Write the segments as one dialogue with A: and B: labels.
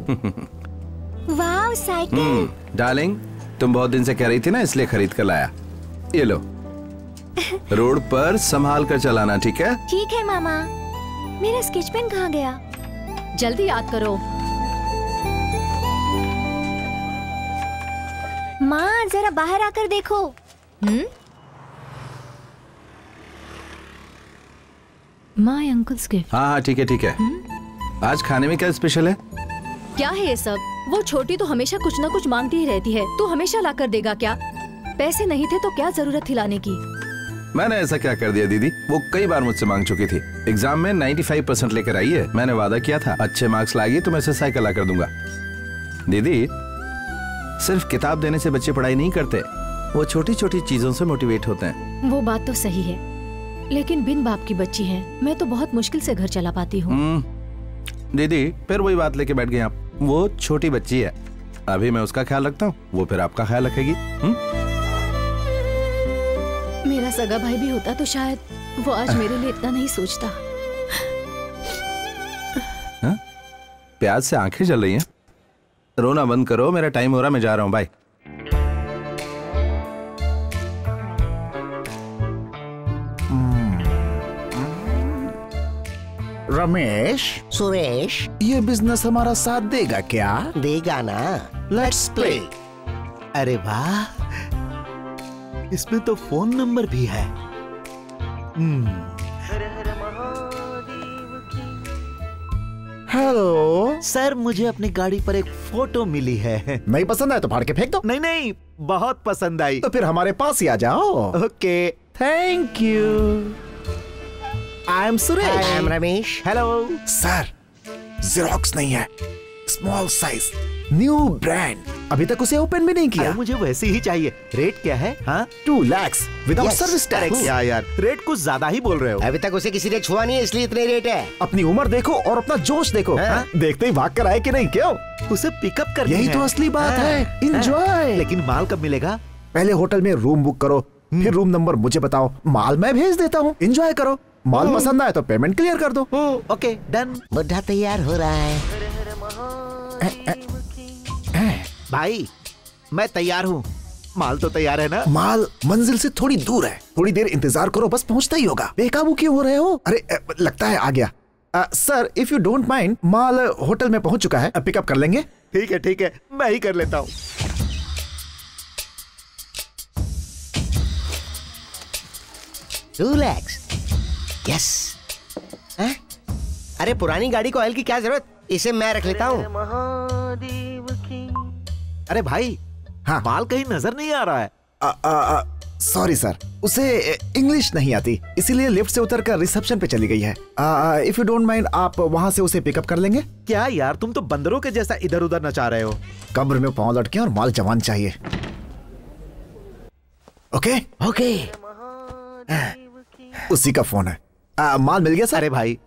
A: वाह cycle.
B: Darling, तुम बहुत दिन से कह रही थी ना, इसलिए खरीद कर लाया। ये लो। रोड पर संभाल कर चलाना, ठीक है?
A: ठीक है मामा। मेरा स्केच पेन कहाँ गया?
C: जल्दी याद करो।
A: माँ जरा बाहर आकर देखो।
C: My uncles gift.
B: हाँ ठीक है ठीक है। आज खाने में क्या स्पेशल है?
C: क्या है ये सब? वो छोटी तो हमेशा कुछ न कुछ मांगती ही रहती है। तू हमेशा ला कर देगा क्या? पैसे नहीं थे तो क्या जरूरत थी लाने की?
B: मैंने ऐसा क्या कर दिया दीदी? वो कई बार मुझसे मांग चुकी थी। एग्जाम में 95% लेकर आई है। मैंने वादा किया था अच्छे मार्क्स लाएगी तो मैं इसे साइकिल ला कर दूंगा। दीदी, सिर्फ किताब देने से बच्चे पढ़ाई नहीं करते, वो छोटी छोटी चीजों से मोटिवेट होते हैं।
C: वो बात तो सही है, लेकिन बिन बाप की बच्ची है। मैं तो बहुत मुश्किल से घर चला पाती हूँ।
B: दीदी फिर वही बात लेके बैठ गए आप। वो छोटी बच्ची है, अभी मैं उसका ख्याल रखता हूँ, वो फिर आपका ख्याल रखेगी।
C: मेरा सगा भाई भी होता तो शायद वो आज मेरे लिए इतना नहीं सोचता।
B: प्याज से आंखें जल रही हैं। रोना बंद करो, मेरा टाइम हो रहा, मैं जा रहा हूँ, बाय।
D: रमेश,
E: सुरेश,
D: ये बिजनेस हमारा साथ देगा क्या?
E: देगा ना।
D: Let's play. अरे वाह, इसमें तो फोन नंबर भी है। हेलो सर, मुझे अपनी गाड़ी पर एक फोटो मिली है। नहीं पसंद आए तो फाड़ के फेंक दो। नहीं नहीं, बहुत पसंद आई तो फिर हमारे पास ही आ जाओ। Okay, thank you. I am Suresh.
E: I am Ramesh.
D: Hello sir, xerox नहीं है, स्मॉल साइज, न्यू ब्रांड। अभी तक उसे ओपन भी नहीं किया। मुझे वैसी ही चाहिए। रेट क्या है? हाँ, 2 लाख विदाउट सर्विस टैक्स। क्या यार, रेट कुछ ज्यादा ही बोल रहे हो।
E: अभी तक उसे किसी ने छुआ नहीं है, इसलिए इतने रेट है।
D: अपनी उम्र देखो और अपना जोश देखो। देखते ही भाग कर आए कि नहीं? क्यों? उसे पिकअप कर, यही तो असली बात है। एंजॉय। लेकिन माल कब मिलेगा? पहले होटल में रूम बुक करो, फिर रूम नंबर मुझे बताओ, माल मैं भेज देता हूँ। एंजॉय करो, माल पसंद आए तो पेमेंट क्लियर कर दो। Okay done.
E: बुढ़ा तैयार हो रहा है।
D: भाई मैं तैयार हूँ। माल तो तैयार है ना? माल मंजिल से थोड़ी दूर है, थोड़ी देर इंतजार करो, बस पहुँचता ही होगा। बेकाबू क्यों हो रहे हो? अरे लगता है आ गया। Sir if you don't mind, mall hotel में पहुँच चुका है, पिकअप कर लेंगे? ठीक है, मैं ही कर लेता हूँ।
E: $2 lakhs। यस। अरे पुरानी गाड़ी को ऑयल की क्या जरूरत, इसे मैं रख लेता हूँ।
D: अरे भाई, हाँ माल कहीं नजर नहीं आ रहा है। सॉरी सर, उसे इंग्लिश नहीं आती, इसीलिए लिफ्ट से उतरकर रिसेप्शन पे चली गई है। इफ यू डोंट माइंड, आप वहाँ से उसे पिकअप कर लेंगे? क्या यार, तुम तो बंदरों के जैसा इधर उधर नचा रहे हो। कब्र में पांव लटके और माल जवान चाहिए। ओके ओके, उसी का फोन है। माल मिल गया सर? अरे भाई,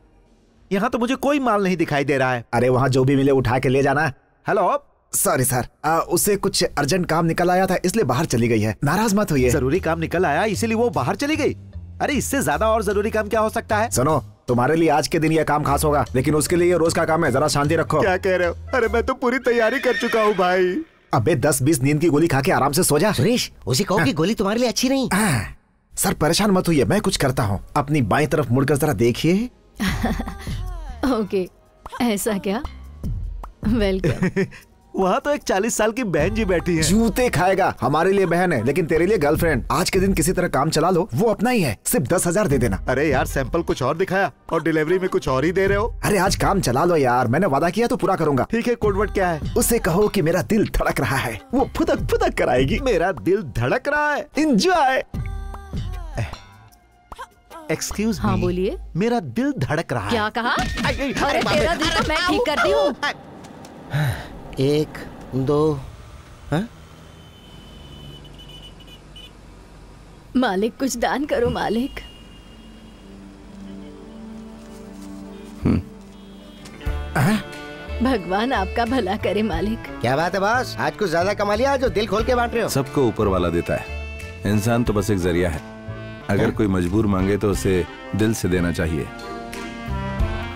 D: यहाँ तो मुझे कोई माल नहीं दिखाई दे रहा है। अरे वहाँ जो भी मिले उठा के ले जाना। हेलो सॉरी सर, उसे कुछ अर्जेंट काम निकल आया था, इसलिए बाहर चली गई है। नाराज मत होइए। जरूरी काम निकल आया इसीलिए वो बाहर चली गई? अरे इससे ज्यादा और जरूरी काम क्या हो सकता है? सुनो, तुम्हारे लिए आज के दिन यह काम खास होगा, लेकिन उसके लिए रोज का काम है, जरा शांति रखो। क्या कह रहे हो? अरे मैं तो पूरी तैयारी कर चुका हूँ भाई। अबे 10-20 नींद की गोली खा के आराम से सो जा।
E: सुरेश, उसे कहो कि गोली तुम्हारे लिए अच्छी नहीं।
D: सर परेशान मत होइए, मैं कुछ करता हूँ। अपनी बाईं तरफ मुड़कर जरा देखिए।
C: ओके, ऐसा क्या? वेलकम।
D: वहाँ तो एक 40 साल की बहन जी बैठी है। जूते खाएगा, हमारे लिए बहन है लेकिन तेरे लिए गर्लफ्रेंड। आज के दिन किसी तरह काम चला लो, वो अपना ही है, सिर्फ 10,000 दे देना। अरे यार, सैंपल कुछ और दिखाया और डिलीवरी में कुछ और ही दे रहे हो। अरे आज काम चला लो यार, मैंने वादा किया तो पूरा करूंगा। ठीक है, कोडवर्ड क्या है? उसे कहो कि मेरा दिल धड़क रहा है, वो फुदक फुदक कराएगी। मेरा दिल धड़क रहा है, एंजॉय। Excuse me.
C: हाँ बोलिए।
D: मेरा दिल धड़क रहा है।
C: क्या कहा? अरे तेरा दिल तो मैं ठीक करती हूँ।
E: 1 2।
C: मालिक कुछ दान करो मालिक। भगवान आपका भला करे मालिक।
E: क्या बात है बॉस, आज कुछ ज्यादा कमा लिया जो दिल खोल के बांट रहे हो।
B: सबको ऊपर वाला देता है, इंसान तो बस एक जरिया है। अगर कोई मजबूर मांगे तो उसे दिल से देना चाहिए।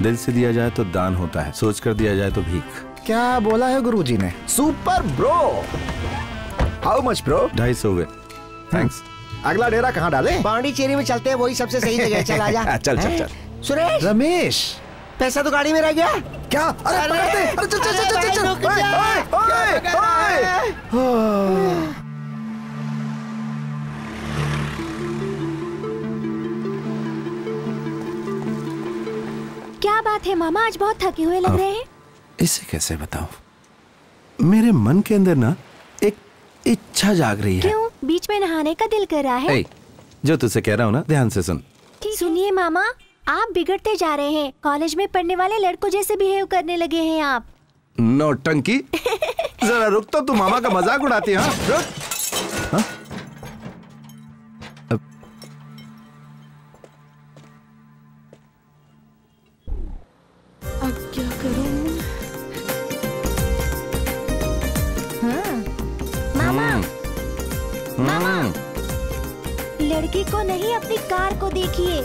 B: दिल से दिया जाए तो दान होता है, सोच कर दिया जाए तो भीख।
D: क्या बोला है गुरुजी ने? Super bro. How much bro?
B: 250 हो गए। थैंक्स।
D: अगला डेरा कहाँ डाले?
E: पांडिचेरी में चलते हैं, वही सबसे सही जगह है। चल आजा।
D: चल चल चल।
E: सुरेश,
D: रमेश,
E: पैसा तो गाड़ी में रह गया।
D: क्या? अरे पकड़ दे। अरे चल चल चल चल चल।
E: रुक जा।
D: ओए, ओए, ओए।
A: क्या बात है मामा, आज बहुत थके हुए लग रहे हैं।
B: इसे कैसे बताऊं? मेरे मन के अंदर ना एक इच्छा जाग रही है।
A: क्यों? बीच में नहाने का दिल कर रहा है?
B: ए, जो तुझसे कह रहा हूँ ना, ध्यान से सुन।
A: सुनिए मामा, आप बिगड़ते जा रहे हैं। कॉलेज में पढ़ने वाले लड़कों जैसे बिहेव करने लगे हैं आप।
B: नौटंकी। जरा रुक तो, तू मामा का मजाक उड़ाती है। हाँ? रुक। हाँ?
C: अब क्या करूं?
A: मामा, मामा, लड़की को नहीं अपनी कार को देखिए।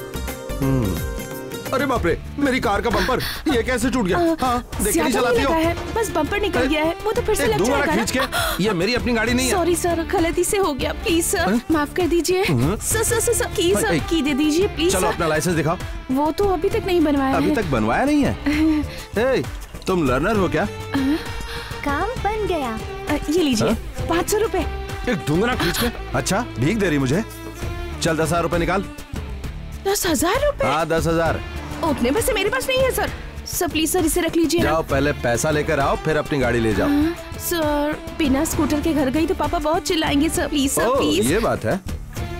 B: अरे बाप रे, मेरी कार का बम्पर ये कैसे टूट गया? हाँ, देख के नहीं चलाती हो?
C: बस बम्पर निकल गया है, वो तो फिर से लग
B: दोबारा
C: जाएगा
B: खींच के। ये मेरी अपनी गाड़ी नहीं है।
C: सॉरी सर, गलती से हो गया, प्लीज सर माफ कर दीजिए। सर की दे दीजिए प्लीज।
B: चलो अपना लाइसेंस दिखाओ।
C: वो तो अभी तक नहीं बनवाया
B: अभी तक बनवाया नहीं है? ए, तुम लर्नर हो क्या?
A: काम बन गया।
C: ये लीजिए 500 रुपए।
B: एक दूंगा खींच के। अच्छा, भीख दे रही मुझे? चल 10,000 रुपए निकाल।
C: 10,000 रुपए?
B: हाँ 10,000।
C: उतने पैसे मेरे पास नहीं है सर। सर प्लीज सर, इसे रख लीजिए।
B: जाओ, पहले पैसा लेकर आओ, फिर अपनी गाड़ी ले जाओ।
C: सर बिना स्कूटर के घर गई तो पापा बहुत चिल्लाएंगे सर। Please sir, please.
B: ये बात है।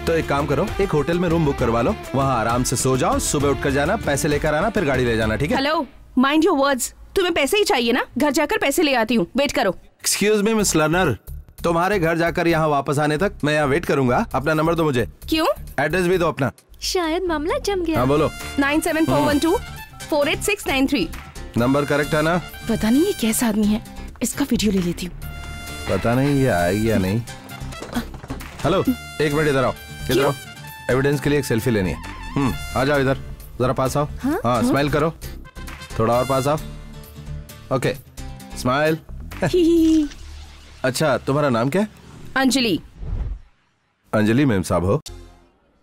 B: तो एक काम करो, एक होटल में रूम बुक करवा लो, वहाँ आराम से सो जाओ, सुबह उठकर जाना, पैसे लेकर आना, फिर गाड़ी ले जाना, ठीक है?
C: Hello, mind your words. तुम्हें पैसे ही चाहिए ना? घर जाकर पैसे ले आती हूँ, वेट करो।
B: एक्सक्यूज मी मिस लर्नर, तुम्हारे घर जाकर यहाँ वापस आने तक मैं यहाँ वेट करूंगा। अपना नंबर दो मुझे।
C: क्यों?
B: एड्रेस भी दो अपना।
C: शायद मामला जम गया।
B: हाँ बोलो।
C: 9741248693।
B: नंबर करेक्ट है ना?
C: पता नहीं ये कैसा आदमी है, इसका वीडियो ले लेती हूँ।
B: पता नहीं ये आएगी या नहीं। हेलो, एक मिनट इधर आओ। इधर आओ, एविडेंस के लिए एक सेल्फी लेनी है। आ जाओ इधर, जरा पास आओ। हाँ स्माइल करो, थोड़ा और पास आओ। Okay smile. अच्छा, तुम्हारा नाम क्या है?
C: अंजलि।
B: अंजलि मैम साहब हो?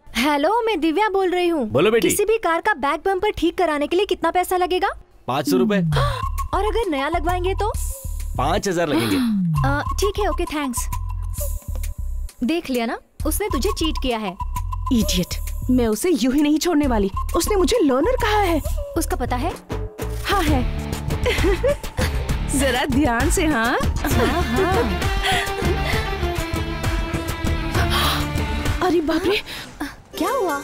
A: हेलो, मैं दिव्या बोल रही हूँ।
F: बोलो बेटी।
A: किसी भी कार का बैक बम्पर ठीक कराने के लिए कितना पैसा लगेगा?
F: 500 रुपए।
A: और अगर नया लगवाएंगे तो?
F: 5,000 लगेंगे।
A: ठीक है, ओके थैंक्स। देख लिया ना, उसने तुझे चीट किया है।
C: इडियट, मैं उसे यूं ही नहीं छोड़ने वाली। उसने मुझे लर्नर कहा है।
A: उसका पता है?
C: हाँ है। जरा ध्यान से। हाँ हाँ। अरे बाप रे,
A: क्या हुआ?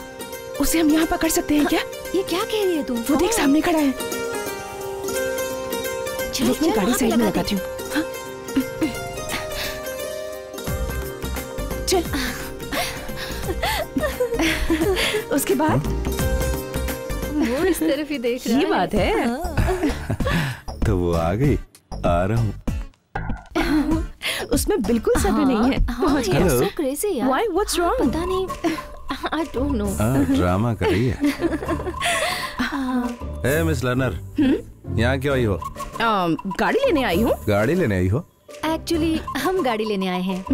C: उसे हम यहाँ पकड़ सकते हैं क्या?
A: ये क्या कह रही है तू?
C: वो देख सामने खड़ा है।
A: चलो
C: मैं गाड़ी साइड में लगाती हूँ। हाँ? चल। उसके बाद
A: वो इस तरफ ही देख रहा है।
C: ये बात है।
B: तो वो आ गई, आ रहा हूँ।
C: उसमें बिल्कुल सब्र नहीं है। पहुंच गया।
A: so crazy यार।
C: Why? What's wrong?
A: पता नहीं। I don't know।
B: ड्रामा कर रही है। ए मिस लर्नर, यहाँ क्यों आई हो?
C: गाड़ी लेने आई हूँ।
B: गाड़ी लेने आई हो?
A: एक्चुअली हम गाड़ी लेने आए हैं।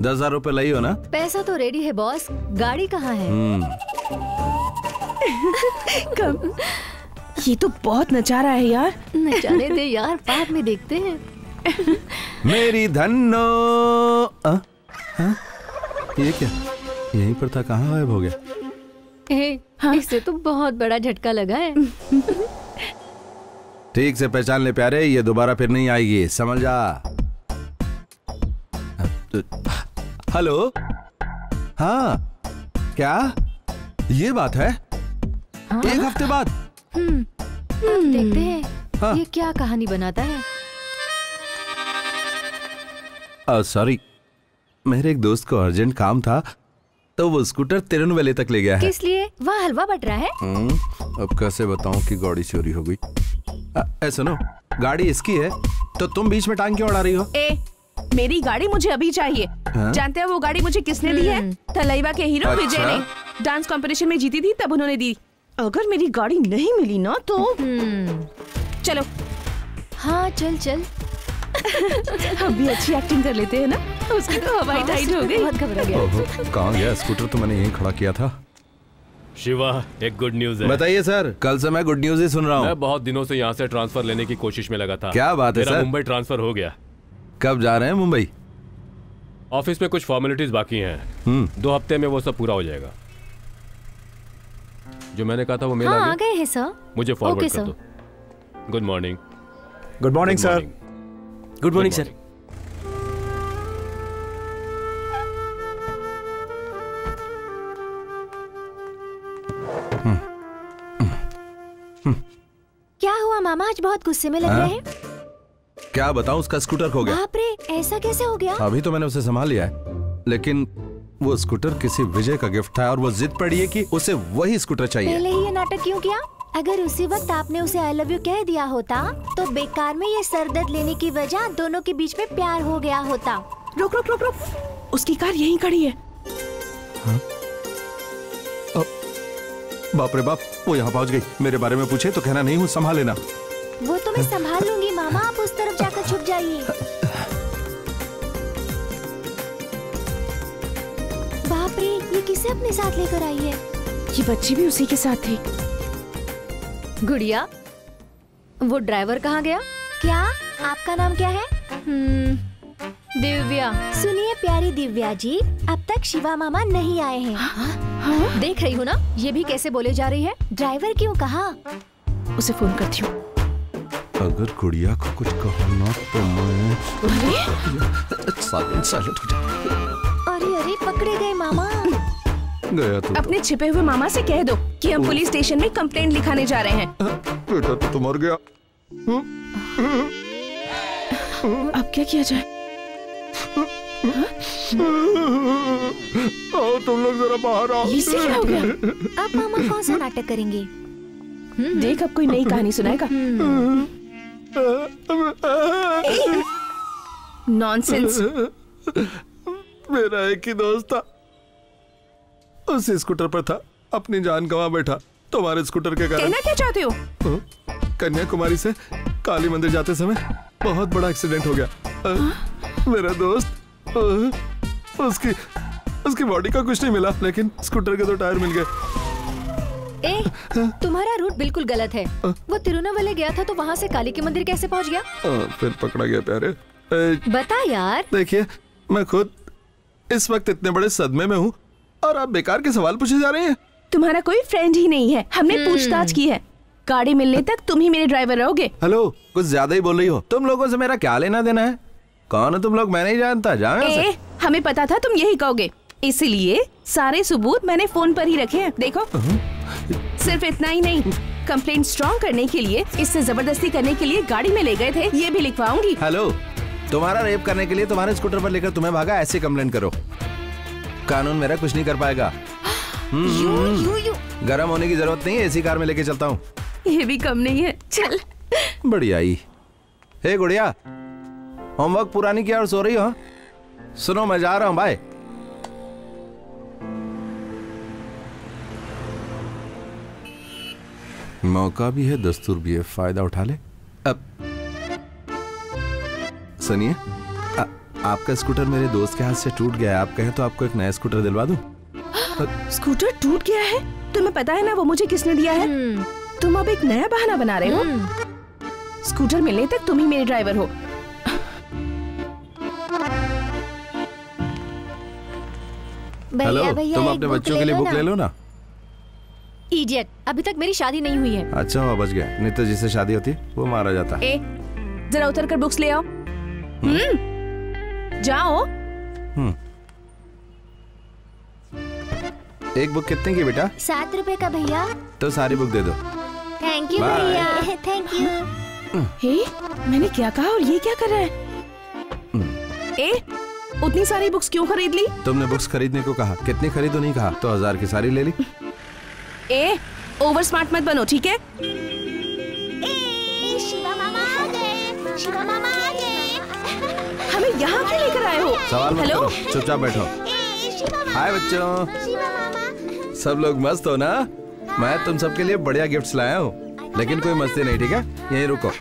B: 10,000 रुपए लाई हो ना?
A: पैसा तो रेडी है बॉस, गाड़ी कहाँ है?
C: कम। ये तो बहुत नचा रहा है यार।
A: नचाने दे यार, बाद में देखते हैं।
B: मेरी धन्नो। ये क्या? यहीं पर था, कहाँ गायब हो गया?
A: हाँ? इसे तो बहुत बड़ा झटका लगा है।
B: ठीक से पहचान ले प्यारे, ये दोबारा फिर नहीं आएगी, समझ जा। हेलो, हाँ क्या ये बात है? हाँ? 1 हफ्ते बाद?
A: देखते हैं
B: हाँ?
A: ये क्या कहानी बनाता है।
B: सॉरी, मेरे एक दोस्त को अर्जेंट काम था तो वो स्कूटर तिरुनवेली तक ले गया है।
A: किस लिए? वहाँ हलवा बट रहा है।
B: अब कैसे बताऊं कि गाड़ी चोरी हो गई। सुनो, गाड़ी इसकी है तो तुम बीच में टांग क्यों अड़ा रही हो?
C: मेरी गाड़ी मुझे अभी चाहिए। जानते हैं वो गाड़ी मुझे किसने दी है? थलाइवा के हीरो विजय ने। डांस कंपटीशन में जीती थी तब उन्होंने दी। अगर मेरी गाड़ी नहीं मिली ना तो चलो हाँ चल चल।
G: हम भी अच्छी एक्टिंग कर लेते हैं ना। उसकी तो हवाई टाइट हो गई।
C: बहुत घबरा गया।
B: कहाँ गया स्कूटर? तो मैंने यहीं खड़ा किया था।
F: शिवा, एक गुड न्यूज है।
B: बताइए सर। कल से मैं गुड न्यूज ही सुन रहा हूँ।
F: मैं बहुत दिनों से यहाँ से ट्रांसफर लेने की कोशिश में लगा था।
B: क्या बात है
F: मेरा
B: सर?
F: मुंबई ट्रांसफर हो गया।
B: कब जा रहे हैं मुंबई?
F: ऑफिस में कुछ फॉर्मेलिटीज बाकी हैं। 2 हफ्ते में वो सब पूरा हो जाएगा। जो मैंने कहा था वो मेल
A: हाँ,
F: आ
A: आ
F: गया।
A: गए हैं सर।
F: मुझे फॉरवर्ड
A: ओके,
F: कर दो। Good morning.
D: Good morning sir.
F: Good morning sir.
A: क्या हुआ मामा, आज बहुत गुस्से में लग रहे हैं।
B: क्या बताऊं, उसका स्कूटर खो गया।
A: बाप रे, ऐसा कैसे हो गया?
B: अभी तो मैंने उसे संभाल लिया है, लेकिन वो स्कूटर किसी विजय का गिफ्ट था और वो जिद पड़ी है कि उसे वही स्कूटर चाहिए।
A: पहले ही ये नाटक क्यों किया? अगर उसी वक्त आपने उसे आई लव यू कह दिया होता तो बेकार में ये सरदर्द लेने की वजह दोनों के बीच में प्यार हो गया होता।
G: रुक रुक रुक रुक, उसकी कार यहीं खड़ी है।
B: बाप रे बाप, वो यहाँ पहुँच गई। मेरे बारे में पूछे तो कहना नहीं हूँ, संभाल लेना।
A: वो तो मैं संभाल लूंगी मामा, आप उस तरफ जाकर छुप जाइए। बाप रे, ये किसे अपने साथ लेकर आई है?
G: ये बच्ची भी उसी के साथ थी।
C: गुड़िया, वो ड्राइवर कहाँ गया?
A: क्या आपका नाम क्या है?
C: दिव्या।
A: सुनिए प्यारी दिव्या जी, अब तक शिवा मामा नहीं आए हैं।
C: हाँ? देख रही हूँ ना, ये भी कैसे बोले जा रही है।
A: ड्राइवर क्यों कहा?
G: उसे फोन करती हूँ।
B: अगर गुड़िया को कुछ कहो ना तो मैं साइलेंट हो जा।
A: अरे अरे, पकड़े गए मामा।
B: गया तो
G: अपने छिपे हुए मामा से कह दो कि हम पुलिस स्टेशन में कंप्लेंट लिखाने जा रहे हैं।
B: बेटा तो मर गया।
G: अब क्या किया जाए?
B: आओ तुम लोग जरा बाहर आओ।
G: इससे क्या हो गया?
A: अब मामा कौन सा नाटक करेंगे?
G: देख, अब कोई नई कहानी सुनाएगा। नॉनसेंस।
B: मेरा एक ही दोस्त था, उसी स्कूटर पर था, अपनी जान गंवा बैठा तुम्हारे स्कूटर के कारण।
G: कहना क्या चाहते हो?
B: कन्याकुमारी से काली मंदिर जाते समय बहुत बड़ा एक्सीडेंट हो गया। मेरा दोस्त, उसकी बॉडी का कुछ नहीं मिला, लेकिन स्कूटर के 2 टायर मिल गए।
C: ए, तुम्हारा रूट बिल्कुल गलत है। वो तिरुनावले गया था तो वहाँ से काली के मंदिर कैसे पहुँच गया?
B: फिर पकड़ा गया प्यारे।
C: बता यार।
B: देखिए, मैं खुद इस वक्त इतने बड़े सदमे में हूँ और आप बेकार के सवाल पूछे जा रहे हैं।
G: तुम्हारा कोई फ्रेंड ही नहीं है। हमने पूछताछ की है। गाड़ी मिलने तक तुम ही मेरे ड्राइवर रहोगे।
B: हेलो, कुछ ज्यादा ही बोल रही हो। तुम लोगों से मेरा क्या लेना देना है? कौन हो तुम लोग? मैं नहीं जानता। जाओ यहाँ से।
G: हमें पता था तुम यही कहोगे, इसलिए सारे सबूत मैंने फोन पर ही रखे हैं। देखो, सिर्फ इतना ही नहीं, कंप्लेंट स्ट्रॉन्ग करने के लिए, इससे जबरदस्ती करने के लिए गाड़ी में ले गए थे, ये भी लिखवाऊंगी।
B: हेलो, तुम्हारा रेप करने के लिए तुम्हारे स्कूटर पर लेकर तुम्हें भागा, ऐसे कंप्लेंट करो। कानून मेरा कुछ नहीं कर पाएगा। गरम होने की जरूरत नहीं है, एसी कार में लेके चलता हूँ।
G: ये भी कम नहीं है। चल।
B: बढ़िया ही। हे गुड़िया, होमवर्क पूरा नहीं किया और सो रही हो? सुनो, मैं जा रहा हूँ, बाय। मौका भी है, दस्तूर भी है, फायदा उठा ले। अब सुनिए, आपका स्कूटर मेरे दोस्त के हाथ से टूट गया है। आप कहें तो आपको एक नया स्कूटर दिलवा दूं?
G: स्कूटर टूट गया है? तुम्हें पता है ना वो मुझे किसने दिया है? तुम अब एक नया बहाना बना रहे हो। स्कूटर मिलने तक तुम ही मेरे ड्राइवर हो।
B: हेलो, तुम अपने बच्चों के लिए बुक ले लो ना।
C: इडियट, अभी तक मेरी शादी नहीं हुई है।
B: अच्छा हुआ बच गया, नहीं तो जिससे शादी होती वो मारा जाता।
G: जरा उतर कर बुक्स ले आओ। जाओ।
B: एक बुक कितने की बेटा?
A: 7 रुपए का भैया।
B: तो सारी बुक दे दो।
A: थैंक यू भैया, थैंक यू।
G: मैंने क्या कहा और ये क्या कर रहा है? उतनी सारी बुक्स क्यों खरीद ली?
B: तुमने बुक्स खरीदने को कहा, कितनी खरीदो नहीं कहा, तो 1000 की सारी ले ली।
G: ओवर स्मार्ट मत बनो, ठीक है?
A: शिवा मामा आ गए, शिवा मामा आ गए।
G: हमें यहाँ क्यों लेकर आए हो?
B: सवाल मत करो, चुपचाप बैठो। हाय बच्चों, सब लोग मस्त हो ना? मैं तुम सबके लिए बढ़िया गिफ्ट्स लाया हूँ, लेकिन कोई मस्ती नहीं, ठीक है? यहीं रुको।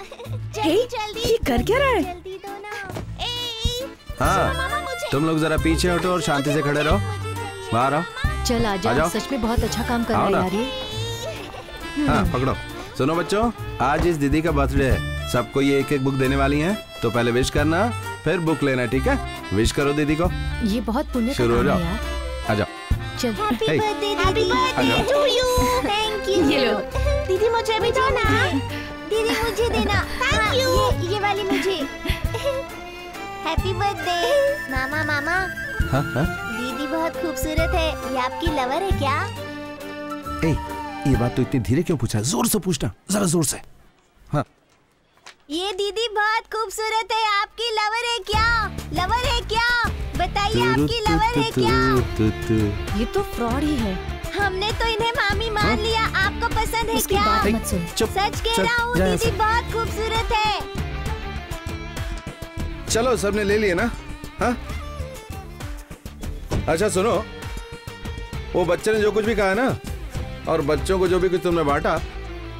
G: ये कर क्या रहा है?
A: जल्दी दो ना।
B: हाँ, तुम लोग जरा पीछे हटो और शांति से खड़े रहो। बाहर आओ।
C: चल
B: आ
C: आजा,
B: जाओ।
C: सच में बहुत अच्छा काम कर रहा
B: आओ
C: है
B: ना।
C: यार ये।
B: हाँ, पकड़ो। सुनो बच्चों, आज इस दीदी का बर्थडे है। सबको ये एक एक बुक देने वाली हैं, तो पहले विश करना, फिर बुक लेना, ठीक है? विश करो दीदी को।
C: ये बहुत पुण्य का
B: शुरू हो
C: काम है
B: जाओ।
C: यार।
B: आ जाओ।
C: चल
B: Hey.
A: Happy birthday to you. Thank you.
G: ये लो।
A: दीदी मुझे भी दो ना। दीदी मुझे देना। Thank you. ये वाली मुझे। हैप्पी बर्थडे मामा। मामा,
B: हाँ, हाँ।
A: दीदी बहुत खूबसूरत है। ये आपकी लवर है क्या?
B: ए, ये बात तो इतनी धीरे क्यों पूछा? जोर से पूछना, जरा जोर से। हाँ।
A: ये दीदी बहुत खूबसूरत है। आपकी लवर है क्या? लवर है क्या? बताइए, आपकी लवर है क्या?
C: ये तो फ्रॉड ही है।
A: हमने तो इन्हें मामी मान लिया। आपको पसंद है
C: उसकी
A: क्या?
C: बात मत सुन।
B: चुप।
A: सच कह
B: चल,
A: रहा हूँ,
B: जा यहाँ
A: दीदी
B: से।
A: बहुत खूबसूरत है।
B: चलो, सबने ले लिए ना? हाँ? अच्छा सुनो, वो बच्चे ने जो कुछ भी कहा ना, और बच्चों को जो भी कुछ तुमने बांटा,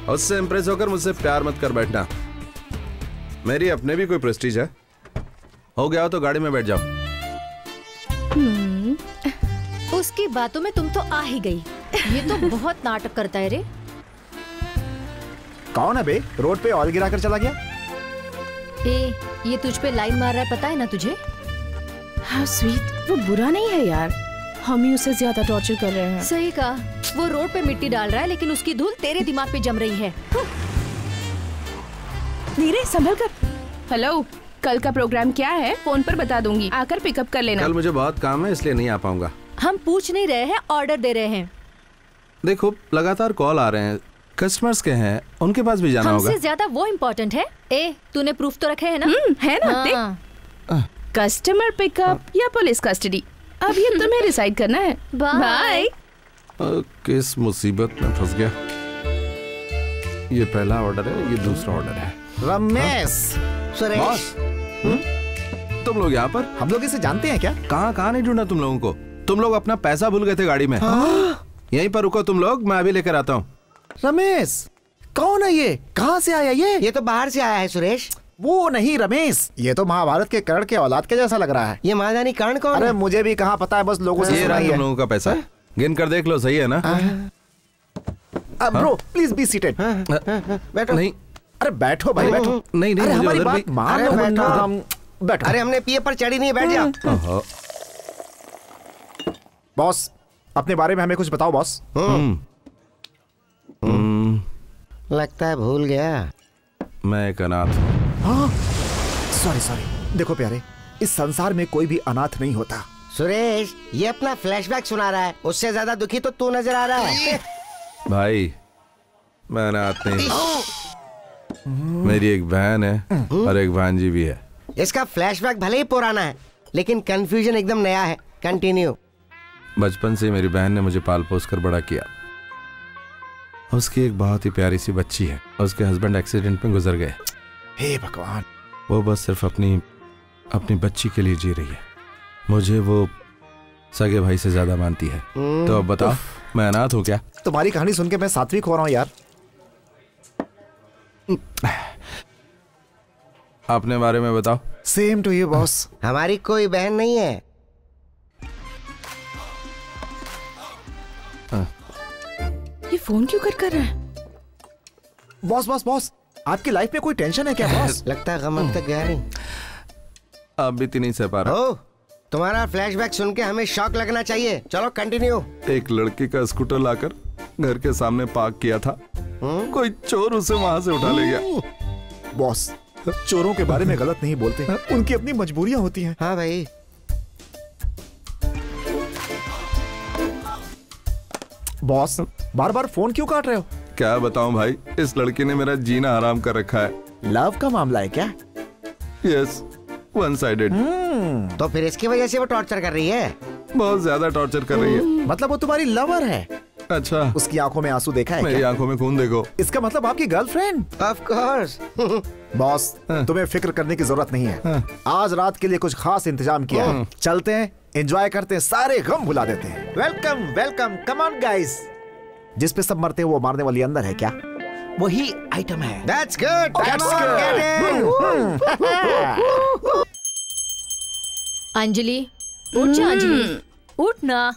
B: उससे इंप्रेस होकर मुझसे प्यार मत कर बैठना। मेरी अपने भी कोई प्रेस्टीज है। हो गया हो तो गाड़ी में बैठ जाओ।
C: उसकी बातों में तुम तो आ ही गई। ये तो बहुत नाटक करता है रे।
D: कौन है बे? रोड पे ऑयल गिरा कर चला गया।
C: ए, ये तुझ पे लाइन मार रहा है, पता है ना तुझे?
G: हाँ स्वीट, वो बुरा नहीं है यार, हम ही उसे ज्यादा टॉर्चर कर रहे हैं।
C: सही कहा। वो रोड पे मिट्टी डाल रहा है, लेकिन उसकी धूल तेरे दिमाग पे जम रही है।
G: नीरे संभल कर। हेलो, कल का प्रोग्राम क्या है? फोन पर बता दूंगी, आकर पिकअप कर लेना।
B: कल मुझे बहुत काम है, इसलिए नहीं आ पाऊंगा।
C: हम पूछ नहीं रहे हैं, ऑर्डर दे रहे हैं।
B: देखो, लगातार कॉल आ रहे हैं, कस्टमर्स के हैं, उनके पास भी जाना होगा।
C: हमसे ज्यादा वो इम्पोर्टेंट है। ए, तूने प्रूफ तो रखे है ना?
G: है ना?
C: हाँ।
G: देख, कस्टमर पिकअप या पुलिस कस्टडी, अब ये तुम्हें डिसाइड करना है।
C: बाय।
B: किस मुसीबत में फंस गया। ये पहला ऑर्डर है, ये दूसरा ऑर्डर है।
D: रमेश,
E: सुरेश,
B: तुम लोग यहाँ पर?
D: हम लोग इसे जानते हैं क्या?
B: कहाँ नहीं ढूंढा तुम लोगों को? तुम लोग अपना पैसा भूल गए थे गाड़ी में। यहीं पर रुको तुम लोग, मैं अभी लेकर आता हूँ।
D: रमेश, कौन है ये? कहाँ से आया ये?
E: ये तो बाहर से आया है सुरेश।
D: वो नहीं रमेश, ये तो महाभारत के कर्ण के औलाद के जैसा लग रहा है।
E: ये महारानी कर्ण कौन
D: अरे
E: है?
D: मुझे भी कहाँ पता है, बस लोगों से
B: ये
D: सुना
B: रहा
D: ही
B: तुम
D: है।
B: लोगों का पैसा, गिन कर देख लो, सही है ना?
D: Bro please be seated.
E: बैठो।
B: नहीं
D: अरे बैठो भाई, बैठो।
B: नहीं
D: अरे
B: मुझे
D: हमारी
B: उधर
D: बात
B: भी।
D: मान लो,
E: अरे
D: वरना
E: बैठो।
D: हम बैठो।
E: अरे हमने पिए पर चढ़ी नहीं, बैठ जाओ।
B: ओहो,
D: बॉस, अपने बारे में हमें कुछ बताओ बॉस।
E: लगता है भूल गया।
B: मैं एक अनाथ हूँ।
D: Sorry sorry. देखो प्यारे, इस संसार में कोई भी अनाथ नहीं होता।
E: सुरेश, ये अपना फ्लैशबैक सुना रहा है, उससे ज्यादा दुखी तो तू नजर आ रहा है।
B: भाई, मैं अनाथ नहीं, मेरी एक बहन है और एक भांजी भी है।
E: इसका फ्लैशबैक भले ही पुराना है, लेकिन कंफ्यूजन एकदम नया है। कंटिन्यू।
B: बचपन से मेरी बहन ने मुझे पाल पोस कर बड़ा किया। उसकी एक बहुत ही प्यारी सी बच्ची है, उसके हस्बैंड एक्सीडेंट में गुजर गए।
D: हे भगवान।
B: वो बस सिर्फ अपनी बच्ची के लिए जी रही है। मुझे वो सगे भाई से ज्यादा मानती है। तो अब बताओ, मैं अनाथ हूँ क्या?
D: तुम्हारी कहानी सुन के मैं सात्विक हो रहा हूँ यार।
B: अपने बारे में बताओ।
D: Same to you boss.
E: हमारी कोई बहन नहीं है।
G: ये फोन क्यों कर रहा है?
D: बॉस बॉस बॉस, आपकी लाइफ में कोई टेंशन है क्या बॉस?
E: लगता है गम अब तक गया नहीं।
B: अब भी नहीं सह पा रहा।
E: ओ, तुम्हारा फ्लैशबैक सुन के हमें शॉक लगना चाहिए। चलो कंटिन्यू।
B: एक लड़की का स्कूटर लाकर घर के सामने पार्क किया था, कोई चोर उसे वहां से उठा ले गया।
D: बॉस, चोरों के बारे में गलत नहीं बोलते, उनकी अपनी मजबूरियां होती हैं।
E: हाँ भाई।
D: बॉस, बार बार फोन क्यों काट रहे हो?
B: क्या बताऊं भाई, इस लड़की ने मेरा जीना हराम कर रखा है।
D: लव का मामला है क्या?
B: Yes, one sided.
E: तो फिर इसकी वजह से वो टॉर्चर कर रही है।
B: बहुत ज्यादा टॉर्चर कर रही है।
D: मतलब वो तुम्हारी लवर है?
B: अच्छा,
D: उसकी आंखों में आंसू देखा है
B: मेरी
D: क्या?
B: आंखों में खून देखो।
D: इसका मतलब आपकी गर्लफ्रेंड?
E: Of course.
D: बॉस, तुम्हें फिक्र करने की जरूरत नहीं है। आज रात के लिए कुछ खास इंतजाम किया है। चलते हैं, एंजॉय करते हैं, सारे गम भुला देते हैं। Welcome welcome, come on guys. जिस पे सब मरते हैं वो मारने वाली अंदर है क्या? वही आइटम है।
E: That's good. Come on, get in.
C: Anjali, उठ जा अंजलि, उठ ना।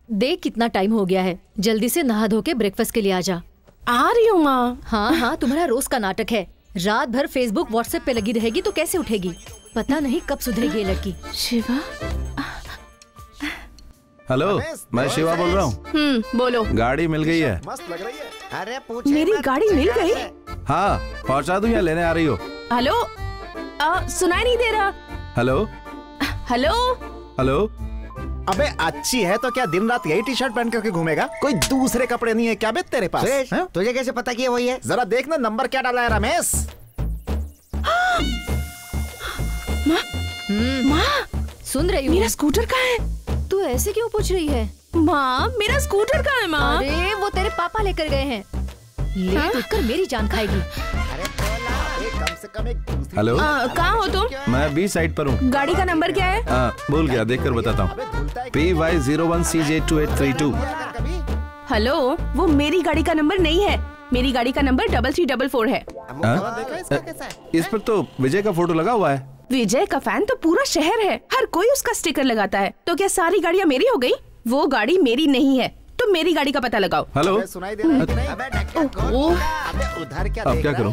C: देख कितना टाइम हो गया है, जल्दी से नहा धो के ब्रेकफास्ट के लिए आ जा।
G: आ रही हूँ माँ।
C: हाँ हाँ, तुम्हारा रोज का नाटक है। रात भर फेसबुक व्हाट्सएप पे लगी रहेगी तो कैसे उठेगी? पता नहीं कब सुधरेगी ये लड़की।
G: शिवा।
B: हेलो, मैं शिवा बोल रहा हूँ।
G: बोलो।
B: गाड़ी मिल गई है।
D: मस्त लग रही है।
E: अरे पूछ
G: मेरी गाड़ी मिल गई?
B: हाँ, पहुँचा दूँ या लेने आ रही हो?
G: हेलो, सुनाई नहीं दे रहा।
B: Hello
G: hello
B: hello.
D: अबे अच्छी है तो क्या दिन रात यही टी शर्ट पहन करके घूमेगा? कोई दूसरे कपड़े नहीं है क्या बे तेरे पास?
E: सुरेश, तुझे कैसे पता कि ये वही है?
D: जरा देखना नंबर क्या डाला है रमेश।
G: माँ,
C: सुन रही हूँ।
G: मेरा स्कूटर कहाँ है?
C: तू ऐसे क्यों पूछ रही है?
G: माँ, मेरा स्कूटर कहाँ है माँ?
C: अरे वो तेरे पापा लेकर गए हैं। लेट उठकर मेरी जान खाएगी।
D: कम से कम एक दूसरी।
B: हेलो,
G: कहाँ हो तुम?
B: मैं बी साइड पर हूँ।
G: गाड़ी का नंबर क्या है?
B: भूल गया, देख कर बताता हूँ। PY01CJ2832।
G: हेलो, वो मेरी गाड़ी का नंबर नहीं है। मेरी गाड़ी का नंबर 3344 है।
B: इस पर तो विजय का फोटो लगा हुआ है।
G: विजय का फैन तो पूरा शहर है, हर कोई उसका स्टिकर लगाता है। तो क्या सारी गाड़ियाँ मेरी हो गई? वो गाड़ी मेरी नहीं है, तो मेरी गाड़ी का पता लगाओ।
B: हेलो,
D: सुनाई दे रहा है कि नहीं? अबे ढक्कन खोल। अबे उधर क्या
B: अब
D: देख
B: क्या
D: रहा है?
B: करूं?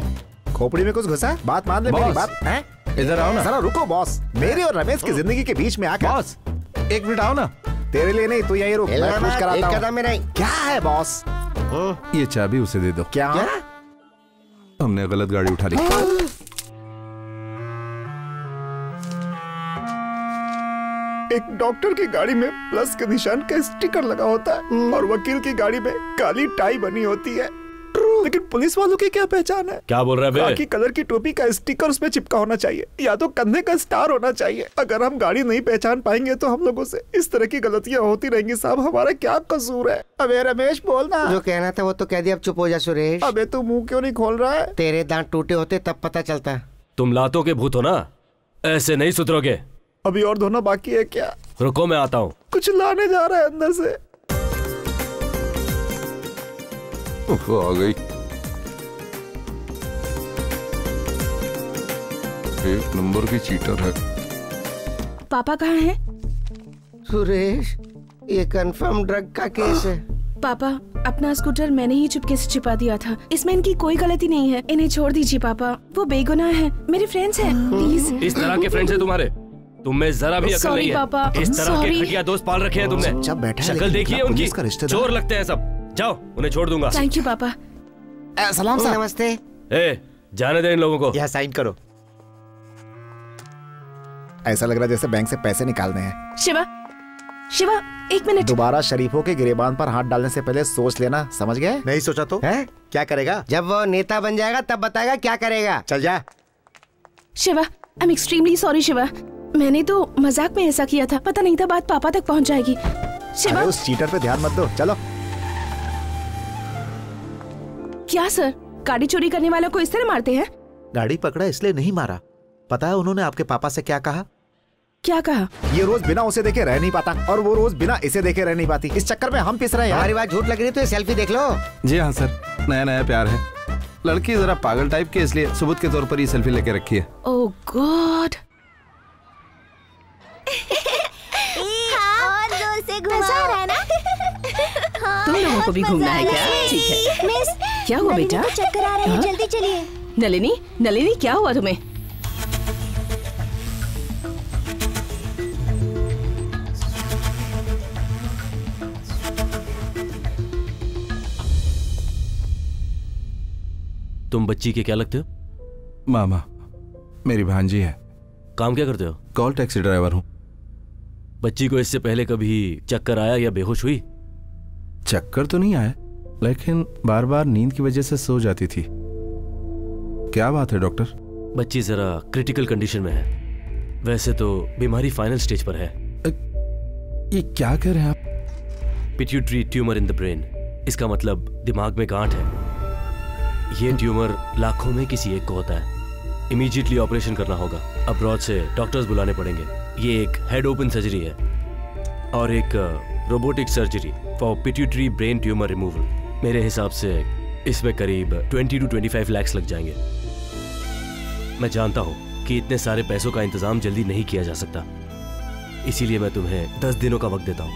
D: खोपड़ी में कुछ घुसा? बात मान ले मेरी
B: बॉस।
D: बात हैं?
B: इधर आओ ना।
D: जरा रुको बॉस, मेरी और रमेश की जिंदगी के बीच में आकर।
B: बॉस, एक मिनट आओ ना।
D: तेरे लिए नहीं, तू यही रुक, मैं कुछ कराता
E: एक
D: हूं।
E: कदम में नहीं।
D: क्या है बॉस?
B: ये चाबी उसे दे दो।
D: क्या?
B: हमने गलत गाड़ी उठा ली।
D: एक डॉक्टर की गाड़ी में प्लस के निशान का स्टिकर लगा होता है और वकील की गाड़ी में काली टाई बनी होती है। लेकिन पुलिस वालों की क्या पहचान है?
F: क्या बोल रहा है बे?
D: खाकी कलर की टोपी का स्टिकर उसमें चिपका होना चाहिए या तो कंधे का स्टार होना चाहिए। अगर हम गाड़ी नहीं पहचान पाएंगे तो हम लोगों से इस तरह की गलतियां होती रहेंगी। साहब, हमारा क्या कसूर है? अबे रमेश बोलना।
E: जो कहना था वो तो कह दिया, अब चुप हो जा सुरेश।
D: अबे तू मुंह क्यों नहीं खोल रहा है?
E: तेरे दांत टूटे होते तब पता चलता।
F: तुम लातों के भूत हो ना, ऐसे नहीं सुधरोगे।
D: अभी और धोना बाकी है क्या?
F: रुको, मैं आता हूँ।
D: कुछ लाने जा रहा है अंदर से।
B: आ गई। एक नंबर की चीटर है।
G: पापा कहाँ हैं?
E: सुरेश, ये कंफर्म ड्रग का केस है।
G: पापा, अपना स्कूटर मैंने ही चुपके से छिपा दिया था। इसमें इनकी कोई गलती नहीं है। इन्हें छोड़ दीजिए पापा, वो बेगुनाह हैं, मेरे फ्रेंड्स हैं। प्लीज।
F: इस तरह के फ्रेंड्स हैं तुम्हारे? तुम में जरा भी अकल नहीं है।
G: पापा,
F: इस तरह के
G: sorry।
F: घटिया दोस्त पाल रखे हैं तुमने।
D: जब बैठा है,
F: शक्ल
D: लेकिन
F: देखी है
D: इतना
F: उनकी,
D: पुलिस का रिश्तेदार।
F: चोर लगते हैं सब। जाओ, उन्हें छोड़ दूंगा।
G: थैंक यू पापा।
D: सलाम साहब।
E: नमस्ते।
F: ए, जाने दे इन लोगों को।
D: यह साइन करो। ऐसा लग रहा है जैसे बैंक से पैसे निकालने हैं।
G: शिवा, शिवा, एक मिनट।
D: दोबारा शरीफों के गिरेबान पर हाथ डालने से पहले सोच लेना, समझ गए? नहीं सोचा तो है? क्या करेगा?
E: जब वो नेता बन जाएगा तब बताएगा क्या करेगा।
D: चल जा।
G: Shiva, I am extremely sorry Shiva. मैंने तो मजाक में ऐसा किया था, पता नहीं था बात पापा तक पहुंच जाएगी। शिवा।
D: अरे उस चीटर पे ध्यान मत दो, चलो।
G: क्या सर, गाड़ी चोरी करने वालों को इस तरह मारते हैं?
D: गाड़ी पकड़ा इसलिए नहीं मारा। पता है उन्होंने आपके पापा से क्या कहा?
G: क्या कहा?
D: ये रोज बिना उसे देखे रह नहीं पाता और वो रोज बिना इसे देखे रह नहीं पाती। इस चक्कर में हम पिस रहे हैं।
E: हमारी बात झूठ लग रही है तो ये सेल्फी देख लो।
B: जी हाँ सर, नया नया प्यार है। लड़की जरा पागल टाइप की, इसलिए सबूत के तौर पर ये सेल्फी लेके रखी है।
G: ओह गॉड।
A: और जोर से घुमा रहा है ना?
G: तुम लोगों को भी घूमना है क्या? ठीक है।
A: मिस,
G: क्या हुआ
A: नलिनी
G: बेटा?
A: को चक्कर आ रहे हैं, जल्दी चलिए।
G: नलिनी, नलिनी क्या हुआ तुम्हें?
F: तुम बच्ची के क्या लगते हो?
B: मामा, मेरी भांजी है।
F: काम क्या करते हो?
B: कॉल टैक्सी ड्राइवर हूँ।
F: बच्ची को इससे पहले कभी चक्कर आया या बेहोश हुई?
B: चक्कर तो नहीं आया, लेकिन बार बार नींद की वजह से सो जाती थी। क्या बात है डॉक्टर?
F: बच्ची जरा क्रिटिकल कंडीशन में है। वैसे तो बीमारी फाइनल स्टेज पर है।
B: ये क्या कह रहे हैं आप?
F: Pituitary tumour in the brain. इसका मतलब दिमाग में गांठ है। ये ट्यूमर लाखों में किसी एक को होता है। इमीडिएटली ऑपरेशन करना होगा। अब्रॉड से डॉक्टर्स बुलाने पड़ेंगे। ये एक हेड ओपन सर्जरी है और एक robotic surgery for pituitary brain tumour removal. मेरे हिसाब से इसमें करीब 20 to 25 लाख लग जाएंगे। मैं जानता हूं कि इतने सारे पैसों का इंतजाम जल्दी नहीं किया जा सकता, इसीलिए मैं तुम्हें 10 दिनों का वक्त देता हूं।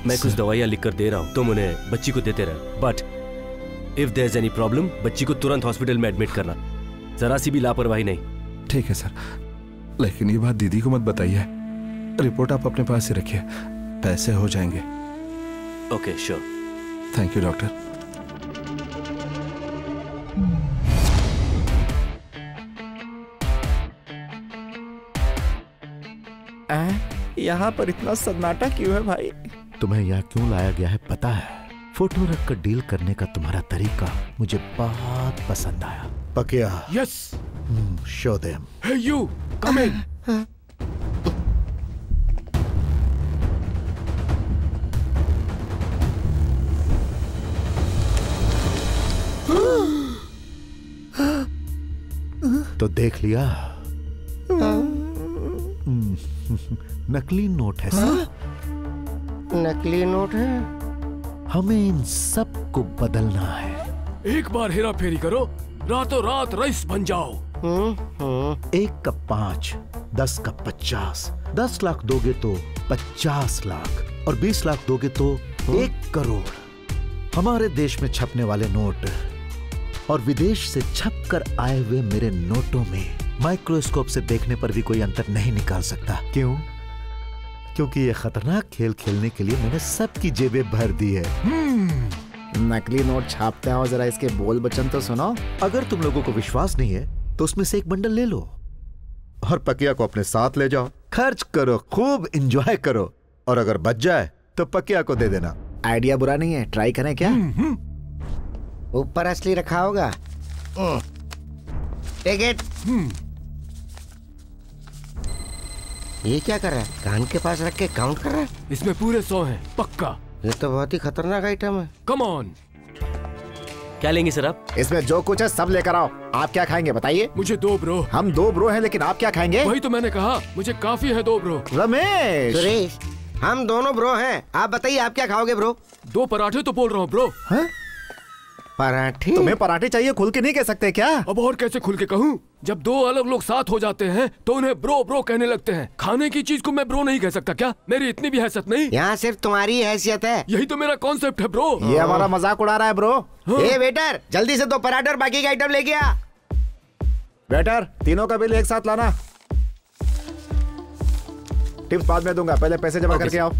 F: मैं कुछ दवाइयां लिख कर दे रहा हूं, तुम उन्हें बच्ची को देते रहो, but if there is any problem बच्ची को तुरंत हॉस्पिटल में एडमिट करना, जरा सी भी लापरवाही नहीं।
B: ठीक है सर, लेकिन ये बात दीदी को मत बताइए। रिपोर्ट आप अपने पास ही रखिए, पैसे हो जाएंगे।
F: Okay sure.
B: Thank you doctor.
D: यहाँ पर इतना सन्नाटा क्यों है भाई? तुम्हें यहाँ क्यों लाया गया है पता है? फोटो रख कर डील करने का तुम्हारा तरीका मुझे बहुत पसंद आया। पकिया।
H: Yes.
D: Show them.
H: Hey you, come in.
D: तो देख लिया, नकली नोट है सर।
E: नकली नोट है?
D: हमें इन सब को बदलना है।
H: एक बार हेरा फेरी करो, रातों रात रईस बन जाओ।
D: 1 का 5, 10 का 50, 10 लाख दोगे तो 50 लाख और 20 लाख दोगे तो 1 करोड़। हमारे देश में छपने वाले नोट और विदेश से छप कर आए हुए मेरे नोटों में माइक्रोस्कोप से देखने पर भी कोई अंतर नहीं निकाल सकता। क्यों? क्योंकि ये खतरनाक खेल खेलने के लिए मैंने सबकी जेबें भर दी है।
I: नकली नोट छापते हैं और जरा इसके बोल बचन तो सुनो।
D: अगर तुम लोगों को विश्वास नहीं है तो उसमें से एक बंडल ले लो और पकिया को अपने साथ ले जाओ, खर्च करो, खूब एंजॉय करो, और अगर बच जाए तो पकिया को दे देना।
I: आइडिया बुरा नहीं है, ट्राई करें क्या?
E: ऊपर असली रखा होगा। Take it. ये क्या कर रहा है? कान के पास रख के काउंट कर रहा है।
H: इसमें पूरे 100 हैं, पक्का।
E: ये तो बहुत ही खतरनाक आइटम है।
H: Come on.
F: क्या लेंगे सर आप?
I: इसमें जो कुछ है सब लेकर आओ। आप क्या खाएंगे बताइए?
H: मुझे 2 ब्रो।
I: हम 2 ब्रो हैं, लेकिन आप क्या खाएंगे?
H: वही तो मैंने कहा, मुझे काफी है 2 ब्रो।
I: रमेश।
E: सुरेश, हम दोनों ब्रो हैं। आप बताइए आप क्या खाओगे ब्रो?
H: 2 पराठे तो बोल रहा हूँ ब्रो।
I: हाँ?
E: पराठे?
I: तुम्हें पराठे चाहिए? खुल के नहीं कह सकते क्या?
H: अब और कैसे खुल के कहूँ? जब 2 अलग लोग साथ हो जाते हैं तो उन्हें ब्रो ब्रो कहने लगते हैं। खाने की चीज को मैं ब्रो नहीं कह सकता क्या? मेरी इतनी भी हैसियत नहीं।
E: यहाँ सिर्फ तुम्हारी हैसियत है।
H: यही तो मेरा कॉन्सेप्ट है ब्रो।
I: ये हमारा मजाक उड़ा रहा है ब्रो।
E: ए वेटर, जल्दी से 2 पराठे और बाकी का आइटम लेके आ।
I: वेटर, तीनों का बिल एक साथ लाना। टिप्स बाद में दूंगा, पहले पैसे जमा करके आओ।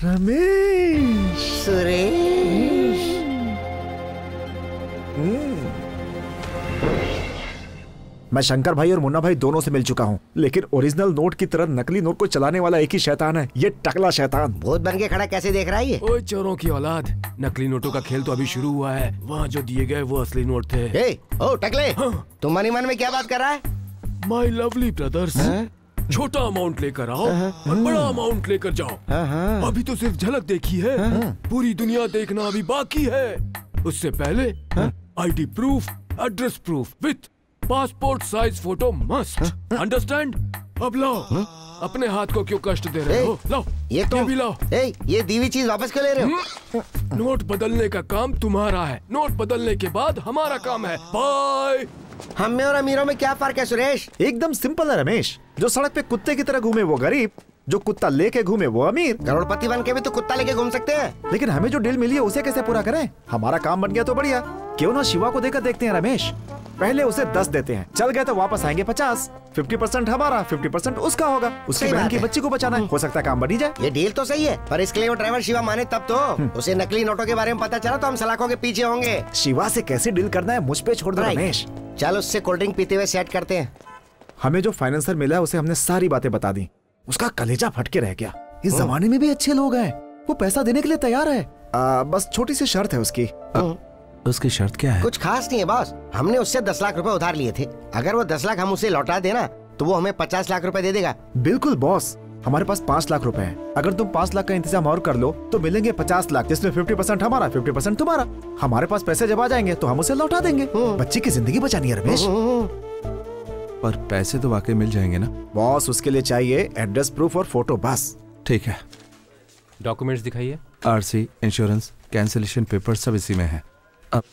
I: रमेश।
E: सुरेश।
I: मैं शंकर भाई और मुन्ना भाई दोनों से मिल चुका हूँ, लेकिन ओरिजिनल नोट की तरह नकली नोट को चलाने वाला एक ही शैतान है, ये टकला शैतान।
E: भूत बन के खड़ा कैसे देख रहा है ये?
H: ओए चोरों की औलाद, नकली नोटों का खेल तो अभी शुरू हुआ है। वहाँ जो दिए गए वो असली नोट थे।
E: ओ टकले, तुम मन ही मन में क्या बात कर रहा है?
H: माय लवली ब्रदर्स, छोटा अमाउंट लेकर आओ और बड़ा अमाउंट लेकर जाओ। अभी तो सिर्फ झलक देखी है, पूरी दुनिया देखना अभी बाकी है। उससे पहले ID proof, address proof with passport size photo must. Understand? अब लाओ। अपने हाथ को क्यों कष्ट दे रहे हो? लाओ,
E: ये तो
H: भी लाओ।
E: ये दीवी चीज वापस क्यों ले रहे हो?
H: नोट बदलने का काम तुम्हारा है, नोट बदलने के बाद हमारा काम है। बाय।
E: हम में और अमीरों में क्या फर्क है सुरेश?
I: एकदम सिंपल है रमेश। जो सड़क पे कुत्ते की तरह घूमे वो गरीब, जो कुत्ता लेके घूमे वो अमीर।
E: करोड़पति बन के भी तो कुत्ता लेके घूम सकते हैं।
I: लेकिन हमें जो डील मिली है उसे कैसे पूरा करें? हमारा काम बन गया तो बढ़िया, क्यों ना शिवा को देकर देखते हैं रमेश। पहले उसे 10 देते हैं, चल गए तो वापस आएंगे 50। 50% हमारा, 50% उसका होगा। उसकी बहन की बच्ची को बचाना है, हो सकता है काम बन ही जाए।
E: ये डील तो सही है, पर इसके लिए वो ड्राइवर शिवा माने तब तो। उसे नकली नोटों के बारे में पता चला तो हम सलाखों के पीछे होंगे।
I: शिवा से कैसे डील करना है मुझ पे छोड़ दो रमेश।
E: चल उससे कोल्ड ड्रिंक पीते हुए सेट करते हैं।
I: हमें जो फाइनेंसर मिला है उसे हमने सारी बातें बता दी, उसका कलेजा फट के रह गया। इस जमाने में भी अच्छे लोग हैं, वो पैसा देने के लिए तैयार है। बस छोटी सी शर्त है उसकी।
B: उसकी शर्त क्या है?
E: कुछ खास नहीं है बॉस। हमने उससे 10 लाख रुपए उधार लिए थे। अगर वो 10 लाख हम उसे लौटा देना तो वो हमें 50 लाख रुपए दे देगा।
I: बिल्कुल बॉस, हमारे पास 5 लाख रुपए हैं। अगर तुम 5 लाख का इंतजाम और कर लो तो मिलेंगे 50 लाख, जिसमें 50% हमारा, 50% तुम्हारा। हमारे पास पैसे जब आ जाएंगे तो हम उसे लौटा देंगे। बच्ची की जिंदगी बचानी है रमेश।
B: पर पैसे तो वाकई मिल जाएंगे ना
I: बॉस? उसके लिए चाहिए एड्रेस प्रूफ और फोटो बस।
B: ठीक है।
J: डॉक्यूमेंट्स दिखाइए।
B: आरसी, इंश्योरेंस, कैंसिलेशन पेपर सब इसी में है। अब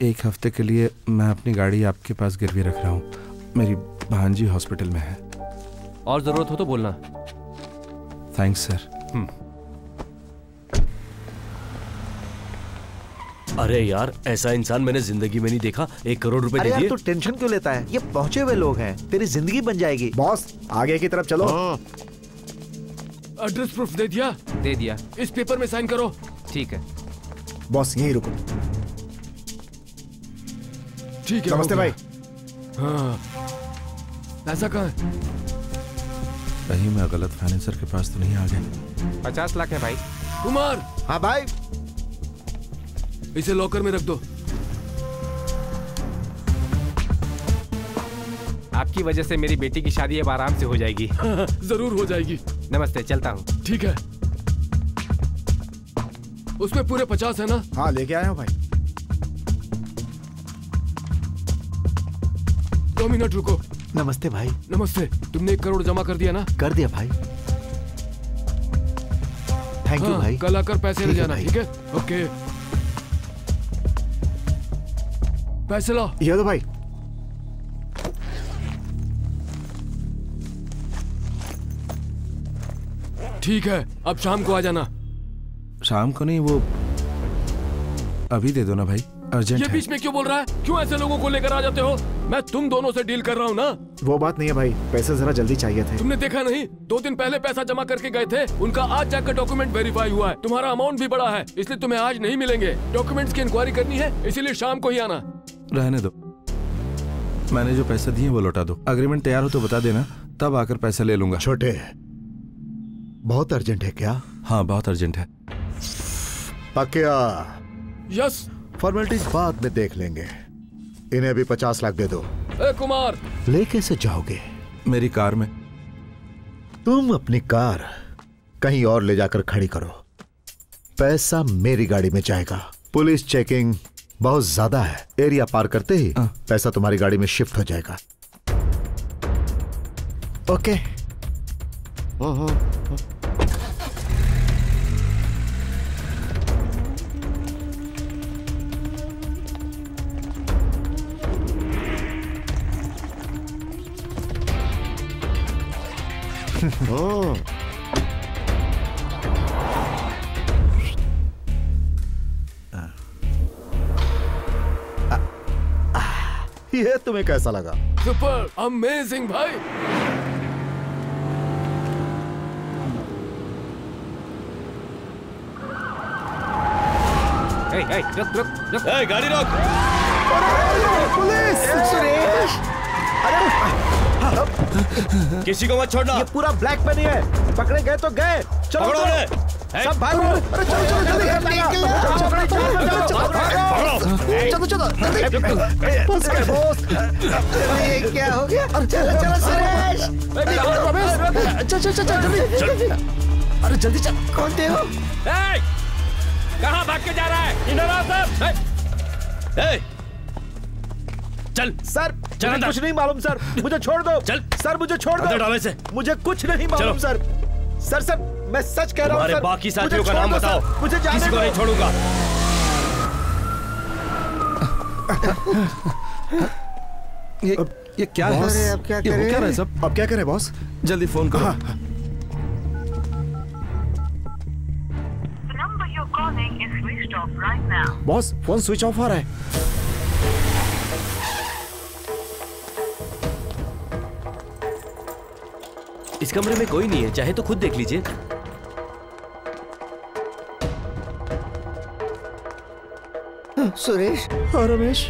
B: 1 हफ्ते के लिए मैं अपनी गाड़ी आपके पास गिरवी रख रहा हूँ। मेरी भांजी हॉस्पिटल में है।
J: और जरूरत हो तो बोलना।
B: Thanks sir.
F: अरे यार, ऐसा इंसान मैंने जिंदगी में नहीं देखा। 1 करोड़ रुपए दे दिए।
D: तू टेंशन क्यों लेता है? ये पहुंचे हुए लोग हैं, तेरी जिंदगी बन जाएगी।
I: बॉस आगे की तरफ चलो।
H: एड्रेस प्रूफ दे दिया?
J: दे दिया।
H: इस पेपर में साइन करो।
J: ठीक है
I: बॉस, यहीं रुको।
H: ठीक है।
I: नमस्ते भाई।
H: हाँ, पैसा कहाँ है?
B: कहीं मैं गलत फाइनेंसर के पास तो नहीं आ गया?
J: 50 लाख है भाई।
H: कुमार।
D: हाँ भाई।
H: इसे लॉकर में रख दो।
J: आपकी वजह से मेरी बेटी की शादी अब आराम से हो जाएगी।
H: जरूर हो जाएगी।
J: नमस्ते, चलता हूँ।
H: ठीक है। उसमें पूरे 50 है ना?
I: हाँ, लेके आया हूँ भाई।
H: 2 मिनट रुको।
D: नमस्ते भाई।
H: नमस्ते। तुमने 1 करोड़ जमा कर दिया ना?
D: कर दिया भाई। थैंक यू भाई।
H: कल आकर पैसे ले जाना। ठीक है? ओके। पैसे लो।
I: ये दो भाई।
H: ठीक है, अब शाम को आ जाना।
B: शाम को नहीं, वो अभी दे दो ना भाई, अर्जेंट
H: ये
B: है।
H: बीच में क्यों बोल रहा है? क्यों ऐसे लोगों को लेकर आ जाते हो? मैं तुम दोनों से डील कर रहा हूँ ना।
I: वो बात नहीं है भाई, पैसे जरा जल्दी चाहिए थे।
H: तुमने देखा नहीं? 2 दिन पहले पैसा जमा करके गए थे, उनका आज जाकर डॉक्यूमेंट वेरीफाई हुआ है। तुम्हारा अमाउंट भी बड़ा है, इसलिए तुम्हें आज नहीं मिलेंगे। डॉक्यूमेंट्स की इंक्वायरी करनी है, इसीलिए शाम को ही आना।
B: रहने दो, मैंने जो पैसे दिए वो लौटा दो। अग्रीमेंट तैयार हो तो बता देना, तब आकर पैसे ले लूंगा।
D: छोटे, बहुत अर्जेंट है क्या?
B: हाँ, बहुत अर्जेंट है।
D: पक्का?
H: यस।
D: फॉर्मेलिटीज बाद में देख लेंगे। इन्हें अभी 50 लाख दे दो।
H: ए कुमार।
D: ले कैसे जाओगे?
B: मेरी कार में।
D: तुम अपनी कार कहीं और ले जाकर खड़ी करो, पैसा मेरी गाड़ी में जाएगा। पुलिस चेकिंग बहुत ज्यादा है, एरिया पार करते ही पैसा तुम्हारी गाड़ी में शिफ्ट हो जाएगा।
I: ओके।
D: ये तुम्हें कैसा लगा?
H: सुपर अमेजिंग भाई।
J: रुक रुक रुक।
F: गाड़ी रोक।
D: पुलिस! सुरेश!
F: किसी को मत छोड़ना।
D: ये पूरा ब्लैक मनी है, पकड़े गए तो गए। चलो
F: पकड़ो उन्हें।
D: सब भागो। अरे चलो चलो जल्दी चलो चलो फंस गए बॉस।
E: ये क्या हो गया? चलो चलो सुरेश।
D: चल जल्दी। अरे जल्दी चल।
E: कौन थे हो?
J: कहाँ भाग के जा रहा है? इधर आओ सब।
F: चल
D: सर, मुझे कुछ नहीं मालूम सर, मुझे छोड़ दो।
F: चल
D: सर, मुझे छोड़ दो।
F: डाले से।
D: मुझे कुछ नहीं मालूम सर। सर मैं सच कह रहा हूँ सर।
F: बाकी साथियों का नाम बताओ।
D: मुझे जाने
F: किसी को नहीं छोड़ूंगा।
B: ये क्या है?
E: अरे अब क्या
B: ये हो
E: करें?
B: क्या रहा है सब?
I: अब क्या करें बॉस?
B: जल्दी फोन करो।
I: बॉस, फोन स्विच ऑफ आ रहा है।
F: इस कमरे में कोई नहीं है, चाहे तो खुद देख लीजिए।
E: सुरेश
I: और रमेश।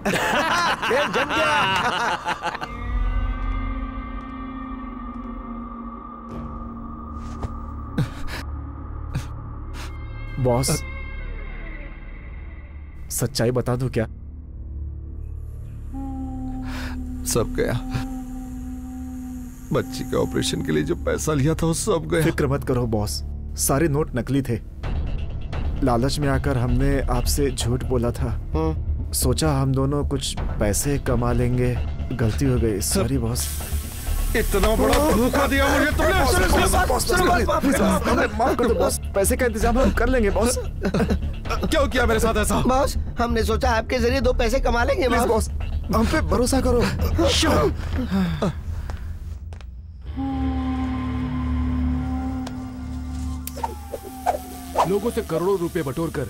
D: जम गया।
I: बॉस, सच्चाई बता दूं क्या?
B: सब गया। बच्ची के ऑपरेशन के लिए जो पैसा लिया था वो सब गया।
I: फिक्र मत करो बॉस, सारे नोट नकली थे। लालच में आकर हमने आपसे झूठ बोला था। सोचा हम दोनों कुछ पैसे कमा लेंगे, गलती हो गई। Sorry boss.
B: इतना बड़ा धोखा दिया मुझे तुमने।
I: माफ कर दो बॉस, पैसे का इंतजाम हम कर लेंगे बॉस।
B: क्यों किया मेरे साथ ऐसा?
E: बॉस, हमने सोचा आपके जरिए 2 पैसे कमा लेंगे।
I: प्लीज बॉस, हम पे भरोसा करो।
H: लोगों से करोड़ों रुपए बटोर कर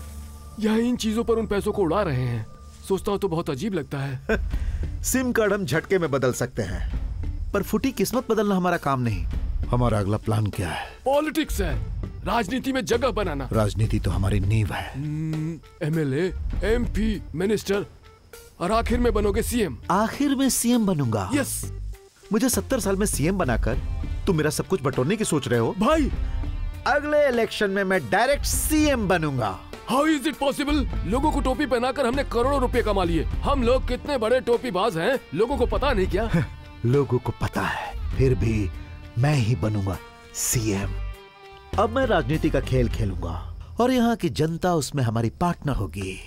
H: यह इन चीजों पर उन पैसों को उड़ा रहे हैं। सोचता हूँ तो बहुत अजीब लगता है।
D: सिम कार्ड हम झटके में बदल सकते हैं, पर फूटी किस्मत बदलना हमारा काम नहीं। हमारा अगला प्लान क्या है?
H: पॉलिटिक्स है, राजनीति में जगह बनाना।
D: राजनीति तो हमारी नींव है।
H: एमएलए, एमपी, मिनिस्टर और आखिर में बनोगे सीएम।
D: आखिर में सीएम बनूंगा?
H: यस।
D: मुझे 70 साल में सीएम बनाकर तुम मेरा सब कुछ बटोरने की सोच रहे हो?
H: भाई,
D: अगले इलेक्शन में मैं डायरेक्ट सीएम बनूंगा।
H: How is it possible? लोगों को टोपी पहनाकर हमने करोड़ों रुपए कमा लिए। हम लोग कितने बड़े टोपीबाज हैं, लोगों को पता नहीं क्या?
D: लोगों को पता है, फिर भी मैं ही बनूंगा सीएम। अब मैं राजनीति का खेल खेलूंगा और यहाँ की जनता उसमें हमारी पार्टनर होगी।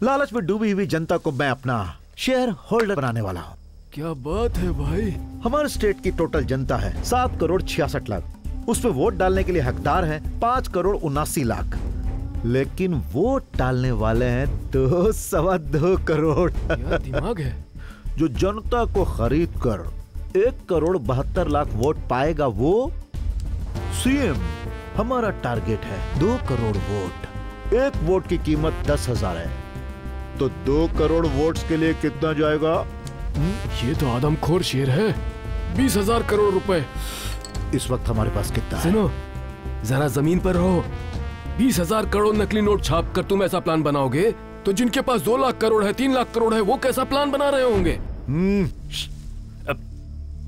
D: लालच में डूबी हुई जनता को मैं अपना शेयर होल्डर बनाने वाला हूँ।
H: क्या बात है भाई।
D: हमारे स्टेट की टोटल जनता है 7 करोड़ 66 लाख। उसमें वोट डालने के लिए हकदार हैं 5 करोड़ 79 लाख, लेकिन वोट डालने वाले हैं 2.25 करोड़।
H: क्या दिमाग है।
D: जो जनता को खरीद कर 1 करोड़ 72 लाख वोट पाएगा वो सीएम। हमारा टारगेट है 2 करोड़ वोट। 1 वोट की कीमत 10,000 है, तो 2 करोड़ वोट्स के लिए कितना जाएगा?
H: ये तो आदमखोर शेर है। 20,000 करोड़ रुपए।
D: इस वक्त हमारे पास कितना है?
H: सुनो, जरा जमीन पर रहो। 20,000 करोड़ नकली नोट छाप कर तुम ऐसा प्लान बनाओगे तो जिनके पास 2 लाख करोड़ है, 3 लाख करोड़ है, वो कैसा प्लान बना रहे होंगे?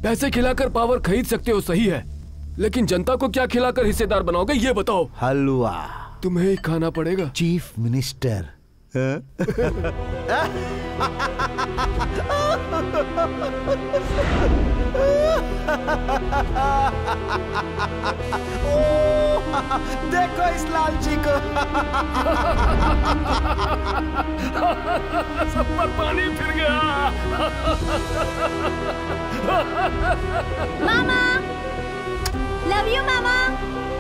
H: पैसे खिलाकर पावर खरीद सकते हो, सही है, लेकिन जनता को क्या खिलाकर हिस्सेदार बनाओगे ये बताओ।
D: हलवा
H: तुम्हें ही खाना पड़ेगा।
D: Chief minister. देखो इस लालची को।
H: सब पर पानी फिर गया।
A: मामा, लव यू मामा,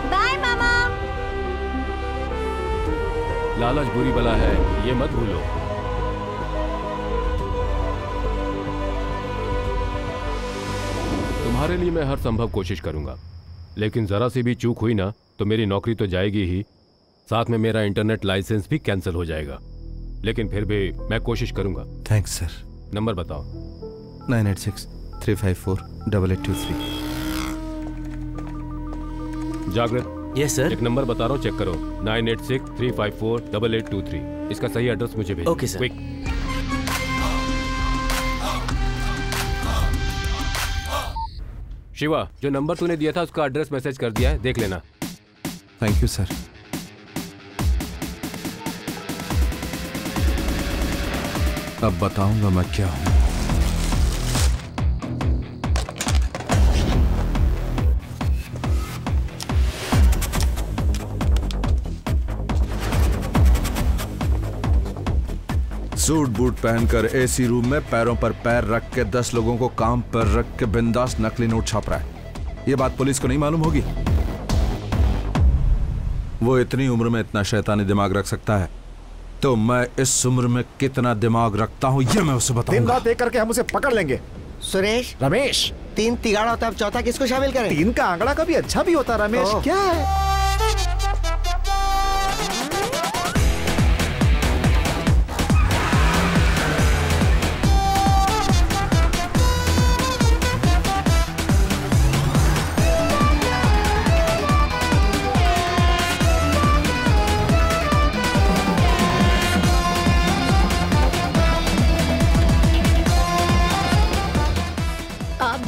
A: बाय मामा।
F: लालच बुरी बला है, ये मत भूलो। तुम्हारे लिए मैं हर संभव कोशिश करूंगा, लेकिन जरा सी भी चूक हुई ना तो मेरी नौकरी तो जाएगी ही, साथ में मेरा इंटरनेट लाइसेंस भी कैंसिल हो जाएगा। लेकिन फिर भी मैं कोशिश करूंगा।
B: Thanks sir.
F: नंबर बताओ।
B: 9863548823।
F: जागृत।
K: Yes sir.
F: एक नंबर बता रहा हूँ, चेक करो। 9863548823। इसका सही एड्रेस मुझे भेजो।
K: Okay sir.
F: क्विक। शिवा, जो नंबर तूने दिया था उसका एड्रेस मैसेज कर दिया है, देख लेना।
B: Thank you sir. अब बताऊंगा मैं क्या हूं। सूट बूट पहनकर एसी रूम में पैरों पर पैर रख के 10 लोगों को काम पर रख के बिंदास नकली नोट छाप रहा है। ये बात पुलिस को नहीं मालूम होगी। वो इतनी उम्र में इतना शैतानी दिमाग रख सकता है, तो मैं इस उम्र में कितना दिमाग रखता हूँ ये मैं उसे बताऊंगा।
I: दिन रात एक करके हम उसे पकड़ लेंगे।
E: सुरेश,
I: रमेश,
E: 3 तिगाड़ा होता है, अब चौथा किसको शामिल करें?
I: 3 का आंकड़ा कभी अच्छा भी होता। रमेश क्या है?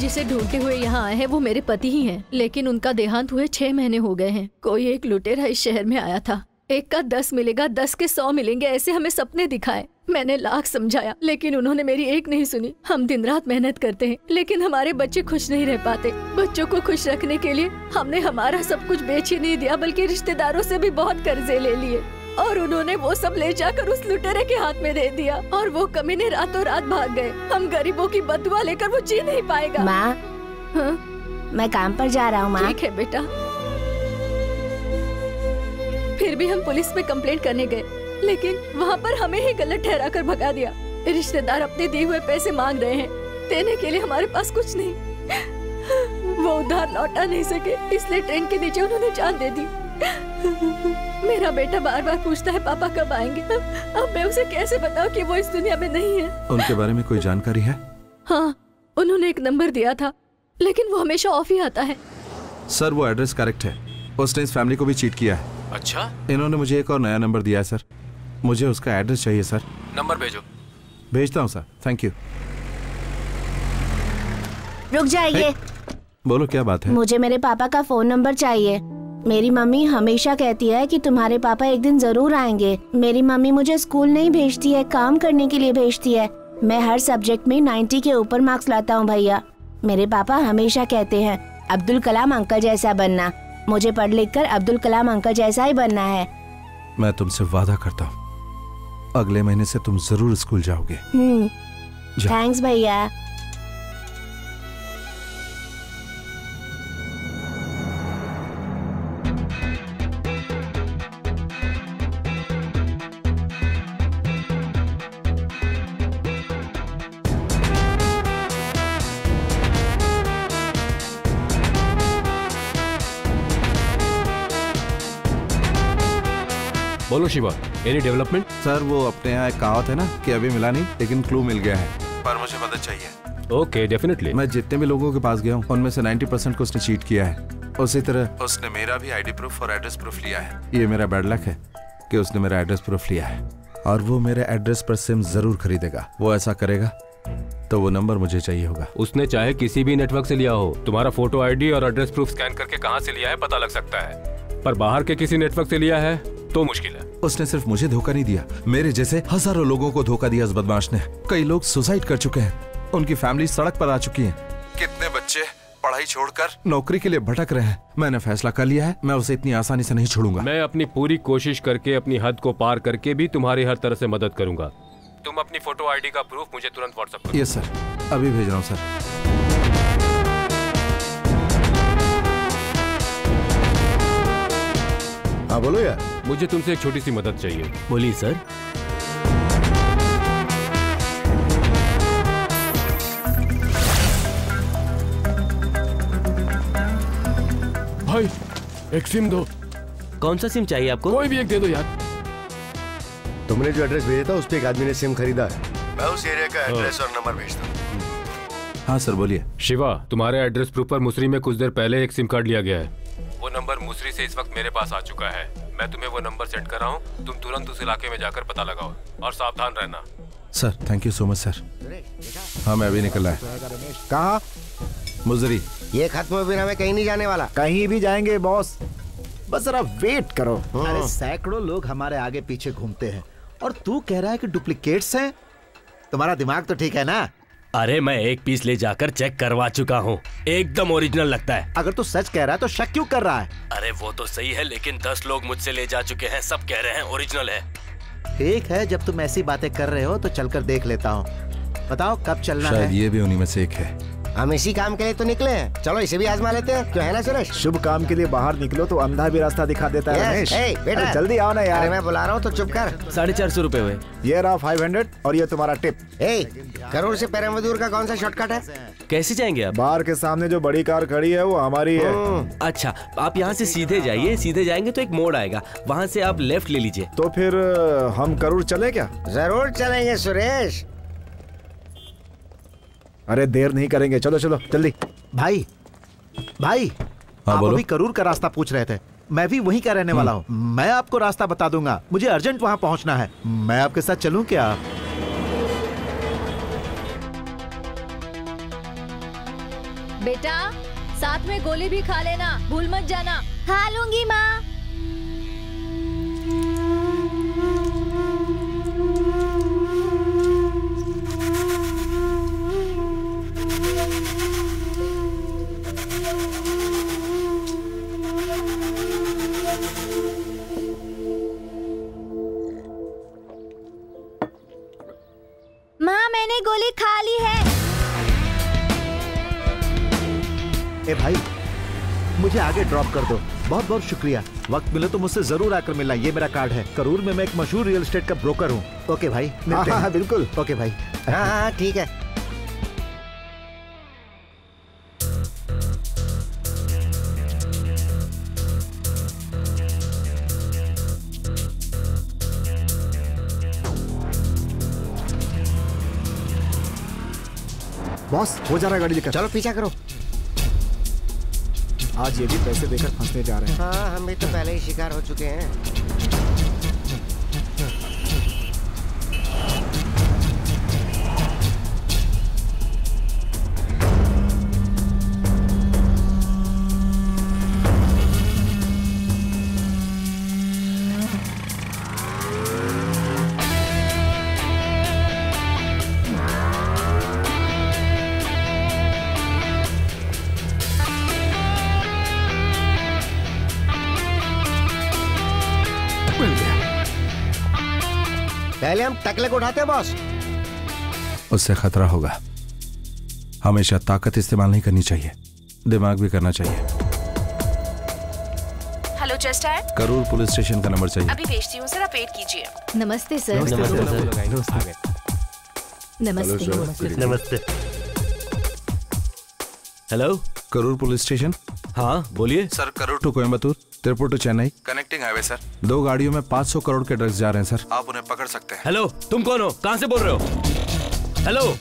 C: जिसे ढूंढते हुए यहाँ आए हैं वो मेरे पति ही हैं, लेकिन उनका देहांत हुए 6 महीने हो गए हैं। कोई एक लुटेरा इस शहर में आया था, 1 का 10 मिलेगा, 10 के 100 मिलेंगे, ऐसे हमें सपने दिखाए। मैंने लाख समझाया लेकिन उन्होंने मेरी एक नहीं सुनी। हम दिन रात मेहनत करते हैं लेकिन हमारे बच्चे खुश नहीं रह पाते। बच्चों को खुश रखने के लिए हमने हमारा सब कुछ बेच ही नहीं दिया बल्कि रिश्तेदारों से भी बहुत कर्जे ले लिए और उन्होंने वो सब ले जाकर उस लुटेरे के हाथ में दे दिया और वो कमीने रातों रात भाग गए। हम गरीबों की बदुआ लेकर वो जी नहीं पाएगा।
G: माँ,
C: हाँ?
G: मैं काम पर जा रहा हूँ माँ।
C: ठीक है बेटा। फिर भी हम पुलिस में कंप्लेंट करने गए लेकिन वहाँ पर हमें ही गलत ठहरा कर भगा दिया। रिश्तेदार अपने दिए हुए पैसे मांग रहे हैं, देने के लिए हमारे पास कुछ नहीं। वो उधार लौटा नहीं सके इसलिए ट्रेन के नीचे उन्होंने जान दे दी। मेरा बेटा बार बार पूछता है पापा कब आएंगे। अब मैं उसे कैसे बताऊं कि वो इस दुनिया में नहीं है।
B: उनके बारे में कोई जानकारी है?
C: हाँ, उन्होंने एक नंबर दिया था लेकिन वो हमेशा ऑफ ही आता है।
B: सर वो एड्रेस करेक्ट है, उसने इस फैमिली को भी चीट किया है।
F: अच्छा?
B: इन्होंने मुझे एक और नया नंबर दिया है सर, मुझे उसका एड्रेस चाहिए सर।
F: नंबर भेजो।
B: भेजता हूँ सर, थैंक यू।
G: रुक जाइए।
B: बोलो क्या बात है?
G: मुझे मेरे पापा का फोन नंबर चाहिए। मेरी मम्मी हमेशा कहती है कि तुम्हारे पापा एक दिन जरूर आएंगे। मेरी मम्मी मुझे स्कूल नहीं भेजती है, काम करने के लिए भेजती है। मैं हर सब्जेक्ट में 90 के ऊपर मार्क्स लाता हूँ भैया। मेरे पापा हमेशा कहते हैं अब्दुल कलाम अंकल जैसा बनना। मुझे पढ़ लिख कर अब्दुल कलाम अंकल जैसा ही बनना है।
B: मैं तुमसे वादा करता हूँ अगले महीने से तुम जरूर स्कूल जाओगे।
G: थैंक्स भैया।
F: बोलो शिवा, एनी डेवलपमेंट?
B: सर वो अपने यहाँ एक कहावत है ना कि अभी मिला नहीं लेकिन क्लू मिल गया है, पर मुझे मदद चाहिए।
F: Okay, definitely.
B: मैं जितने भी लोगों के पास गया हूँ उनमें से 90% को उसने चीट किया है। उसी तरह उसने मेरा भी आईडी प्रूफ और एड्रेस प्रूफ लिया है। ये मेरा बैड लक है कि उसने मेरा एड्रेस प्रूफ लिया है और वो मेरे एड्रेस पर सिम जरूर खरीदेगा। वो ऐसा करेगा तो वो नंबर मुझे चाहिए होगा।
F: उसने चाहे किसी भी नेटवर्क से लिया हो, तुम्हारा फोटो आईडी और एड्रेस प्रूफ स्कैन करके कहाँ से लिया है पता लग सकता है, पर बाहर के किसी नेटवर्क से लिया है तो मुश्किल है।
B: उसने सिर्फ मुझे धोखा नहीं दिया, मेरे जैसे हजारों लोगों को धोखा दिया इस बदमाश ने। कई लोग सुसाइड कर चुके हैं, उनकी फैमिली सड़क पर आ चुकी है। कितने बच्चे पढ़ाई छोड़कर नौकरी के लिए भटक रहे हैं। मैंने फैसला कर लिया है, मैं उसे इतनी आसानी से नहीं छोड़ूंगा।
F: मैं अपनी पूरी कोशिश करके अपनी हद को पार करके भी तुम्हारी हर तरह से मदद करूंगा। तुम अपनी फोटो आईडी का प्रूफ मुझे तुरंत व्हाट्सएप करो।
B: यस सर, अभी भेज रहा हूँ सर।
E: हाँ बोलो यार।
F: मुझे तुमसे एक छोटी सी मदद चाहिए।
K: बोलिए सर।
H: भाई एक सिम दो।
K: कौन सा सिम चाहिए आपको?
H: कोई भी एक दे दो यार।
E: तुमने जो एड्रेस भेजा था उस पे एक आदमी ने सिम खरीदा है। मैं उस एरिया का एड्रेस और नंबर भेजता हूँ।
B: हाँ सर बोलिए।
F: शिवा, तुम्हारे एड्रेस प्रूफ पर मुसरी में कुछ देर पहले एक सिम कार्ड लिया गया है। वो नंबर मुसरी से इस वक्त मेरे पास आ चुका है। मैं तुम्हें वो नंबर सेंड कर रहा हूँ, तुम तुरंत उस इलाके में जाकर पता लगाओ और सावधान रहना।
B: Sir thank you so much sir. हाँ मैं अभी निकल रहा है।
D: कहाँ?
B: मुजरी।
E: ये खत्म हो बिना मैं कहीं नहीं जाने वाला।
D: कहीं भी जाएंगे बॉस, बस जरा वेट करो।
I: अरे सैकड़ों लोग हमारे आगे पीछे घूमते हैं और तू कह रहा है कि डुप्लीकेट्स हैं? तुम्हारा दिमाग तो ठीक है ना?
K: अरे मैं एक पीस ले जाकर चेक करवा चुका हूँ, एकदम ओरिजिनल लगता है।
I: अगर तू सच कह रहा है तो शक क्यों कर रहा है?
K: अरे वो तो सही है लेकिन 10 लोग मुझसे ले जा चुके हैं, सब कह रहे हैं ओरिजिनल है।
I: ठीक है, जब तुम ऐसी बातें कर रहे हो तो चलकर देख लेता हूँ। बताओ कब चलना
B: शायद
I: है?
B: ये भी उन्हीं में से एक है।
E: हम इसी काम के लिए तो निकले हैं, चलो इसे भी आजमा लेते हैं, क्यों है ना सुरेश?
D: शुभ काम के लिए बाहर निकलो तो अंधा भी रास्ता दिखा देता है रमेश।
E: बेटा
D: अरे जल्दी आओ ना यार।
E: अरे मैं बुला रहा हूँ तो चुप कर।
K: 450 रुपए हुए।
D: ये रहा 500 और ये तुम्हारा टिप।
E: करोड़ से पेरमदूर का कौन सा शॉर्टकट है?
K: कैसे जाएंगे आप?
D: बार के सामने जो बड़ी कार खड़ी है वो हमारी है।
K: अच्छा, आप यहाँ से सीधे जाइए, सीधे जाएंगे तो एक मोड़ आएगा, वहाँ से आप लेफ्ट ले लीजिए।
D: तो फिर हम करूर चले क्या?
E: जरूर चलेंगे सुरेश।
D: अरे देर नहीं करेंगे, चलो चलो जल्दी।
I: भाई भाई, आप अभी करूर का रास्ता पूछ रहे थे, मैं भी वहीं का रहने वाला हूँ। मैं आपको रास्ता बता दूंगा, मुझे अर्जेंट वहाँ पहुँचना है। मैं आपके साथ चलूँ क्या?
C: बेटा साथ में गोली भी खा लेना, भूल मत जाना।
A: खा लूंगी माँ। सारी गोली खाली है।
I: ए भाई, मुझे आगे ड्रॉप कर दो। बहुत बहुत शुक्रिया। वक्त मिले तो मुझसे जरूर आकर मिलना। ये मेरा कार्ड है। करूर में मैं एक मशहूर रियल एस्टेट का ब्रोकर हूँ। ओके भाई, मिलते हैं।
D: बिल्कुल।
I: ओके भाई।
E: हाँ ठीक है।
D: बॉस, हो जा रहा है गाड़ी लेकर।
E: चलो पीछा करो।
D: आज ये भी पैसे देकर फंसने जा रहे हैं।
E: हाँ, हम भी तो पहले ही शिकार हो चुके हैं। पहले हम टकले को उठाते हैं बॉस।
B: उससे खतरा होगा। हमेशा ताकत इस्तेमाल नहीं करनी चाहिए, दिमाग भी करना चाहिए।
G: हेलो जस्ट आए।
B: करूर पुलिस स्टेशन का नंबर चाहिए।
G: अभी भेजती हूँ सर, आप वेट कीजिए।
C: नमस्ते सर। नमस्ते।
F: नमस्ते। Hello,
B: Karur police station.
F: हाँ बोलिए
B: sir, Karur to Coimbatore, Tiruppur to Chennai connecting highway sir. 2 गाड़ियों में 500 करोड़ के ड्रग्स जा रहे हैं सर। आप उन्हें पकड़ सकते हैं।
F: हेलो, तुम कौन हो? कहाँ से बोल रहे हो? हेलो,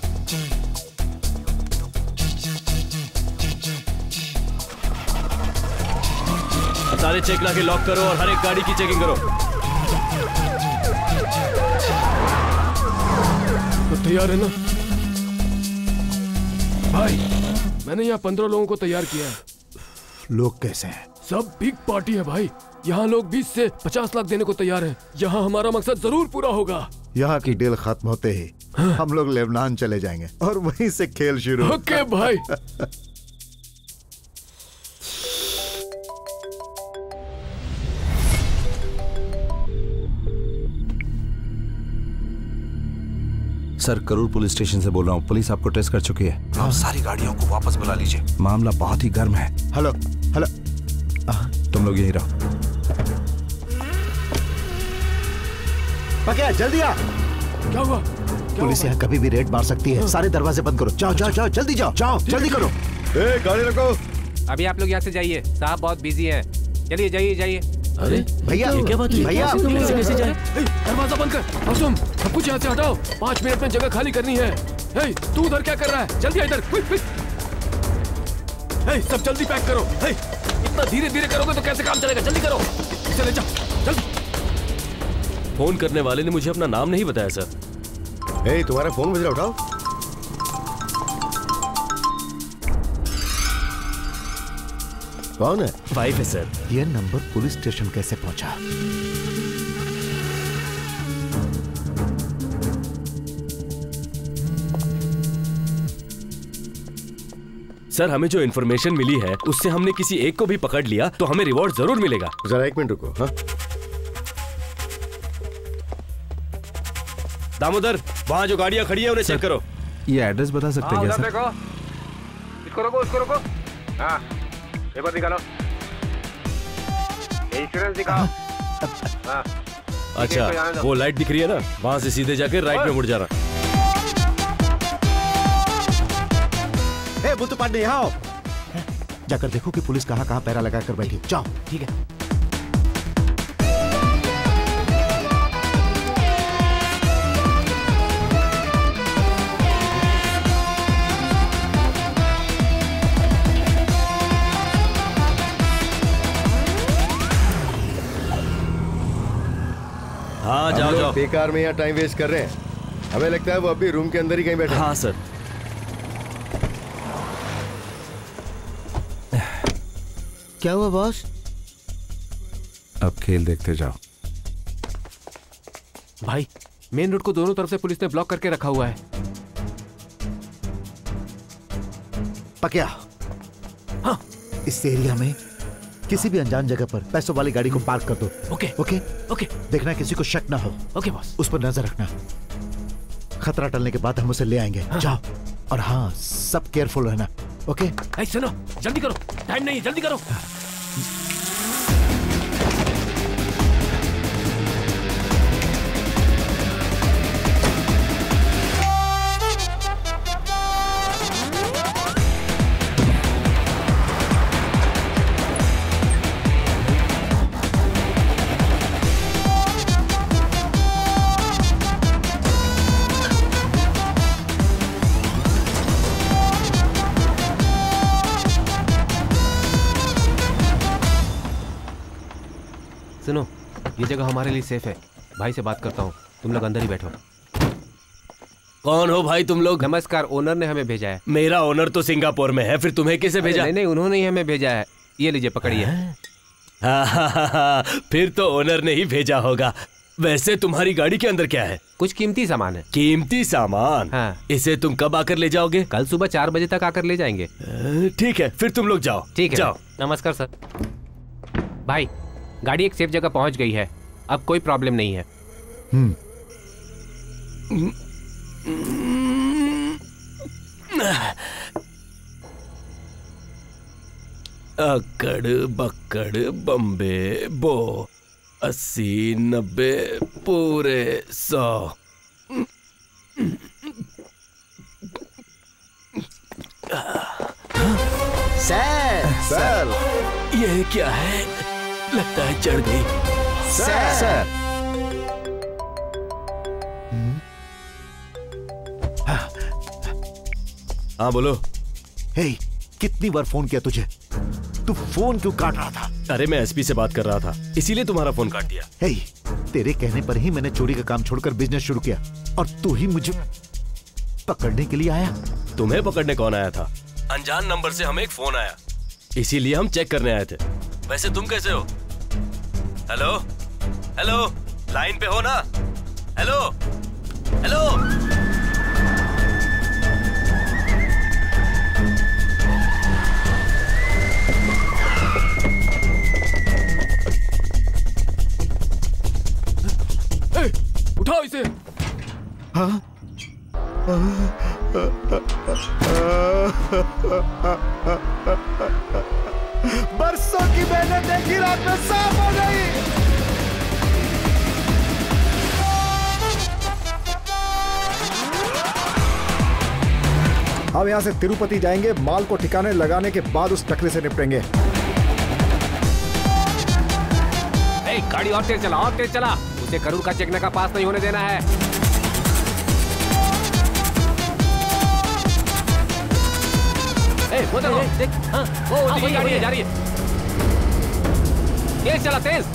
F: सारे चेक ला के लॉक करो और हर एक गाड़ी की चेकिंग करो।
H: तो तैयार है ना भाई? मैंने यहाँ 15 लोगों को तैयार किया है।
I: लोग कैसे हैं?
H: सब बिग पार्टी है भाई। यहाँ लोग 20 से 50 लाख देने को तैयार हैं। यहाँ हमारा मकसद जरूर पूरा होगा।
I: यहाँ की डील खत्म होते ही हम लोग लेबनान चले जाएंगे और वहीं से खेल शुरू।
H: ओके भाई।
B: सर, करूर पुलिस स्टेशन से बोल रहा हूँ। पुलिस आपको ट्रेस कर चुकी है। आप सारी गाड़ियों को वापस बुला लीजिए। मामला बहुत ही गर्म है।
I: हेलो हेलो,
B: तुम लोग यहीं रहो।
I: पकड़, जल्दी आ।
H: क्या हुआ?
I: पुलिस यहाँ कभी भी रेड मार सकती है। सारे दरवाजे बंद करो। जाओ जाओ जाओ, जल्दी जाओ, जाओ जल्दी करो।
J: गाड़ी रखो। अभी आप लोग यहाँ से जाइए, साहब बहुत बिजी हैं। चलिए जाइए जाइए।
F: अरे
I: भैया,
F: ये क्या बात हुई?
I: भैया
F: कैसे जाए?
H: दरवाजा बंद कर। मासूम, सब कुछ यहाँ से हटाओ। 5 मिनट में जगह खाली करनी है। तू उधर क्या कर रहा है? जल्दी इधर, क्विक क्विक। सब जल्दी पैक करो। इतना धीरे धीरे करोगे तो कैसे काम चलेगा? जल्दी करो। चले जाओ जल्दी।
F: फोन करने वाले ने मुझे अपना नाम नहीं बताया सर।
E: तुम्हारा फोन बज रहा, उठाओ। कौन है?
F: 5 है सर।
I: ये नंबर पुलिस स्टेशन कैसे पहुंचा?
F: सर, हमें जो इन्फॉर्मेशन मिली है उससे हमने किसी एक को भी पकड़ लिया तो हमें रिवॉर्ड जरूर मिलेगा।
E: जरा 1 मिनट रुको। हाँ,
F: दामोदर, वहाँ जो गाड़ियाँ खड़ी है उन्हें चेक करो।
B: ये एड्रेस बता सकते हैं क्या सर?
J: देखो, इसको रोको, इसको रोको। हाँ, पेपर निकालो, इंश्योरेंस दिखाओ। हाँ,
F: अच्छा, वो लाइट दिख रही है ना, वहाँ से सीधे जाकर राइट में मुड़ जाना।
I: बुद्ध पांडे, यहाँ आओ। जाकर देखो कि पुलिस कहाँ कहाँ पैरा लगा कर बैठी। जाओ। ठीक है।
F: हाँ, जाओ जाओ।
E: बेकार में यहाँ टाइम वेस्ट कर रहे हैं। हमें लगता है वो अभी रूम के अंदर ही कहीं बैठा।
F: हाँ सर।
E: क्या हुआ बॉस?
B: अब खेल देखते जाओ।
J: भाई, मेन रोड को दोनों तरफ से पुलिस ने ब्लॉक करके रखा हुआ है।
I: पक्या। हाँ, इस एरिया में किसी भी अनजान जगह पर पैसों वाली गाड़ी को पार्क कर दो।
J: Okay
I: okay
J: okay.
I: देखना किसी को शक ना हो।
J: Okay boss.
I: उस पर नजर रखना।
D: खतरा टलने के बाद हम उसे ले आएंगे। जाओ। और हाँ, सब केयरफुल रहना। ओके?
F: सुनो, जल्दी करो, टाइम नहीं, जल्दी करो।
J: सुनो, ये जगह हमारे लिए सेफ है। भाई से बात करता हूँ, तुम लोग अंदर ही बैठो।
F: कौन हो भाई तुम लोग?
J: नमस्कार, ओनर ने हमें भेजा है।
F: मेरा ओनर तो सिंगापुर में है, फिर तुम्हें किसे भेजा?
J: नहीं, उन्होंने ही हमें भेजा है। ये लीजिए, पकड़िए।
F: फिर तो ओनर ने ही भेजा होगा। वैसे तुम्हारी गाड़ी के अंदर क्या है?
J: कुछ कीमती सामान है।
F: कीमती सामान?
J: हाँ।
F: इसे तुम कब आकर ले जाओगे?
J: कल सुबह 4 बजे तक आकर ले जाएंगे।
F: ठीक है, फिर तुम लोग जाओ।
J: ठीक है,
F: जाओ।
J: नमस्कार सर। भाई, गाड़ी एक सेफ जगह पहुंच गई है, अब कोई प्रॉब्लम नहीं है।
F: अकड़ बक्कड़ बम्बे बो 80 90 पूरे 100।
E: सर,
F: ये क्या है? लगता है चढ़ गई।
E: सर।
F: हाँ बोलो।
D: हे, कितनी बार फोन किया तुझे? तू फोन क्यों काट रहा था?
F: अरे मैं एसपी से बात कर रहा था, इसीलिए तुम्हारा फोन काट दिया।
D: हे, तेरे कहने पर ही मैंने चोरी का काम छोड़कर बिजनेस शुरू किया और तू ही मुझे पकड़ने के लिए आया।
F: तुम्हें पकड़ने कौन आया था? अनजान नंबर से हमें एक फोन आया, इसीलिए हम चेक करने आए थे। वैसे तुम कैसे हो? हेलो हेलो, लाइन पे हो ना? Hello hello.
H: उठाओ इसे।
D: हाँ? बरसों की मेहनत एक ही रात में साफ हो गई। हम यहां से तिरुपति जाएंगे, माल को ठिकाने लगाने के बाद उस टकरे से निपटेंगे।
J: गाड़ी और तेज चला, और तेज चला। उसे करूर का चेक का पास नहीं होने देना है। वो देखो, देख, वो गाड़ी जा रही है। तेज चला, तेज।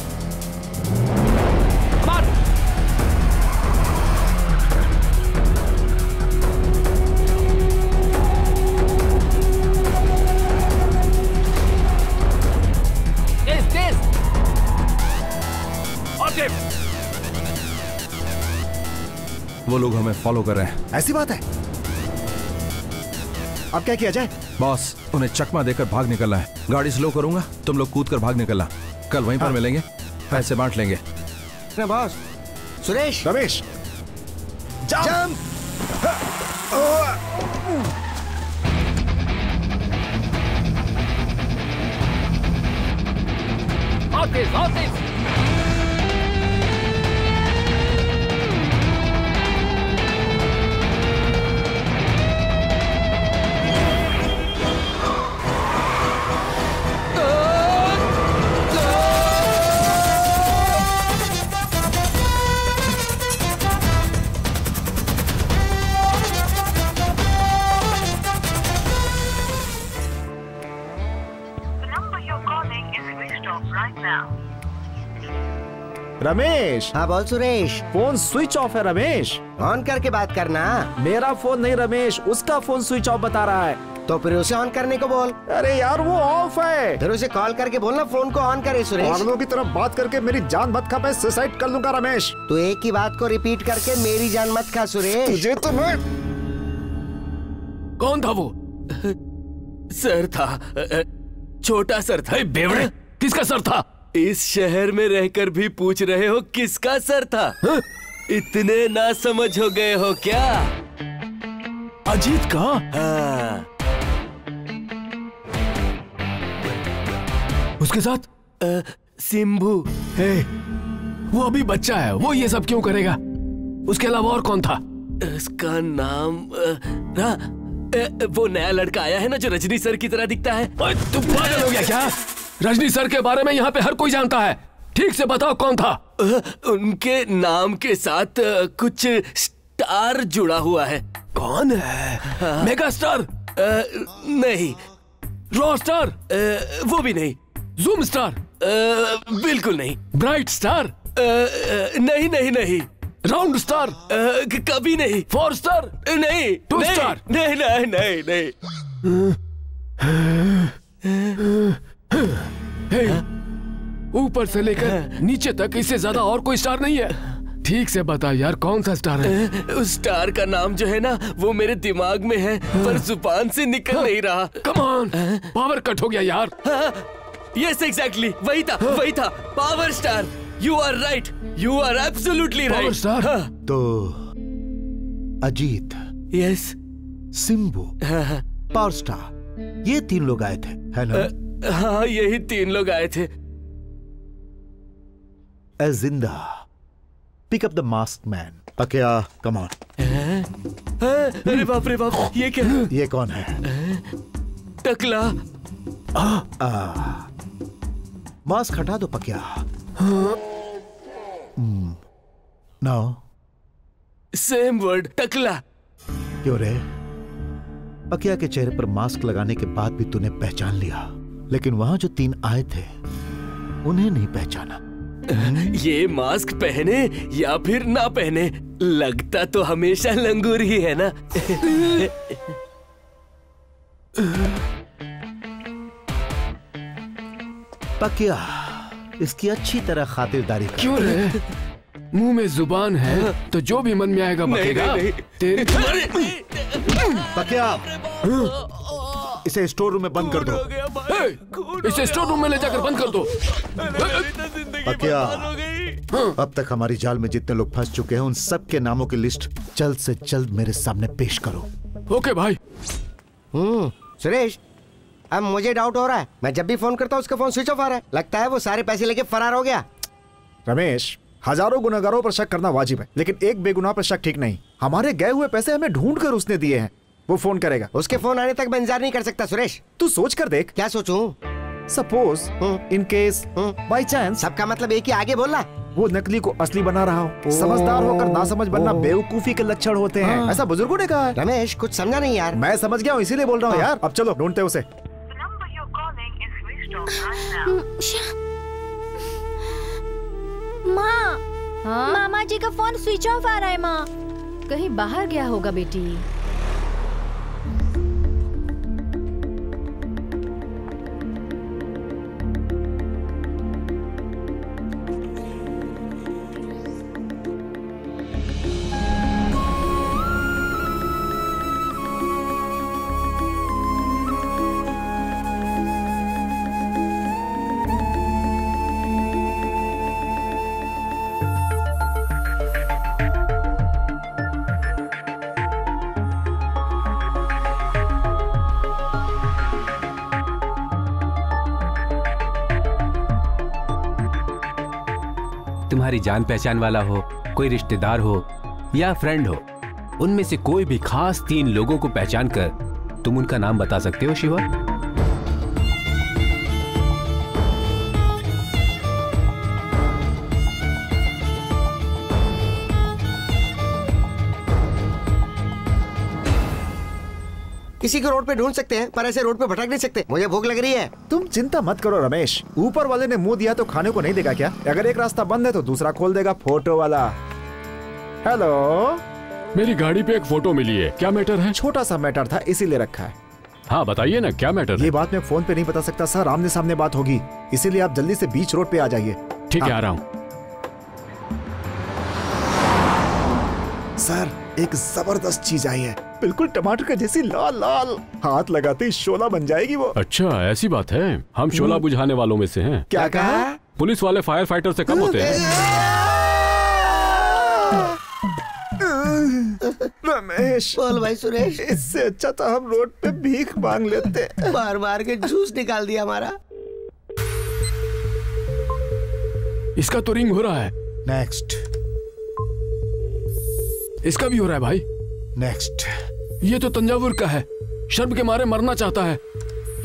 J: Come on. तेज, तेज। और तेज।
B: वो लोग हमें फॉलो कर रहे हैं।
D: ऐसी बात है? अब क्या किया जाए?
B: बॉस, उन्हें चकमा देकर भाग निकलना है। गाड़ी स्लो करूंगा, तुम लोग कूद कर भाग निकलना। कल वहीं पर मिलेंगे, पैसे बांट लेंगे।
E: बॉस। सुरेश,
D: रमेश, जंप।
J: और तेज, और तेज।
D: रमेश।
E: हाँ बोल सुरेश।
D: फोन स्विच ऑफ है रमेश।
E: ऑन करके बात करना।
D: मेरा फोन नहीं रमेश, उसका फोन स्विच ऑफ बता रहा है।
E: तो फिर उसे ऑन करने को बोल।
D: अरे यार वो ऑफ है।
E: फिर उसे कॉल करके बोलना फोन को ऑन करे। सुरेश,
D: पागलों की तरफ बात करके मेरी जान मत खा, मैं सुसाइड कर लूंगा रमेश।
E: तो एक ही बात को रिपीट करके मेरी जान मत खा सुरेश।
D: तुझे तो मैं।
F: कौन था वो? सर था, छोटा सर था।
H: बेवड़े, किसका सर था?
F: इस शहर में रहकर भी पूछ रहे हो किसका सर था?
K: इतने ना समझ हो गए हो क्या?
H: अजीत का?
K: हाँ।
H: उसके साथ
K: सिम्बू।
H: वो अभी बच्चा है, वो ये सब क्यों करेगा? उसके अलावा और कौन था?
K: उसका नाम वो नया लड़का आया है ना जो रजनी सर की तरह दिखता है।
H: तू पागल हो गया क्या? रजनी सर के बारे में यहाँ पे हर कोई जानता है। ठीक से बताओ कौन था?
K: उनके नाम के साथ कुछ स्टार जुड़ा हुआ है।
H: कौन है?
K: हाँ।
H: Mega star?
K: नहीं।
H: Raw star?
K: वो भी नहीं।
H: Zoom star?
K: बिल्कुल नहीं।
H: Bright star?
K: नहीं नहीं नहीं।
H: Round star?
K: कभी नहीं।
H: 4 स्टार?
K: नहीं।
H: 2 स्टार?
K: नहीं नहीं नहीं नहीं।
H: ऊपर से लेकर नीचे तक इससे ज्यादा और कोई स्टार नहीं है। ठीक से बता यार, कौन सा स्टार है?
K: उस स्टार का नाम जो है ना वो मेरे दिमाग में है पर जुबान से निकल नहीं रहा।
H: कम ऑन, पावर कट हो गया यार।
K: यस एग्जैक्टली, वही था वही था, power star. You are right, you are absolutely right.
H: Power star?
D: तो Ajith,
K: yes,
D: Simbu, power star, ये 3 लोग आए थे, है ना?
K: हाँ, यही 3 लोग आए थे।
D: ए जिंदा, pick up the mask man. Pakiya, come on.
K: अरे बाप रे बाप, ये क्या?
D: ये कौन है?
K: टकला।
D: मास्क हटा दो पकिया। नाउ
K: सेम वर्ड, टकला।
D: क्यों रे? पकिया के चेहरे पर मास्क लगाने के बाद भी तूने पहचान लिया, लेकिन वहां जो 3 आए थे उन्हें नहीं पहचाना।
K: ये मास्क पहने या फिर ना पहने, लगता तो हमेशा लंगूर ही है ना।
D: पकिया, इसकी अच्छी तरह खातिरदारी कर।
H: क्यों रे? मुंह में जुबान है तो जो भी मन में आएगा बकेगा। तेरे
D: पकिया, इसे स्टोर रूम में बंद कर दो।
H: इसे स्टोर रूम में ले जाकर बंद कर दो।
D: पकिया, अब तक हमारी जाल में जितने लोग फंस चुके हैं उन सब के नामों की लिस्ट जल्द से जल्द मेरे सामने पेश करो।
H: ओके भाई।
E: सुरेश, अब मुझे डाउट हो रहा है। मैं जब भी फोन करता हूँ उसका फोन स्विच ऑफ आ रहा है। लगता है वो सारे पैसे लेके फरार हो गया।
I: रमेश, हजारों गुनहगारों पर शक करना वाजिब है, लेकिन एक बेगुनाह पर शक ठीक नहीं। हमारे गए हुए पैसे हमें ढूंढ कर उसने दिए हैं। वो फोन करेगा।
E: उसके फोन आने तक मैं इंतजार नहीं कर सकता सुरेश।
I: तू सोच कर देख।
E: क्या सोचूं?
I: Suppose, in case, by chance.
E: सबका मतलब एक ही, आगे बोलना।
I: वो नकली को असली बना रहा हो। समझदार होकर नासमझ बनना बेवकूफी के लक्षण होते हैं, ऐसा बुजुर्गों ने कहा है।
E: रमेश, कुछ समझा नहीं यार।
I: मैं समझ गया हूँ, इसीलिए बोल रहा हूँ यार। अब चलो ढूंढते उसे।
A: माँ, मामा जी का फोन स्विच ऑफ आ रहा है। माँ,
C: कहीं बाहर गया होगा बेटी।
J: तुम्हारी जान पहचान वाला हो, कोई रिश्तेदार हो या फ्रेंड हो, उनमें से कोई भी खास 3 लोगों को पहचान कर तुम उनका नाम बता सकते हो शिवा?
E: किसी को रोड पे ढूंढ सकते हैं पर ऐसे रोड पे भटक नहीं सकते। मुझे भूख लग रही है।
I: तुम चिंता मत करो रमेश, ऊपर वाले ने मुंह दिया तो खाने को नहीं देगा क्या? अगर एक रास्ता बंद है तो दूसरा खोल देगा। फोटो वाला। हेलो,
H: मेरी गाड़ी पे एक फोटो मिली है, क्या मैटर है?
I: छोटा सा मैटर था इसीलिए रखा है।
H: हाँ बताइए ना, क्या मैटर है?
I: ये बात मैं फोन पे नहीं बता सकता सर, आमने सामने बात होगी, इसीलिए आप जल्दी से बीच रोड पे आ जाइए।
H: ठीक है, आ रहा हूँ।
I: सर, एक जबरदस्त चीज आई है, बिल्कुल टमाटर का जैसी लाल लाल, हाथ लगाते ही शोला बन जाएगी वो।
H: अच्छा ऐसी बात है, हम शोला बुझाने वालों में से हैं।
I: क्या कहा?
H: पुलिस वाले फायर फाइटर से कम होते हैं।
I: रमेश।
E: बोल भाई सुरेश।
I: इससे अच्छा तो हम रोड पे भीख मांग लेते।
E: मार मार के जूस निकाल दिया हमारा।
H: इसका तो रिंग हो रहा है।
I: नेक्स्ट।
H: इसका भी हो रहा है भाई।
I: नेक्स्ट।
H: ये तो तंजावुर का है, शर्म के मारे मरना चाहता है।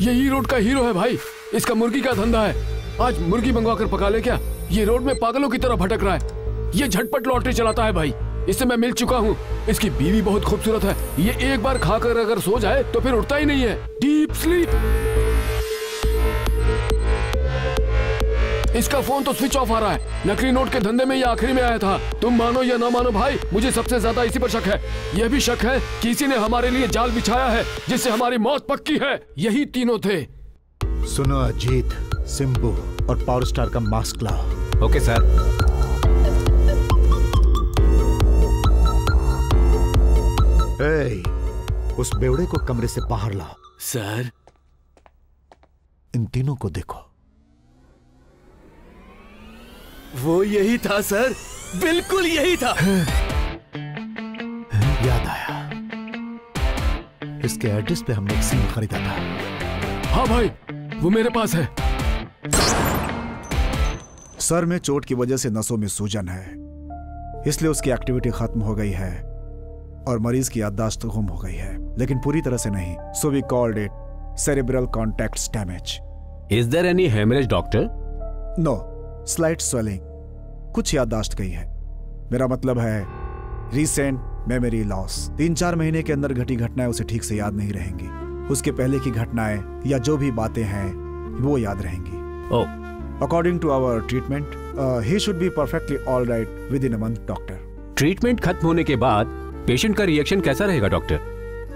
H: ये ही रोड का हीरो है भाई। इसका मुर्गी का धंधा है। आज मुर्गी मंगवा कर पका ले क्या? ये रोड में पागलों की तरह भटक रहा है। ये झटपट लॉटरी चलाता है भाई। इससे मैं मिल चुका हूँ। इसकी बीवी बहुत खूबसूरत है। ये एक बार खाकर अगर सो जाए तो फिर उठता ही नहीं है। Deep sleep. इसका फोन तो स्विच ऑफ आ रहा है। नकली नोट के धंधे में ये आखिरी में आया था। तुम मानो या ना मानो भाई, मुझे सबसे ज्यादा इसी पर शक है। यह भी शक है कि इसी ने हमारे लिए जाल बिछाया है जिससे हमारी मौत पक्की है। यही तीनों थे।
I: सुनो अजीत, सिंबू और पावर स्टार का मास्क लाओ।
J: Okay sir.
I: उस बेवड़े को कमरे से बाहर लाओ।
K: सर।
I: इन तीनों को देखो।
K: वो यही था सर, बिल्कुल यही था।
I: याद आया, इसके एड्रेस पे हमने एक सिम खरीदा था।
H: हाँ भाई, वो मेरे पास है।
I: सर में चोट की वजह से नसों में सूजन है, इसलिए उसकी एक्टिविटी खत्म हो गई है और मरीज की याददाश्त गुम हो गई है, लेकिन पूरी तरह से नहीं। So we called it cerebral contact damage.
J: Is there any haemorrhage doctor?
I: No, slight swelling, कुछ याददाश्त गई है। मेरा मतलब है रीसेंट मेमोरी लॉस। 3-4 महीने के अंदर घटी घटनाएं उसे ठीक से याद नहीं रहेंगी। उसके पहले की घटनाएं या जो भी बातें हैं वो याद रहेंगी। According to our treatment he should be perfectly all right within a month doctor.
J: Treatment खत्म होने के बाद पेशेंट का रिएक्शन कैसा रहेगा डॉक्टर?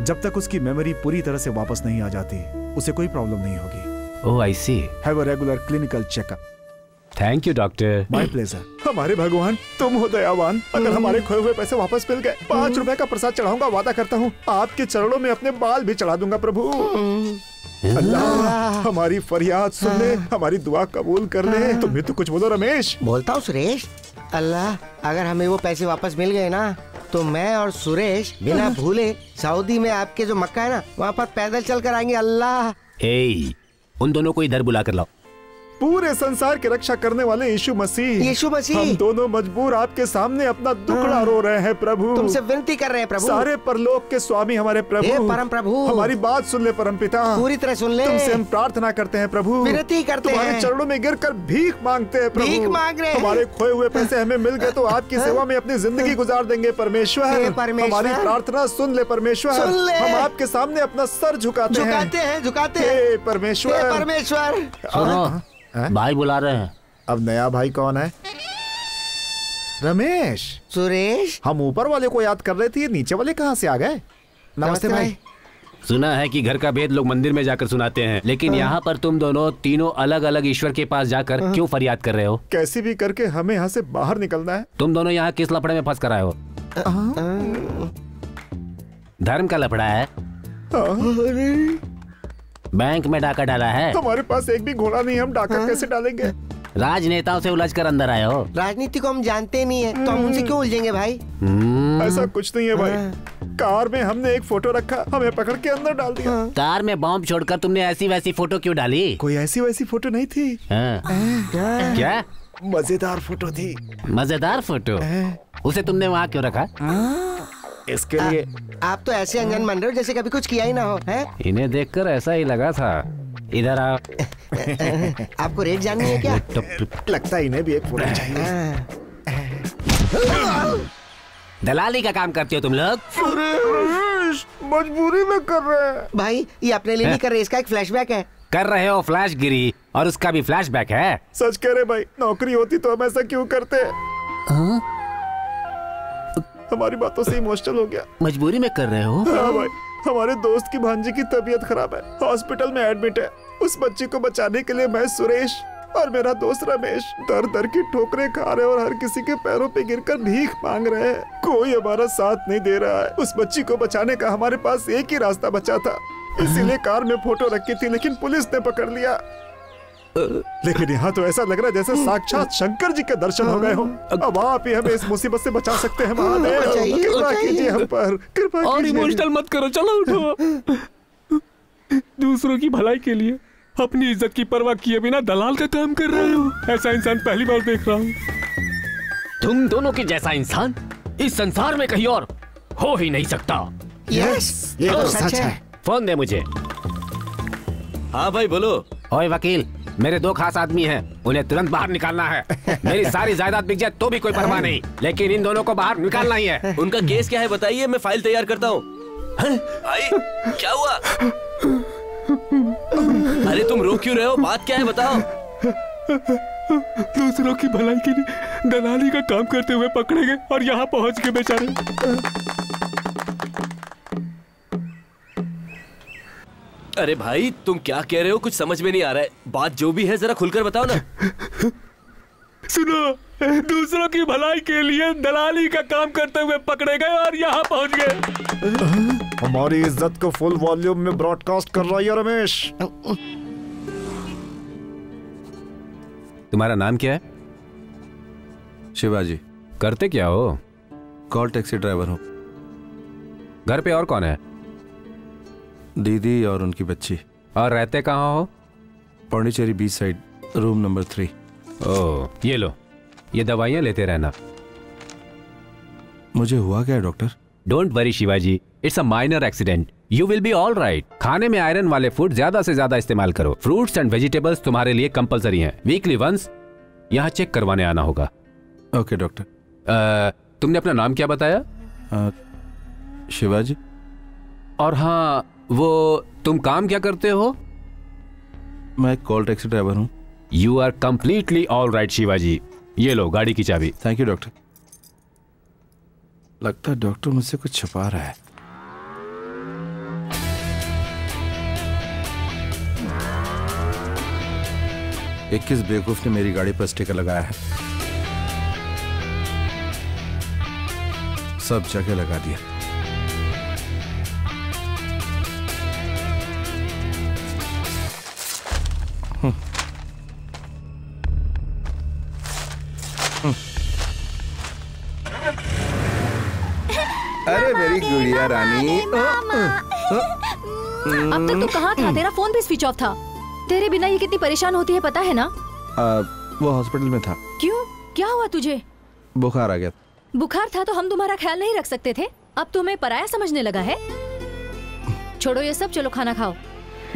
I: जब तक उसकी मेमोरी पूरी तरह से वापस नहीं आ जाती उसे कोई प्रॉब्लम नहीं होगी।
J: Oh I see.
I: Have a regular clinical checkup.
J: Thank you doctor.
I: My pleasure. हमारे भगवान, तुम हो दयावान। अगर हमारे खोए हुए पैसे वापस मिल गए, 5 रुपए का प्रसाद चढ़ाऊंगा। वादा करता हूँ आपके चरणों में अपने बाल भी चढ़ा दूंगा। प्रभु अल्लाह, हमारी फरियाद सुन ले, हमारी दुआ कबूल कर ले। तुम भी तो कुछ बोलो रमेश।
E: बोलता हूँ सुरेश। अल्लाह, अगर हमें वो पैसे वापस मिल गए ना तो मैं और सुरेश बिना भूले सऊदी में आपके जो मक्का है ना वहाँ पर पैदल चल कर आएंगे। अल्लाह।
J: उन दोनों को इधर बुला कर लाओ।
I: पूरे संसार की रक्षा करने वाले यीशु मसीह, हम दोनों मजबूर आपके सामने अपना दुखड़ा रो रहे हैं प्रभु।
E: तुमसे विनती कर रहे हैं प्रभु।
I: सारे परलोक के स्वामी हमारे प्रभु,
E: हे परम प्रभु,
I: हमारी बात सुन ले परम पिता,
E: पूरी तरह सुन ले।
I: तुमसे हम प्रार्थना करते हैं प्रभु,
E: विनती करते हैं,
I: तुम्हारे चरणों में गिरकर भीख मांगते हैं प्रभु।
E: भीख मांग रहे हैं।
I: हमारे खोए हुए पैसे हमें मिल गए तो आपकी सेवा में अपनी जिंदगी गुजार देंगे परमेश्वर। हमारी प्रार्थना सुन ले परमेश्वर। हम आपके सामने अपना सर झुकाते हैं परमेश्वर।
L: भाई बुला रहे हैं।
I: अब नया भाई कौन है? रमेश।
E: सुरेश।
I: हम ऊपर वाले को याद कर रहे थे, नीचे वाले कहाँ से आ गए? नमस्ते भाई।
J: सुना है कि घर का भेद लोग मंदिर में जाकर सुनाते हैं, लेकिन यहाँ पर तुम दोनों तीनों अलग अलग ईश्वर के पास जाकर क्यों फरियाद कर रहे हो?
I: कैसे भी करके हमें यहाँ से बाहर निकलना है।
J: तुम दोनों यहाँ किस लफड़े में फंस कर आए हो? धर्म का लफड़ा है? बैंक में डाका डाला है?
I: हमारे पास एक भी घोड़ा नहीं, हम डाका कैसे डालेंगे?
J: राजनेताओं से उलझ कर अंदर आए हो?
E: राजनीति को हम जानते नहीं है तो हम उनसे क्यों उलझेंगे भाई?
I: ऐसा कुछ नहीं है भाई। कार में हमने एक फोटो रखा, हमें पकड़ के अंदर डाल दिया।
J: कार में बॉम्ब छोड़कर तुमने ऐसी वैसी फोटो क्यों डाली?
I: कोई ऐसी वैसी फोटो नहीं थी।
J: क्या?
I: मजेदार फोटो थी।
J: मजेदार फोटो? उसे तुमने वहाँ क्यों रखा?
I: इसके लिए
E: आप तो ऐसे अनजान बन रहे हो जैसे कभी कुछ किया ही ना हो। है?
J: इन्हें देखकर ऐसा ही लगा था। इधर आओ।
E: आपको रेट जाननी है क्या?
I: लगता है इन्हें भी एक फोटो चाहिए।
J: दलाली का काम करते हो तुम लोग?
I: मजबूरी में कर रहे हैं
E: भाई। ये अपने लिए नहीं कर रहे, इसका एक फ्लैशबैक है।
J: कर रहे हो फ्लैश गिरी और उसका भी फ्लैशबैक है?
I: सच कह रहे भाई, नौकरी होती तो हम ऐसा क्यों करते? हमारी बातों से इमोशनल हो गया।
J: मजबूरी में कर रहे हो?
I: हाँ भाई, हमारे दोस्त की भांजी की तबीयत खराब है, हॉस्पिटल में एडमिट है। उस बच्ची को बचाने के लिए मैं, सुरेश और मेरा दोस्त रमेश दर दर की ठोकरें खा रहे और हर किसी के पैरों पे गिरकर भीख मांग रहे हैं। कोई हमारा साथ नहीं दे रहा है। उस बच्ची को बचाने का हमारे पास एक ही रास्ता बचा था, इसीलिए कार में फोटो रखी थी, लेकिन पुलिस ने पकड़ लिया। लेकिन यहाँ तो ऐसा लग रहा है जैसे साक्षात शंकर जी के दर्शन हो गए हो। अब आप ही हमें इस मुसीबत से बचा सकते हैं महादेव। कृपा कीजिए हम पर, कृपा कीजिए।
H: और इमोशनल मत करो, चलो उठो। दूसरों की भलाई के लिए अपनी इज्जत की परवाह किए बिना दलाल का काम कर रहे हो। ऐसा इंसान पहली बार देख रहा हूँ।
K: तुम दोनों के जैसा इंसान इस संसार में कहीं और हो ही नहीं सकता।
E: यस, ये तो सच है।
K: फोन दे मुझे। हाँ भाई बोलो।
J: ओए वकील, मेरे 2 खास आदमी हैं, उन्हें तुरंत बाहर निकालना है। मेरी सारी जायदाद बिक जाए तो भी कोई परवाह नहीं, लेकिन इन दोनों को बाहर निकालना ही है।
K: उनका केस क्या है बताइए, मैं फाइल तैयार करता हूँ। भाई क्या हुआ? अरे तुम रो क्यों रहे हो? बात क्या है बताओ।
H: दूसरों की भलाई के लिए दलाली का काम करते हुए पकड़े गए और यहाँ पहुँच के बेचारे।
K: अरे भाई तुम क्या कह रहे हो? कुछ समझ में नहीं आ रहा है। बात जो भी है जरा खुलकर बताओ ना।
H: सुनो, दूसरों की भलाई के लिए दलाली का काम करते हुए पकड़े गए और यहाँ पहुँच गए।
I: हमारी इज्जत को फुल वॉल्यूम में ब्रॉडकास्ट कर रहा है रमेश।
J: तुम्हारा नाम क्या है?
B: शिवाजी।
J: करते क्या हो?
B: कॉल टैक्सी ड्राइवर हूँ।
J: घर पे और कौन है?
B: दीदी और उनकी बच्ची।
J: और रहते कहाँ हो?
B: Pondicherry beach side, room number 3।
J: ओह, ये लो, ये दवाइयाँ लेते रहना।
B: मुझे हुआ क्या है doctor?
J: Don't worry Shivaji, it's a minor accident, you will be all right. खाने में आयरन वाले फूड ज्यादा से ज्यादा इस्तेमाल करो। फ्रूट्स एंड वेजिटेबल्स तुम्हारे लिए कंपलसरी हैं। वीकली वंस यहाँ चेक करवाने आना होगा।
B: Okay doctor.
J: तुमने अपना नाम क्या बताया?
B: शिवाजी।
J: और हाँ, वो तुम काम क्या करते हो?
B: मैं कॉल टैक्सी ड्राइवर हूँ।
J: You are completely all right Shivaji. ये लो गाड़ी की चाबी।
B: Thank you doctor. लगता है डॉक्टर मुझसे कुछ छुपा रहा है। किस बेवकूफ ने मेरी गाड़ी पर स्टिकर लगाया है? सब जगह लगा दिया। अरे मेरी गुड़िया रानी।
C: अब तक तू कहाँ था? तेरा फोन भी स्विच ऑफ था। तेरे बिना ये कितनी परेशान होती है पता है ना?
B: वो हॉस्पिटल में था।
C: क्यों? क्या हुआ तुझे?
B: बुखार आ गया।
C: बुखार था तो हम तुम्हारा ख्याल नहीं रख सकते थे? अब तुम्हें पराया समझने लगा है? छोड़ो ये सब, चलो खाना खाओ।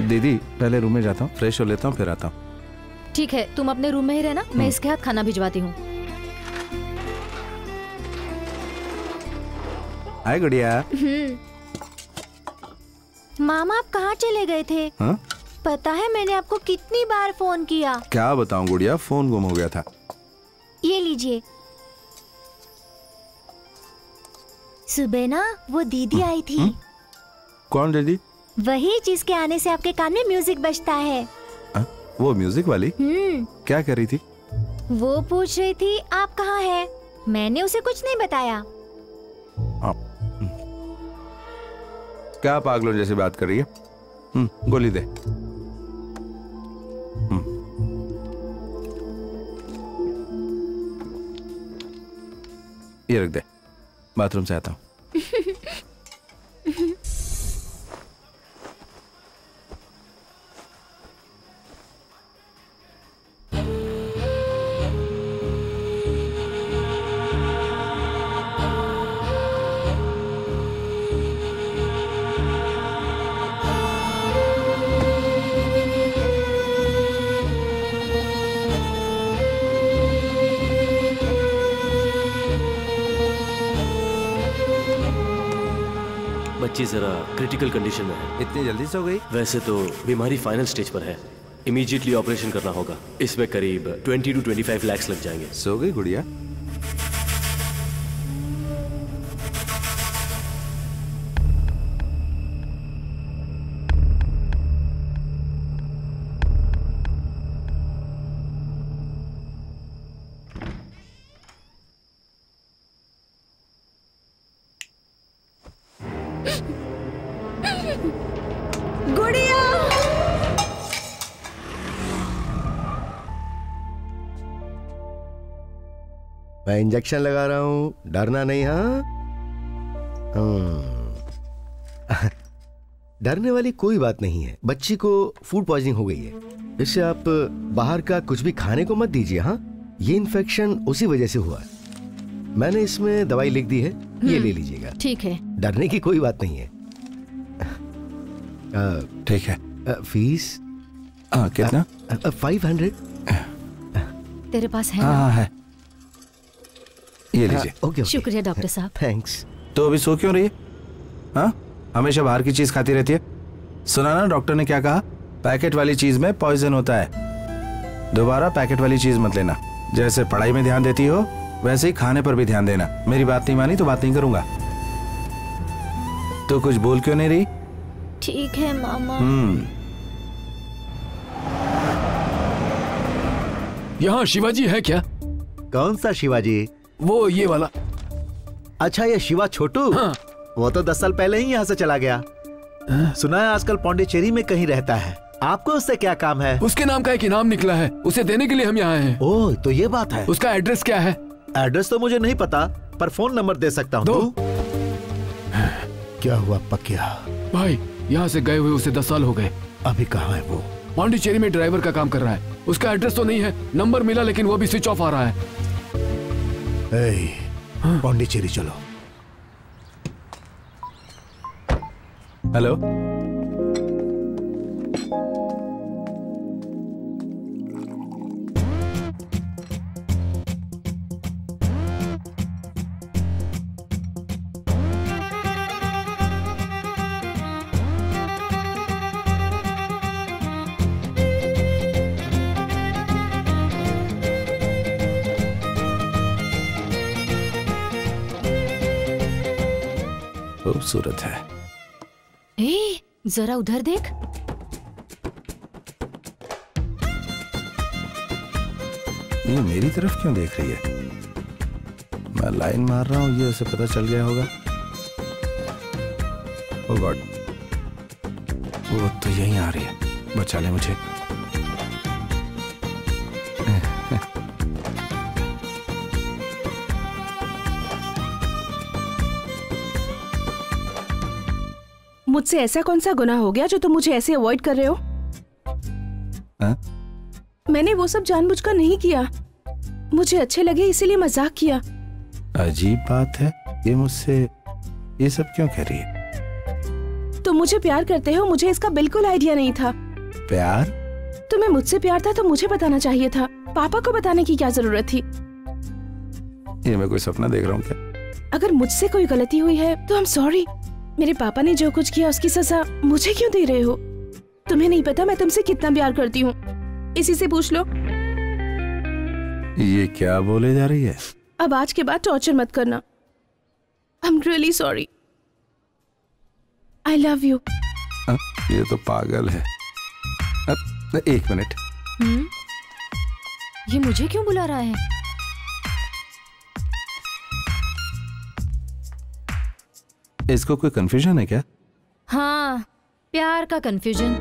B: दीदी पहले रूम में जाता हूँ, फ्रेश हो लेता हूँ, फिर आता हूँ।
C: ठीक है, तुम अपने रूम में ही रहना, मैं इसके हाथ खाना भिजवाती हूँ।
B: हाय गुड़िया।
A: मामा आप कहाँ चले गए थे?
B: हा?
A: पता है मैंने आपको कितनी बार फोन किया।
B: क्या बताऊं गुड़िया, फोन गुम हो गया था।
A: ये लीजिए। सुबह ना वो दीदी आई थी।
B: कौन दीदी?
A: वही जिसके आने से आपके कान में म्यूजिक बजता है।
B: वो म्यूजिक वाली? क्या कर रही थी?
A: वो पूछ रही थी आप कहाँ हैं? मैंने उसे कुछ नहीं बताया।
B: क्या पागलों जैसी बात कर रही है? गोली दे। ये रख दे, बाथरूम से आता हूँ।
F: बच्ची जरा क्रिटिकल कंडीशन में है।
B: इतनी जल्दी से हो गई?
F: वैसे तो बीमारी फाइनल स्टेज पर है, इमीडिएटली ऑपरेशन करना होगा। इसमें करीब 20 to 25 लाख लग जाएंगे।
B: सो गई गुड़िया?
E: मैं इंजेक्शन लगा रहा हूँ, डरना नहीं। हाँ डरने वाली कोई बात नहीं है। बच्ची को फूड पॉइजनिंग हो गई है, इससे आप बाहर का कुछ भी खाने को मत दीजिए। हाँ, ये इन्फेक्शन उसी वजह से हुआ है। मैंने इसमें दवाई लिख दी है, ये ले लीजिएगा।
C: ठीक है,
E: डरने की कोई बात नहीं है।
B: ठीक है।
E: फीस
B: कितना?
E: 500।
C: तेरे पास है?
B: हाँ है, ये लीजिए।
E: ओके,
C: शुक्रिया डॉक्टर साहब।
E: थैंक्स।
B: तो अभी सो क्यों रही है? हाँ, हमेशा बाहर की चीज खाती रहती है। सुना ना डॉक्टर ने क्या कहा? पैकेट वाली चीज में पॉइजन होता है। दोबारा पैकेट वाली चीज मत लेना। जैसे पढ़ाई में ध्यान देती हो वैसे ही खाने पर भी ध्यान देना। मेरी बात नहीं मानी तो बात नहीं करूंगा। तो कुछ बोल क्यों नहीं रही?
A: ठीक है मामा।
H: यहाँ शिवाजी है क्या?
D: कौन सा शिवाजी?
H: वो ये वाला।
D: अच्छा, ये शिवा छोटू?
H: हाँ।
D: वो तो 10 साल पहले ही यहाँ से चला गया। सुना है आजकल पौंडीचेरी में कहीं रहता है। आपको उससे क्या काम है?
H: उसके नाम का एक इनाम निकला है, उसे देने के लिए हम यहाँ हैं।
D: ओह, तो ये बात है।
H: उसका एड्रेस क्या है?
D: एड्रेस तो मुझे नहीं पता, पर फोन नंबर दे सकता हूँ।
H: दो।
D: क्या हुआ पकिया?
H: भाई, यहाँ से गए हुए उसे 10 साल हो गए।
D: अभी कहाँ है वो?
H: पौंडीचेरी में ड्राइवर का काम कर रहा है। उसका एड्रेस तो नहीं है, नंबर मिला लेकिन वो भी स्विच ऑफ आ रहा है।
D: पौंडीचेरी चलो।
B: हेलो, खूबसूरत है।
C: ए, जरा उधर देख।
B: ये मेरी तरफ क्यों देख रही है? मैं लाइन मार रहा हूँ, ये उसे पता चल गया होगा। ओह गॉड, वो तो यहीं आ रही है। बचा ले मुझे।
G: मुझसे ऐसा कौन सा गुनाह हो गया जो तुम मुझे ऐसे अवॉइड कर रहे हो? मैंने वो सब जानबूझकर नहीं किया, मुझे अच्छे लगे इसीलिए मजाक किया।
B: अजीब बात है, ये मुझसे ये सब क्यों कह रही है?
G: तुम मुझे प्यार करते हो, मुझे इसका बिल्कुल आइडिया नहीं था।
B: प्यार?
G: तुम्हें मुझसे प्यार था तो मुझे बताना चाहिए था, पापा को बताने की क्या जरूरत थी?
B: ये मैं कोई सपना देख रहा हूँ क्या?
G: अगर मुझसे कोई गलती हुई है तो आई एम सॉरी। मेरे पापा ने जो कुछ किया उसकी सजा मुझे क्यों दे रहे हो? तुम्हें नहीं पता मैं तुमसे कितना प्यार करती हूँ, इसी से पूछ लो।
B: ये क्या बोले जा रही है?
G: अब आज के बाद टॉर्चर मत करना। I am really sorry. I love you.
B: ये तो पागल है। एक मिनट।
C: ये मुझे क्यों बुला रहा है?
B: इसको कोई कंफ्यूजन है क्या?
C: हाँ, प्यार का कंफ्यूजन।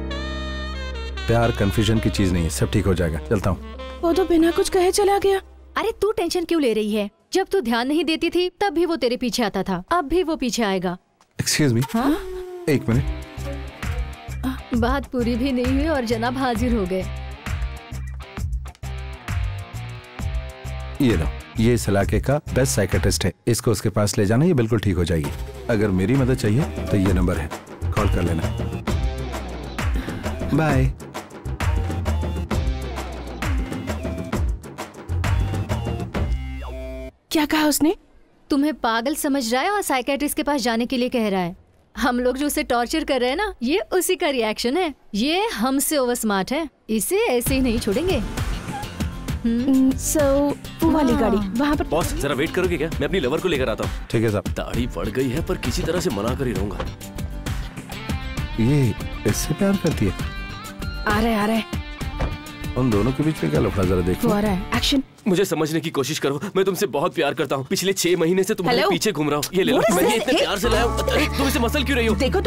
B: प्यार कंफ्यूजन की चीज नहीं है, सब ठीक हो जाएगा। चलता हूँ।
G: वो तो बिना कुछ कहे चला गया।
C: अरे तू टेंशन क्यों ले रही है? जब तू ध्यान नहीं देती थी तब भी वो तेरे पीछे आता था, अब भी वो पीछे आएगा।
B: Excuse me.
C: हाँ?
B: एक मिनट।
C: बात पूरी भी नहीं हुई और जनाब हाजिर हो गए।
B: ये लो, ये इस इलाके का बेस्ट साइकेट्रिस्ट है, इसको उसके पास ले जाना, ये बिल्कुल ठीक हो जाएगी। अगर मेरी मदद चाहिए तो ये नंबर है, कॉल कर लेना। बाय।
G: क्या कहा उसने?
C: तुम्हें पागल समझ रहा है और साइकेट्रिस्ट के पास जाने के लिए कह रहा है। हम लोग जो उसे टॉर्चर कर रहे हैं ना, ये उसी का रिएक्शन है। ये हमसे ओवर स्मार्ट है, इसे ऐसे ही नहीं छोड़ेंगे।
G: वो वाली गाड़ी वहाँ पर।
F: बॉस जरा वेट करोगे क्या? मैं अपनी लवर को लेकर आता हूँ।
B: ठीक है साहब।
F: दाढ़ी बढ़ गई है पर किसी तरह से मना कर ही रहूंगा।
B: ये इससे प्यार करती है?
G: आ रहे
B: उन दोनों के बीच में क्या लफड़ा जरा देखो।
G: वो आ रहा है, एक्शन।
K: मुझे समझने की कोशिश करो, मैं तुमसे बहुत प्यार करता हूँ। पिछले 6 महीने से तुम्हारे
G: Hello?
K: पीछे घूम रहा हूँ। ये ले लो,
G: What is
K: मैंने
G: this?
K: इतने प्यार से लाया हूँ। तुम इसे मसल क्यों रही हो?
G: देखो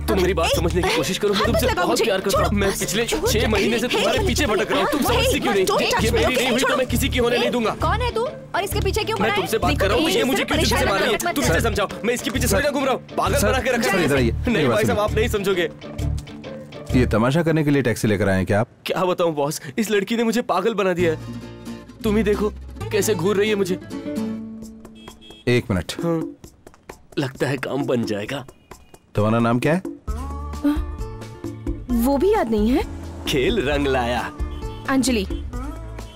K: तुम मेरी बात समझने की कोशिश करो। मैं तुमसे बहुत प्यार करता हूँ। मैं पिछले 6 महीने से तुम्हारे पीछे भटक रहा हूँ। तुम समझती क्यों नहीं? ये मेरी नहीं हुई तो मैं किसी की होने नहीं दूंगा।
A: कौन है तू और इसके पीछे क्यों?
K: मैं तुमसे बात कर रहा हूँ, ये मुझे क्यों तुझसे मार रही है? तुम इसे समझाओ, मैं इसके पीछे थोड़ी ना घूम रहा हूँ। पागल बना के रखा है। नहीं भाई साहब, आप नहीं समझोगे।
B: ये तमाशा करने के लिए टैक्सी लेकर आए हैं क्या आप?
K: क्या बताऊं बॉस, इस लड़की ने मुझे पागल बना दिया है। तुम ही देखो कैसे घूर रही है मुझे।
B: 1 मिनट।
K: हाँ, लगता है काम बन जाएगा।
B: तुम्हारा नाम क्या है?
G: वो भी याद नहीं है।
K: खेल रंग लाया।
G: अंजलि।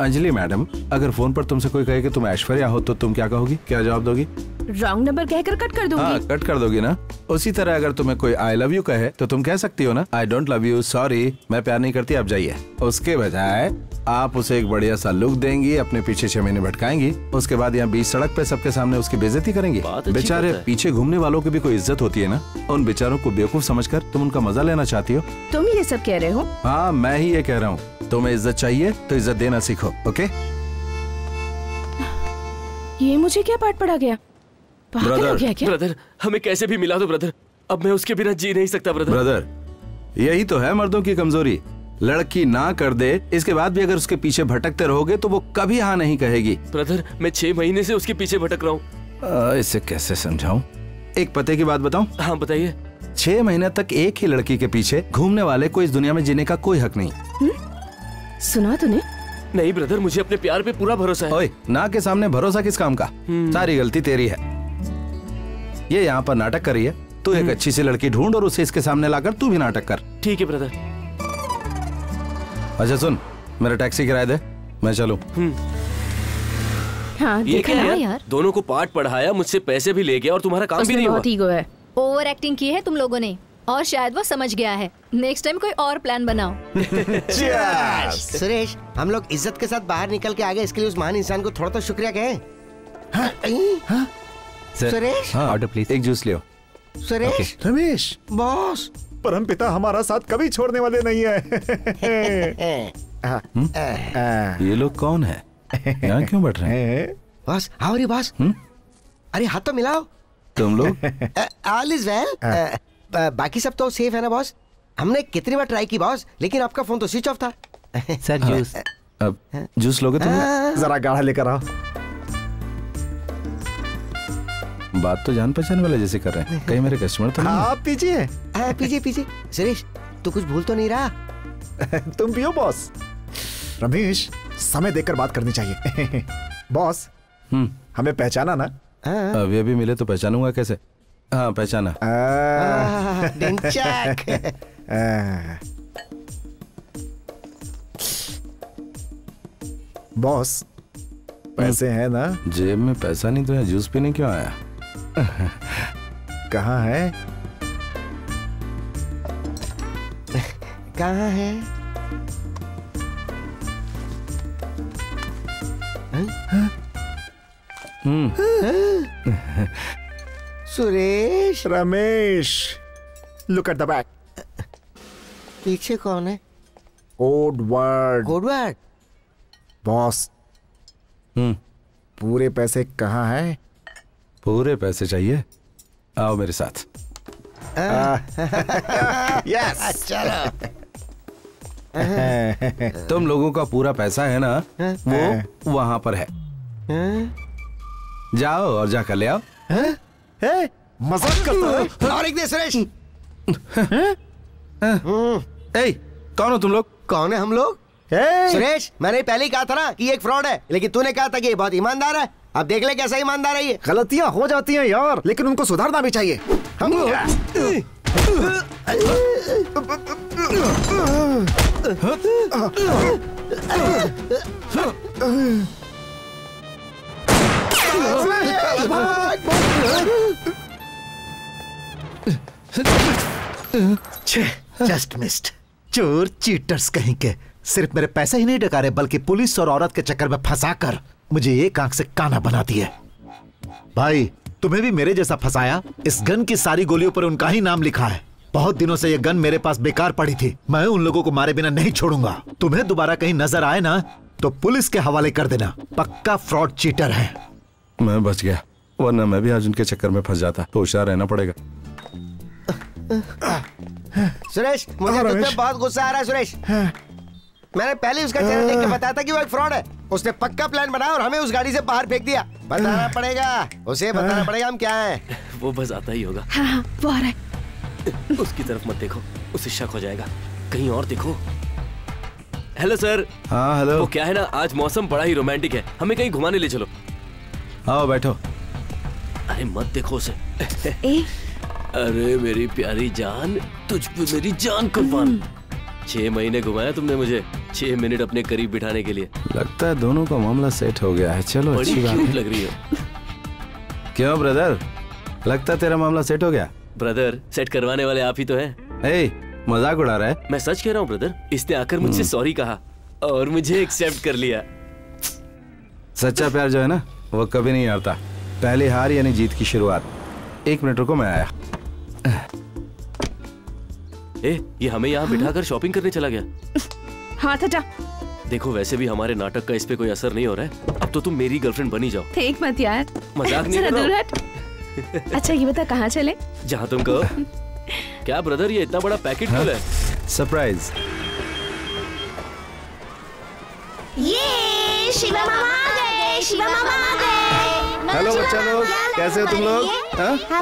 B: अंजलि मैडम, अगर फोन पर तुमसे कोई कहे कि तुम ऐश्वर्या हो तो तुम क्या कहोगी? क्या जवाब दोगी?
G: रॉन्ग नंबर कहकर कट कर दूंगी।
B: हाँ, कट कर दोगी ना। उसी तरह अगर तुम्हें कोई आई लव यू कहे तो तुम कह सकती हो ना, I don't love you, sorry, मैं प्यार नहीं करती, आप जाइए। उसके बजाय आप उसे एक बढ़िया सा लुक देंगी, अपने पीछे 6 महीने भटकाएंगी, उसके बाद यहाँ बीच सड़क पे सबके सामने उसकी बेइज्जती करेंगी। बेचारे पीछे घूमने वालों की भी कोई इज्जत होती है ना। उन बेचारों को बेवकूफ समझकर तुम उनका मजा लेना चाहती हो।
G: तुम ये सब कह रहे हो?
B: हाँ, मैं ही ये कह रहा हूँ। तुम्हें इज्जत चाहिए तो इज्जत देना सीखो, ओके?
G: ये मुझे क्या पाठ पढ़ा गया?
K: ब्रदर, हमें कैसे भी मिला दो ब्रदर। अब मैं उसके बिना जी नहीं सकता ब्रदर।
B: ब्रदर, यही तो है मर्दों की कमजोरी। लड़की ना कर दे, इसके बाद भी अगर उसके पीछे भटकते रहोगे तो वो कभी हाँ नहीं कहेगी।
K: ब्रदर, मैं 6 महीने से उसके पीछे भटक रहा हूँ।
B: इसे कैसे समझाऊं? एक पते की बात बताऊं?
K: हाँ बताइए।
B: 6 महीने तक एक ही लड़की के पीछे घूमने वाले को इस दुनिया में जीने का कोई हक नहीं।
G: सुना तूने?
K: नहीं ब्रदर, मुझे अपने प्यार पे पूरा भरोसा है।
B: ओए, ना के सामने भरोसा किस काम का? सारी गलती तेरी है। ये यहाँ पर नाटक कर रही है। तू एक अच्छी सी लड़की ढूंढ और उसे इसके सामने लाकर तू भी नाटक कर।
K: ठीक है ब्रदर।
B: अच्छा सुन, मेरा टैक्सी किराया दे, मैं चलूं।
G: हाँ,
K: ये क्या है
A: यार?
K: दोनों को पाठ पढ़ाया, मुझसे पैसे भी ले गया और तुम्हारा काम भी नहीं हुआ।
A: ओवर एक्टिंग की है तुम लोगों ने और शायद वो समझ गया है। नेक्स्ट टाइम कोई और प्लान बनाओ।
E: सुरेश, हम लोग इज्जत के साथ बाहर निकल के आ गए, इसके लिए उस महान इंसान को थोड़ा तो शुक्रिया कहें। हाँ? Suresh,
J: order please.
B: एक जूस लियो।
E: सुरेश।
I: रमेश,
E: बॉस,
I: परमपिता हमारा साथ कभी छोड़ने वाले नहीं है।
B: ये लोग कौन है? यहाँ क्यों बैठ रहे हैं?
E: Boss, how are you boss? अरे हाथ तो मिलाओ।
B: तुम लोग?
E: All is well. बाकी सब तो सेफ है ना बॉस? हमने कितनी बार ट्राई की बॉस, लेकिन आपका फोन तो स्विच ऑफ था।
J: Sir juice.
B: अब जूस लोगे तुम?
I: जरा गाढ़ा लेकर आओ।
B: बात तो जान पहचान वाले जैसे कर रहे हैं, कहीं मेरे कस्टमर तो नहीं?
I: आप पीजिए।
E: पीजिए पीजिए। सुरेश, तू कुछ भूल तो नहीं रहा?
I: तुम पियो बॉस। रमेश, समय देखकर बात करनी चाहिए। बॉस, हमें पहचाना ना?
B: अभी अभी मिले तो पहचानूंगा कैसे? हाँ, पहचाना।
I: बॉस, पैसे हैं ना?
B: जेब में पैसा नहीं तो यहाँ जूस पीने क्यों आया?
I: कहाँ है?
E: कहाँ है? Suresh.
I: Ramesh, look at the back.
E: पीछे कौन है?
I: Code word.
E: Code word?
I: Boss, पूरे पैसे कहाँ हैं?
B: पूरे पैसे चाहिए? आओ मेरे साथ।
I: यस,
E: चलो।
B: तुम लोगों का पूरा पैसा है ना, वो वहां पर है। जाओ और जाकर ले आओ।
I: मजाक करता है?
E: और एक दे सुरेश।
B: कौन हो तुम लोग?
E: कौन है हम लोग? सुरेश, मैंने पहले ही कहा था ना कि ये एक फ्रॉड है, लेकिन तूने कहा था कि ये बहुत ईमानदार है। अब देख ले कैसा ईमानदार है ये।
I: गलतियां हो जाती हैं यार, लेकिन उनको सुधारना भी चाहिए। हम
D: जस्ट मिस्ड। चोर चीटर्स कहीं के सिर्फ मेरे पैसे ही नहीं डकारे, बल्कि पुलिस और औरत के चक्कर में फंसाकर मुझे एक आंख से काना बना दिए। भाई, तुम्हें भी मेरे जैसा फंसाया। इस गन की सारी गोलियों पर उनका ही नाम लिखा है। बहुत दिनों से ये गन मेरे पास बेकार पड़ी थी। मैं उन लोगों को मारे बिना नहीं छोड़ूंगा। तुम्हें दोबारा कहीं नजर आए ना तो पुलिस के हवाले कर देना। पक्का फ्रॉड चीटर है।
B: मैं बच गया, वरना मैं भी आज उनके चक्कर में फंस जाता। तो होशियार रहना पड़ेगा।
E: सुरेश, मुझे तुझ पे बहुत गुस्सा आ रहा है सुरेश। मैंने पहले उसका चेहरा देख के बताया था कि वो एक फ्रॉड है। उसने पक्का प्लान बनाया और हमें उस गाड़ी से बाहर फेंक दिया। बताना पड़ेगा उसे, बताना पड़ेगा हम क्या हैं।
F: वो बस आता ही होगा।
G: हाँ, वो आ रहा है।
F: उसकी तरफ मत देखो, उसे शक हो जाएगा। कहीं और देखो। Hello sir.
B: हाँ हेलो।
F: वो क्या है ना, आज मौसम बड़ा ही रोमांटिक है, हमें कहीं घुमाने ले चलो।
B: आओ बैठो।
F: अरे मत देखो उसे। अरे मेरी प्यारी जान, तुझ पे मेरी जान कुर्बान। 6 महीने घुमाया तुमने मुझे, 6 मिनट अपने करीब बिठाने के लिए।
B: लगता है दोनों का मामला सेट हो गया है। चलो अच्छी बात है।
F: लग रही है।
B: क्यों ब्रदर, लगता है तेरा मामला सेट हो गया?
F: ब्रदर, सेट करवाने वाले आप ही तो हैं।
B: मजाक उड़ा रहा है?
F: मैं सच कह रहा हूँ ब्रदर। इसने आकर मुझसे सॉरी कहा और मुझे एक्सेप्ट कर लिया।
B: सच्चा प्यार जो है ना, वो कभी नहीं हारता। पहली हार यानी जीत की शुरुआत। 1 मिनट रुको, मैं आया।
F: ये हमें यहाँ बिठाकर शॉपिंग करने चला गया।
G: हाथ हटा।
F: देखो वैसे भी हमारे नाटक का इस पे कोई असर नहीं हो रहा है। अब तो तुम मेरी गर्लफ्रेंड बनी जाओ।
G: ठीक मत यार,
F: मजाक नहीं कर रहा हूँ।
G: अच्छा ये बता कहाँ चले?
F: जहाँ तुम कहो। क्या ब्रदर, ये इतना बड़ा पैकेट क्यों है?
B: सरप्राइज।
A: ये शिवा मामा आ गए, शिवा मामा आ गए।
B: हेलो बच्चा लोग, कैसे हो तुम लोग?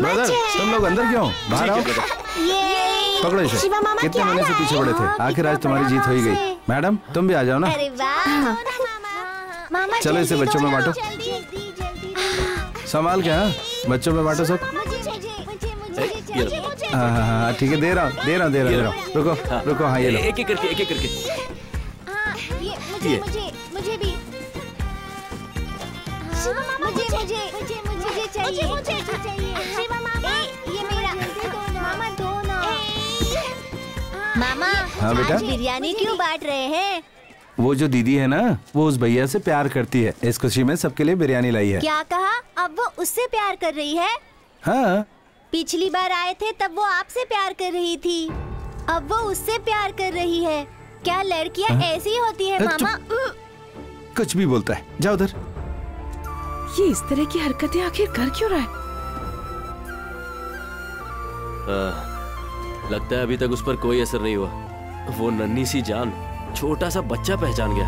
B: ब्रदर, तुम लोग अंदर क्यों? बाहर आओ। पकड़ो इसे। कितने महीने से पीछे पड़े थे, आखिर आज तुम्हारी जीत हो ही गई। मैडम तुम भी आ जाओ ना।
A: अरे वाह।
B: चलो इसे बच्चों में बांटो। संभाल के। हाँ, बच्चों में बांटो सब। हाँ ठीक है, दे रहा हूँ। रुको। हाँ ये लो।
F: एक एक करके।
A: मुझे भी। मुझे चाहिए। शिवा मामा, ये मेरा। मामा दो ना। मामा,
B: हाँ बेटा।
A: बिरयानी क्यों बांट रहे हैं?
B: वो जो दीदी है ना, वो उस भैया से प्यार करती है। इस खुशी में सबके लिए बिरयानी लाई है।
A: क्या कहा? अब वो उससे प्यार कर रही है?
B: हाँ।
A: पिछली बार आए थे तब वो आपसे प्यार कर रही थी, अब वो उससे प्यार कर रही है। क्या लड़कियां ऐसी ही होती है मामा?
B: कुछ भी बोलता है, जाओ उधर।
G: ये इस तरह की हरकतें आखिर कर क्यों रहा है?
F: लगता है अभी तक उस पर कोई असर नहीं हुआ। वो नन्ही सी जान छोटा सा बच्चा पहचान गया।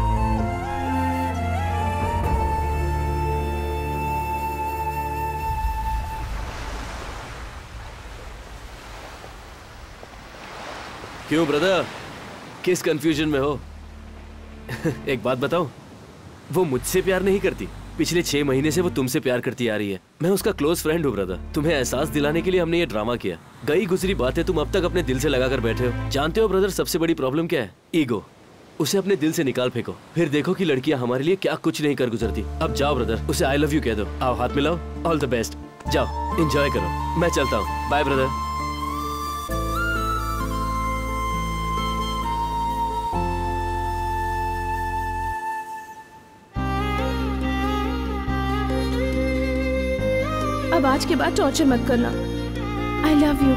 F: क्यों ब्रदर, किस कंफ्यूजन में हो? एक बात बताऊं, वो मुझसे प्यार नहीं करती। पिछले 6 महीने से वो तुमसे प्यार करती आ रही है। मैं उसका क्लोज फ्रेंड हूँ ब्रदर। तुम्हें एहसास दिलाने के लिए हमने ये ड्रामा किया। गई गुजरी बातें तुम अब तक अपने दिल से लगाकर बैठे हो। जानते हो ब्रदर, सबसे बड़ी प्रॉब्लम क्या है? ईगो। उसे अपने दिल से निकाल फेंको, फिर देखो कि लड़कियां हमारे लिए क्या कुछ नहीं कर गुजरती। अब जाओ ब्रदर, उसे आई लव यू कह दो। आओ हाथ मिलाओ। All the best. जाओ एंजॉय करो। मैं चलता हूँ। Bye brother.
G: अब आज के बाद टॉर्चर मत करना। I love you.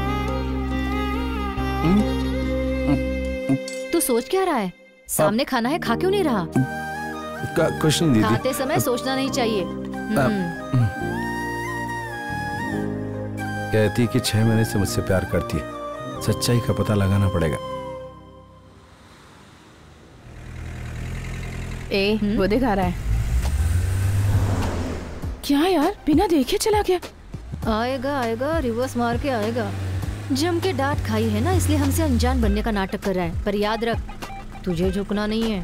C: तू सोच क्या रहा है? सामने खाना है, खा क्यों नहीं रहा?
B: कुछ नहीं दीदी।
C: खाते समय सोचना नहीं चाहिए।
B: कहती कि 6 महीने से मुझसे प्यार करती है। सच्चाई का पता लगाना पड़ेगा।
G: वो दिखा रहा है। क्या यार, बिना देखे चला गया।
C: आएगा, रिवर्स मार के आएगा। जम के डांट खाई है ना, इसलिए हमसे अनजान बनने का नाटक कर रहा है। पर याद रख, तुझे झुकना नहीं है।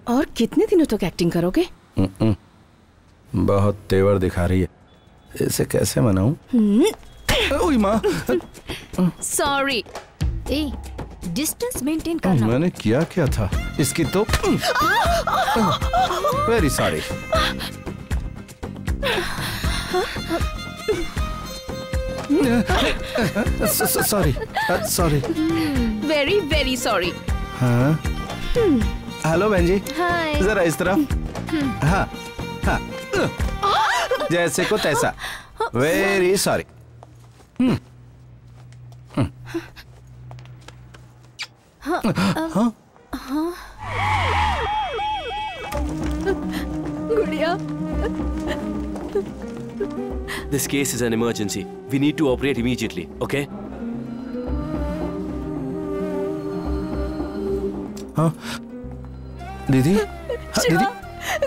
G: और कितने दिनों तक एक्टिंग करोगे?
B: बहुत तेवर दिखा रही है, इसे कैसे मनाऊं? ओए माँ।
G: सॉरी।
C: डिस्टेंस मेंटेन करना।
B: मैंने किया क्या था? इसकी तो very sorry. Sorry.
G: Very very sorry.
B: हाँ हेलो बहन जी,
A: हाय।
B: जरा इस तरफ। हाँ हाँ, जैसे को तैसा। Very sorry.
C: गुड़िया,
F: This case is an emergency. We need to operate immediately, okay?
B: हाँ दीदी,
C: शिवा,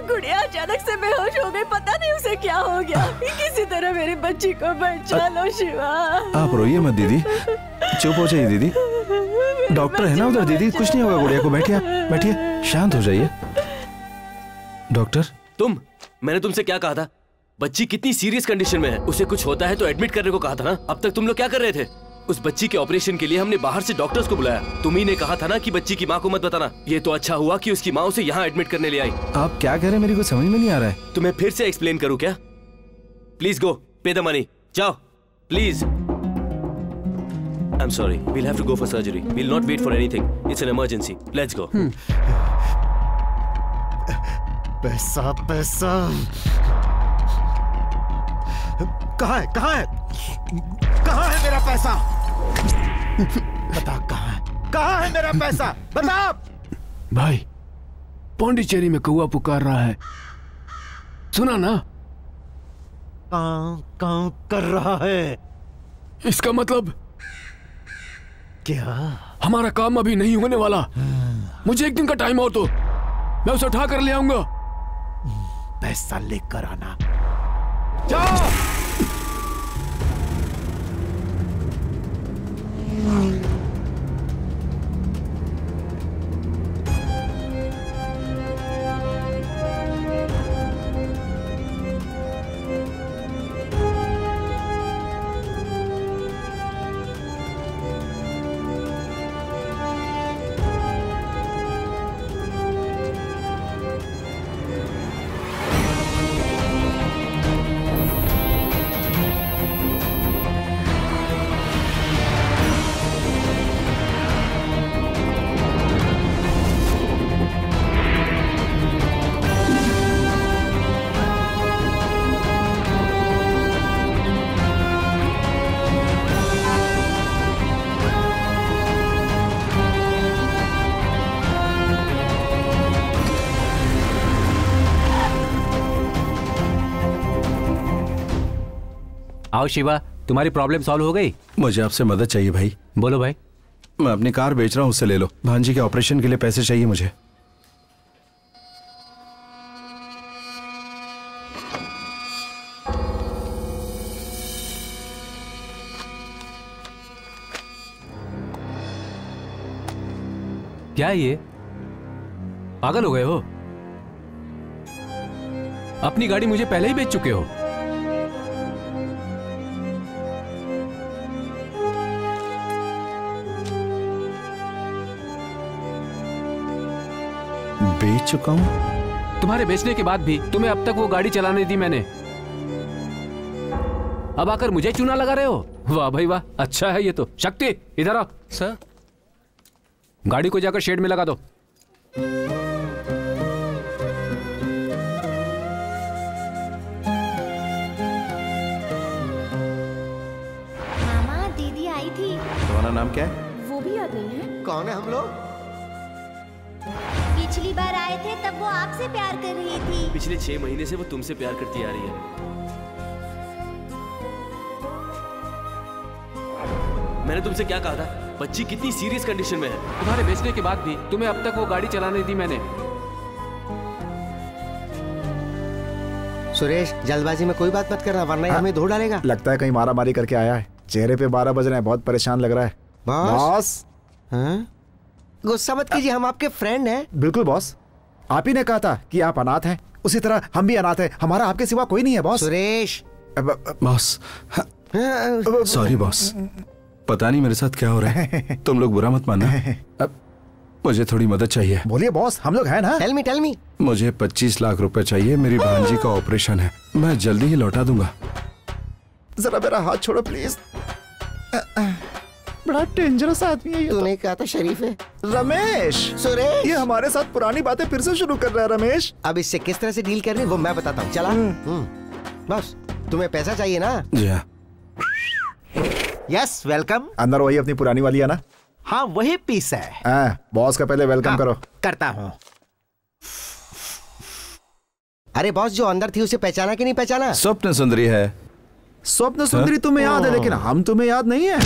C: गुड़िया अचानक से बेहोश हो गई, पता नहीं उसे क्या हो गया। किसी तरह मेरी बच्ची को बचा लो शिवा।
B: आप रोइए मत दीदी, चुप हो जाइए दीदी। डॉक्टर है ना उधर दीदी, कुछ नहीं होगा गुड़िया को। बैठिए बैठिए, शांत हो जाइए। डॉक्टर,
F: मैंने तुमसे क्या कहा था? बच्ची कितनी सीरियस कंडीशन में है, उसे कुछ होता है तो एडमिट करने को कहा था ना। अब तक तुम लोग क्या कर रहे थे? उस बच्ची के ऑपरेशन के लिए हमने बाहर से डॉक्टर्स को बुलाया। तुम ही ने कहा था ना कि बच्ची की माँ को मत बताना। ये तो अच्छा हुआ कि उसकी माँ उसे यहाँ एडमिट करने ले आई।
B: आप क्या कह रहे हैं, मेरी को समझ में नहीं आ रहा है।
F: तुम्हें फिर से एक्सप्लेन करूँ क्या? प्लीज गो, पे द मनी, जाओ please. I'm sorry, we'll have to go for surgery. We'll not wait for anything. It's an emergency. Let's go.
D: पैसा पैसा कहाँ है, कहाँ है, कहाँ है मेरा पैसा? बता कहाँ है मेरा पैसा? बता।
H: भाई, पौंडीचेरी में कौआ पुकार रहा है, सुना ना?
D: कां कर रहा है।
H: इसका मतलब
D: क्या?
H: हमारा काम अभी नहीं होने वाला। मुझे एक दिन का टाइम और तो मैं उसे उठा कर ले आऊंगा।
D: पैसा लेकर आना। जाओ।
J: आओ शिवा, तुम्हारी प्रॉब्लम सॉल्व हो गई?
B: मुझे आपसे मदद चाहिए भाई।
J: बोलो भाई।
B: मैं अपनी कार बेच रहा हूँ, उससे ले लो। भांजी के ऑपरेशन के लिए पैसे चाहिए मुझे।
J: क्या ये पागल हो गए हो? अपनी गाड़ी मुझे पहले ही बेच चुके हो।
B: बेच चुका हूं?
J: तुम्हारे बेचने के बाद भी तुम्हें अब तक वो गाड़ी चलाने दी मैंने। अब आकर मुझे चूना लगा रहे हो? वाह भाई वाह, अच्छा है ये तो। शक्ति इधर आओ।
F: सर,
J: गाड़ी को जाकर शेड में लगा दो।
A: मामा, दीदी आई थी।
B: तुम्हारा नाम क्या है?
C: वो भी आ गई है।
E: कौन है हम लोग?
A: पिछली बार आए थे तब वो आपसे प्यार कर रही थी।
F: पिछले 6 महीने से वो तुमसे प्यार करती आ रही है। मैंने तुमसे क्या कहा था? बच्ची कितनी सीरियस कंडीशन में है।
J: तुम्हारे बेचने के बाद भी तुम्हें अब तक वो गाड़ी चलाने दी मैंने।
E: सुरेश, जल्दबाजी में कोई बात मत करना वरना हमें धो डालेगा।
I: लगता है कहीं मारा मारी करके आया है। चेहरे पे 12 बज रहे हैं, बहुत परेशान लग रहा है। बॉस,
E: गुस्सा मत कीजिए, हम आपके फ्रेंड हैं।
I: बिल्कुल बॉस, आप ही ने कहा था कि आप अनाथ हैं, उसी तरह हम भी अनाथ हैं। हमारा आपके सिवा कोई नहीं है boss.
E: Suresh.
B: Boss, sorry boss, पता नहीं मेरे साथ क्या हो रहा है। तुम लोग बुरा मत मानना। अब मुझे थोड़ी मदद चाहिए।
I: बोलिए बॉस, हम लोग हैं ना।
E: Tell me.
B: मुझे 25 लाख रुपए चाहिए। मेरी भांजी का ऑपरेशन है, मैं जल्दी ही लौटा दूंगा।
I: जरा मेरा हाथ छोड़ो प्लीज। बड़ा डेंजरस आदमी है ये।
E: तूने कहा था शरीफ है।
I: रमेश,
E: सुरेश,
I: ये हमारे साथ पुरानी बातें फिर से शुरू कर रहा है रमेश।
E: अब इससे किस तरह से डील करनी वो मैं बताता हूँ। चला। बस तुम्हें पैसा चाहिए ना?
B: जी हाँ।
I: Yes, welcome. अंदर वही अपनी पुरानी वाली है ना? हाँ, वही पीस है। बॉस का पहले वेलकम करो।
D: करता हूँ।
E: अरे बॉस, जो अंदर थी उसे पहचाना कि नहीं पहचाना?
B: स्वप्न सुंदरी है।
I: स्वप्न सुंदरी तुम्हें याद है, लेकिन हम तुम्हें याद नहीं है।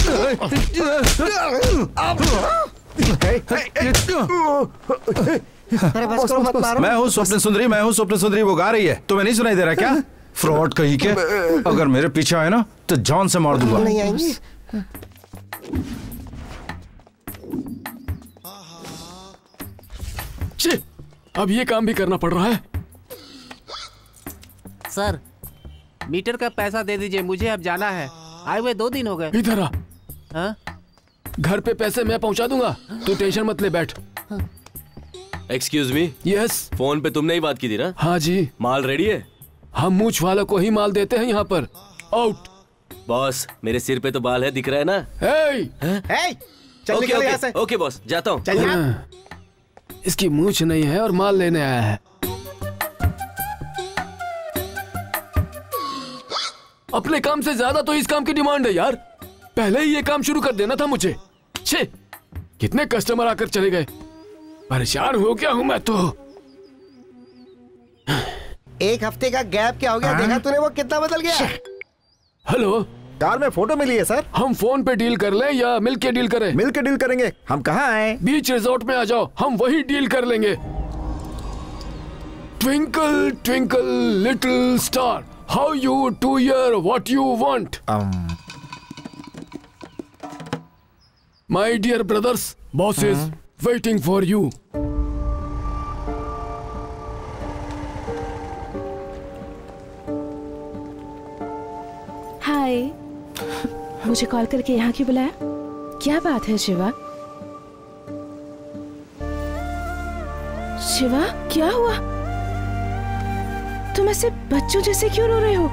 B: मैं हूँ स्वप्न सुंदरी, मैं हूँ स्वप्न सुंदरी। वो गा रही है, तुम्हें नहीं सुनाई दे रहा क्या? फ्रॉड कहीं के। अगर मेरे पीछे आए ना तो जान से मार दूंगा।
E: नहीं आएंगे।
H: अब ये काम भी करना पड़ रहा है।
J: सर, मीटर का पैसा दे दीजिए, मुझे अब जाना है। आए हुए 2 दिन हो गए।
H: इधर आ। घर पे पैसे मैं पहुंचा दूंगा, तू टेंशन मत ले, बैठ।
F: Excuse me.
H: यस।
F: फोन पे तुमने ही बात की थी ना?
H: हाँ जी।
F: माल रेडी है?
H: हम मूछ वालों को ही माल देते हैं यहाँ पर। आउट।
F: बॉस, मेरे सिर पे तो बाल है, दिख रहा है ना?
D: चल निकल यहाँ से।
F: ओके बॉस, जाता हूँ।
H: इसकी मूछ नहीं है और माल लेने आया है। अपने काम से ज्यादा तो इस काम की डिमांड है यार। पहले ही ये काम शुरू कर देना था मुझे। छे, कितने कस्टमर आकर चले गए। परेशान हो गया हूं मैं तो।
E: 1 हफ्ते का गैप क्या हो गया? देखा तूने वो कितना बदल गया?
H: हेलो,
I: कार में फोटो मिली है सर।
H: हम फोन पे डील कर लें या मिल के डील करें?
I: मिल के डील करेंगे। हम कहाँ आए?
H: बीच रिजॉर्ट में आ जाओ, हम वही डील कर लेंगे। Twinkle twinkle little star, how you do your what you want. My dear brothers, boss is waiting for you.
G: हाय, मुझे कॉल करके यहाँ क्यों बुलाया? क्या बात है शिवा? शिवा, क्या हुआ? तुम ऐसे बच्चों जैसे क्यों रो रहे हो?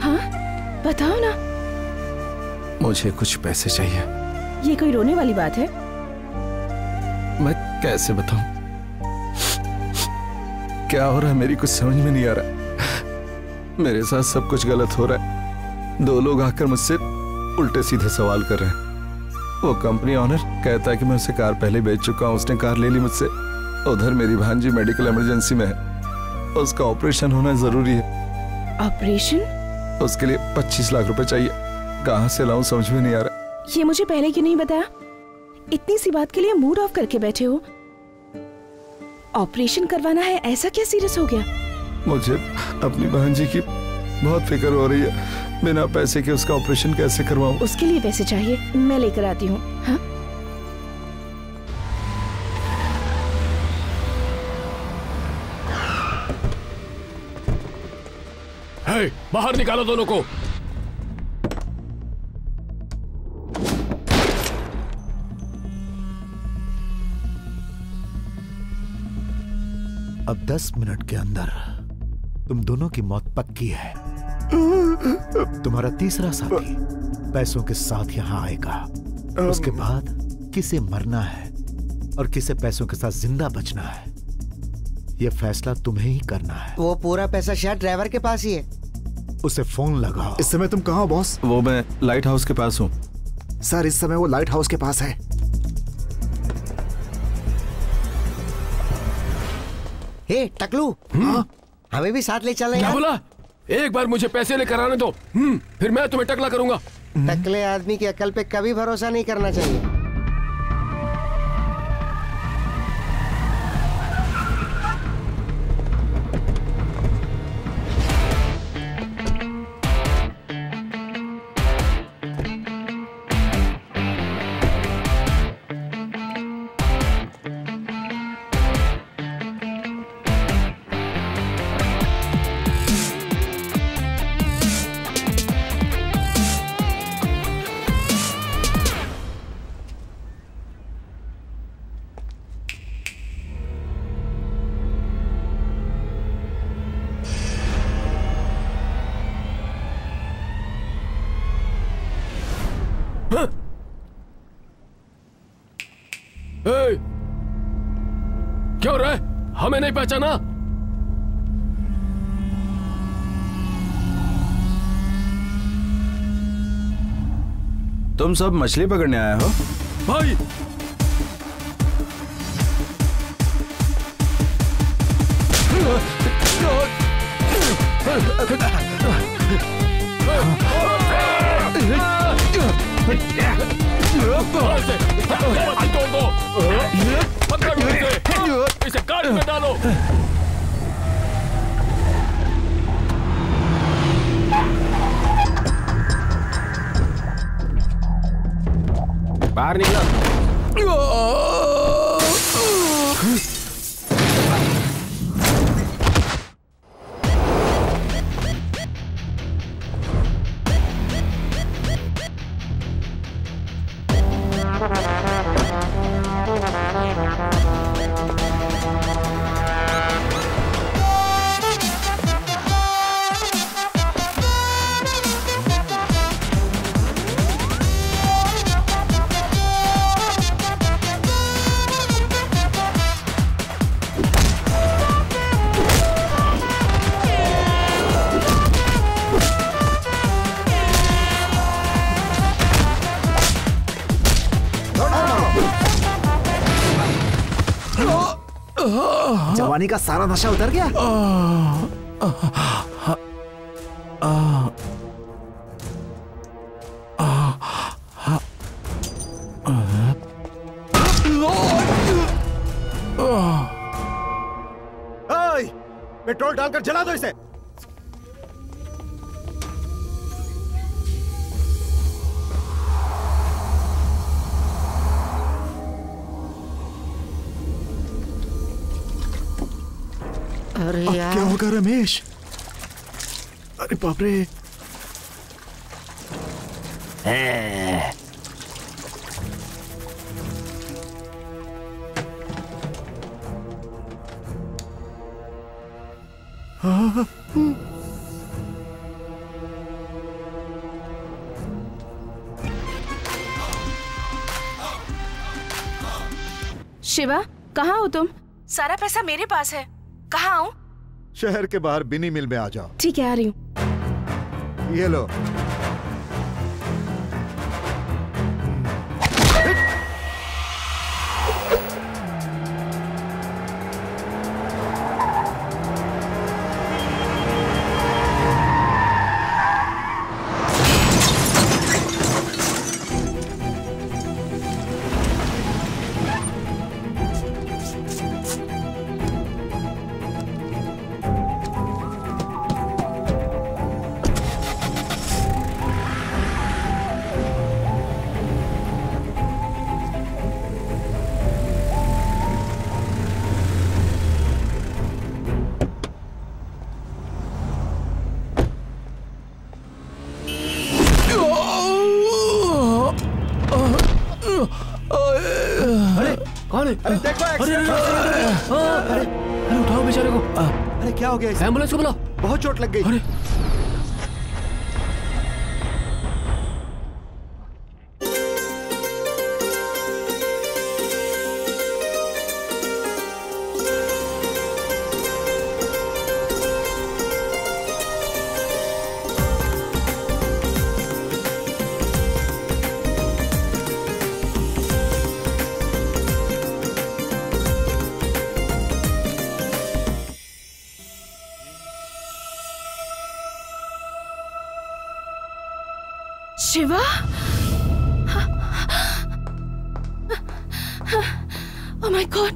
G: हाँ, बताओ ना।
B: मुझे कुछ पैसे चाहिए।
G: ये कोई रोने वाली बात है?
B: मैं कैसे बताऊं? क्या हो रहा है मेरी कुछ समझ में नहीं आ रहा। मेरे साथ सब कुछ गलत हो रहा है। 2 लोग आकर मुझसे उल्टे सीधे सवाल कर रहे हैं। वो कंपनी ऑनर कहता है कि मैं उसे कार पहले बेच चुका हूं, उसने कार ले ली मुझसे। उधर मेरी भांजी मेडिकल इमरजेंसी में है, उसका ऑपरेशन होना जरूरी है।
G: ऑपरेशन?
B: उसके लिए 25 लाख रुपए चाहिए। कहां से लाऊं समझ में नहीं आ रहा।
G: ये मुझे पहले क्यों नहीं बताया? इतनी सी बात के लिए मूड ऑफ करके बैठे हो। ऑपरेशन करवाना है, ऐसा क्या सीरियस हो गया?
B: मुझे अपनी भांजी की बहुत फिक्र हो रही है। बिना पैसे के उसका ऑपरेशन कैसे करवाऊं?
G: उसके लिए पैसे चाहिए, मैं लेकर आती हूँ। हाँ?
H: बाहर निकालो दोनों को।
I: अब 10 मिनट के अंदर तुम दोनों की मौत पक्की है। तुम्हारा तीसरा साथी पैसों के साथ यहाँ आएगा। उसके बाद किसे मरना है और किसे पैसों के साथ जिंदा बचना है, यह फैसला तुम्हें ही करना है।
E: वो पूरा पैसा शायद ड्राइवर के पास ही है।
I: उसे फोन लगाओ। इस समय तुम कहाँ हो बॉस?
B: वो मैं लाइट हाउस के पास हूँ।
I: सर, इस समय वो लाइट हाउस के पास है।
E: हे टकलू, हमें भी साथ ले चलना
H: क्या
E: यार।
H: बोला? एक बार मुझे पैसे लेकर आने दो, फिर मैं तुम्हें टकला करूंगा।
E: टकले आदमी की अकल पे कभी भरोसा नहीं करना चाहिए।
H: क्यों रहे? हमें नहीं पहचाना?
B: तुम सब मछली पकड़ने आए हो?
H: भाई इसे गाड़ी में डालो।
J: बाहर निकलो।
I: जवानी का सारा नशा उतर गया।
D: पेट्रोल डालकर जला दो इसे।
I: अरे यार क्या होगा रमेश? अरे बाप रे।
G: शिवा, कहाँ हो तुम? सारा पैसा मेरे पास है। कहाँ आऊं?
M: शहर के बाहर बिनी मिल में आ जाओ।
G: ठीक है, आ रही हूँ।
M: ये लो।
H: अरे देखो, अरे उठाओ बेचारे को।
M: अरे क्या हो गया?
H: एम्बुलेंस को बुलाओ।
M: बहुत चोट लग गई।
H: अरे
G: शिवा, oh my God!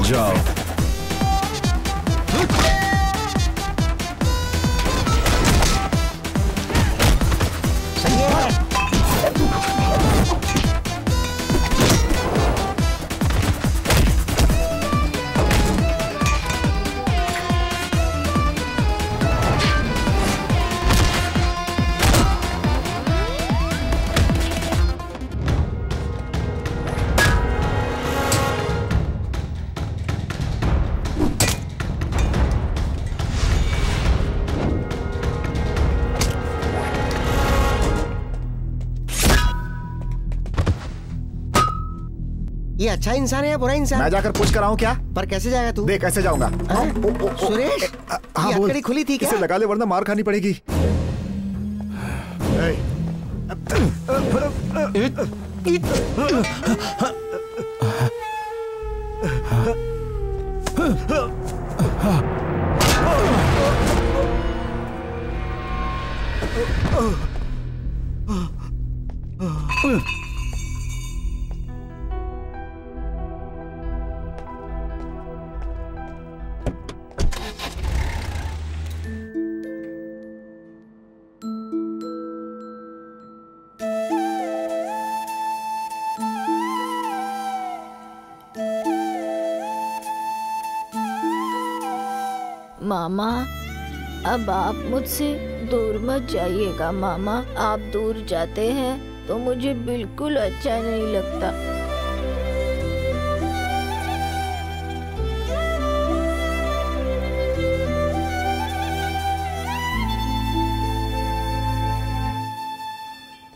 B: जाओ।
E: ये अच्छा इंसान है या बुरा इंसान?
I: मैं जाकर पूछ कर आऊं क्या?
E: पर कैसे जाएगा तू?
I: देख कैसे जाऊंगा।
E: सुरेश,
I: हाँ,
E: ये हथकड़ी खुली थी क्या?
I: इसे लगा ले वरना मार खानी पड़ेगी।
C: मामा, अब आप मुझसे दूर मत जाइएगा मामा। आप दूर जाते हैं तो मुझे बिल्कुल अच्छा नहीं लगता।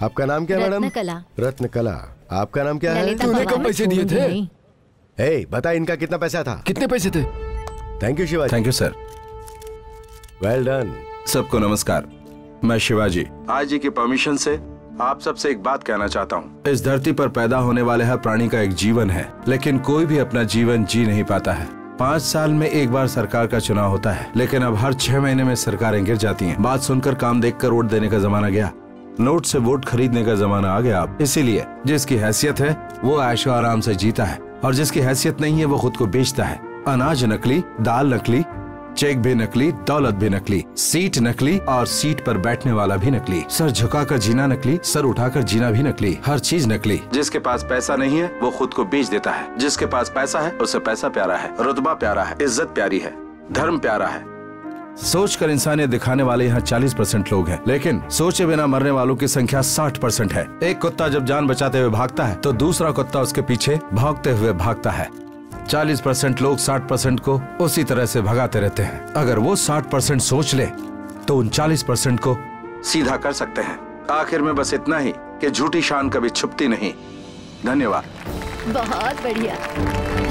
E: आपका नाम क्या है मैडम?
A: रत्नकला।
E: रत्नकला। आपका नाम क्या है?
A: ललिता
H: तूने कब पैसे दिए थे?
E: ए, बता इनका कितना पैसा था?
H: कितने पैसे थे?
E: Thank you Shivaji.
B: Thank you sir.
E: Well done.
B: सबको नमस्कार, मैं शिवाजी। आज जी की परमिशन से आप सबसे एक बात कहना चाहता हूँ। इस धरती पर पैदा होने वाले हर प्राणी का एक जीवन है, लेकिन कोई भी अपना जीवन जी नहीं पाता है। 5 साल में एक बार सरकार का चुनाव होता है, लेकिन अब हर 6 महीने में सरकारें गिर जाती हैं। बात सुनकर काम देखकर वोट देने का जमाना गया, नोट से वोट खरीदने का जमाना आ गया। अब इसीलिए जिसकी हैसियत है वो ऐशो आराम से जीता है, और जिसकी हैसियत नहीं है वो खुद को बेचता है। अनाज नकली, दाल नकली, चेक भी नकली, दौलत भी नकली, सीट नकली और सीट पर बैठने वाला भी नकली। सर झुकाकर जीना नकली, सर उठाकर जीना भी नकली, हर चीज नकली। जिसके पास पैसा नहीं है वो खुद को बेच देता है, जिसके पास पैसा है उसे पैसा प्यारा है, रुतबा प्यारा है, इज्जत प्यारी है, धर्म प्यारा है। सोचकर इंसानियत दिखाने वाले यहाँ 40% लोग हैं, लेकिन सोचे बिना मरने वालों की संख्या 60% है। एक कुत्ता जब जान बचाते हुए भागता है तो दूसरा कुत्ता उसके पीछे भागते हुए भागता है। 40% लोग 60% को उसी तरह से भगाते रहते हैं। अगर वो 60% सोच ले तो उन 40% को सीधा कर सकते हैं। आखिर में बस इतना ही कि झूठी शान कभी छुपती नहीं। धन्यवाद।
C: बहुत बढ़िया।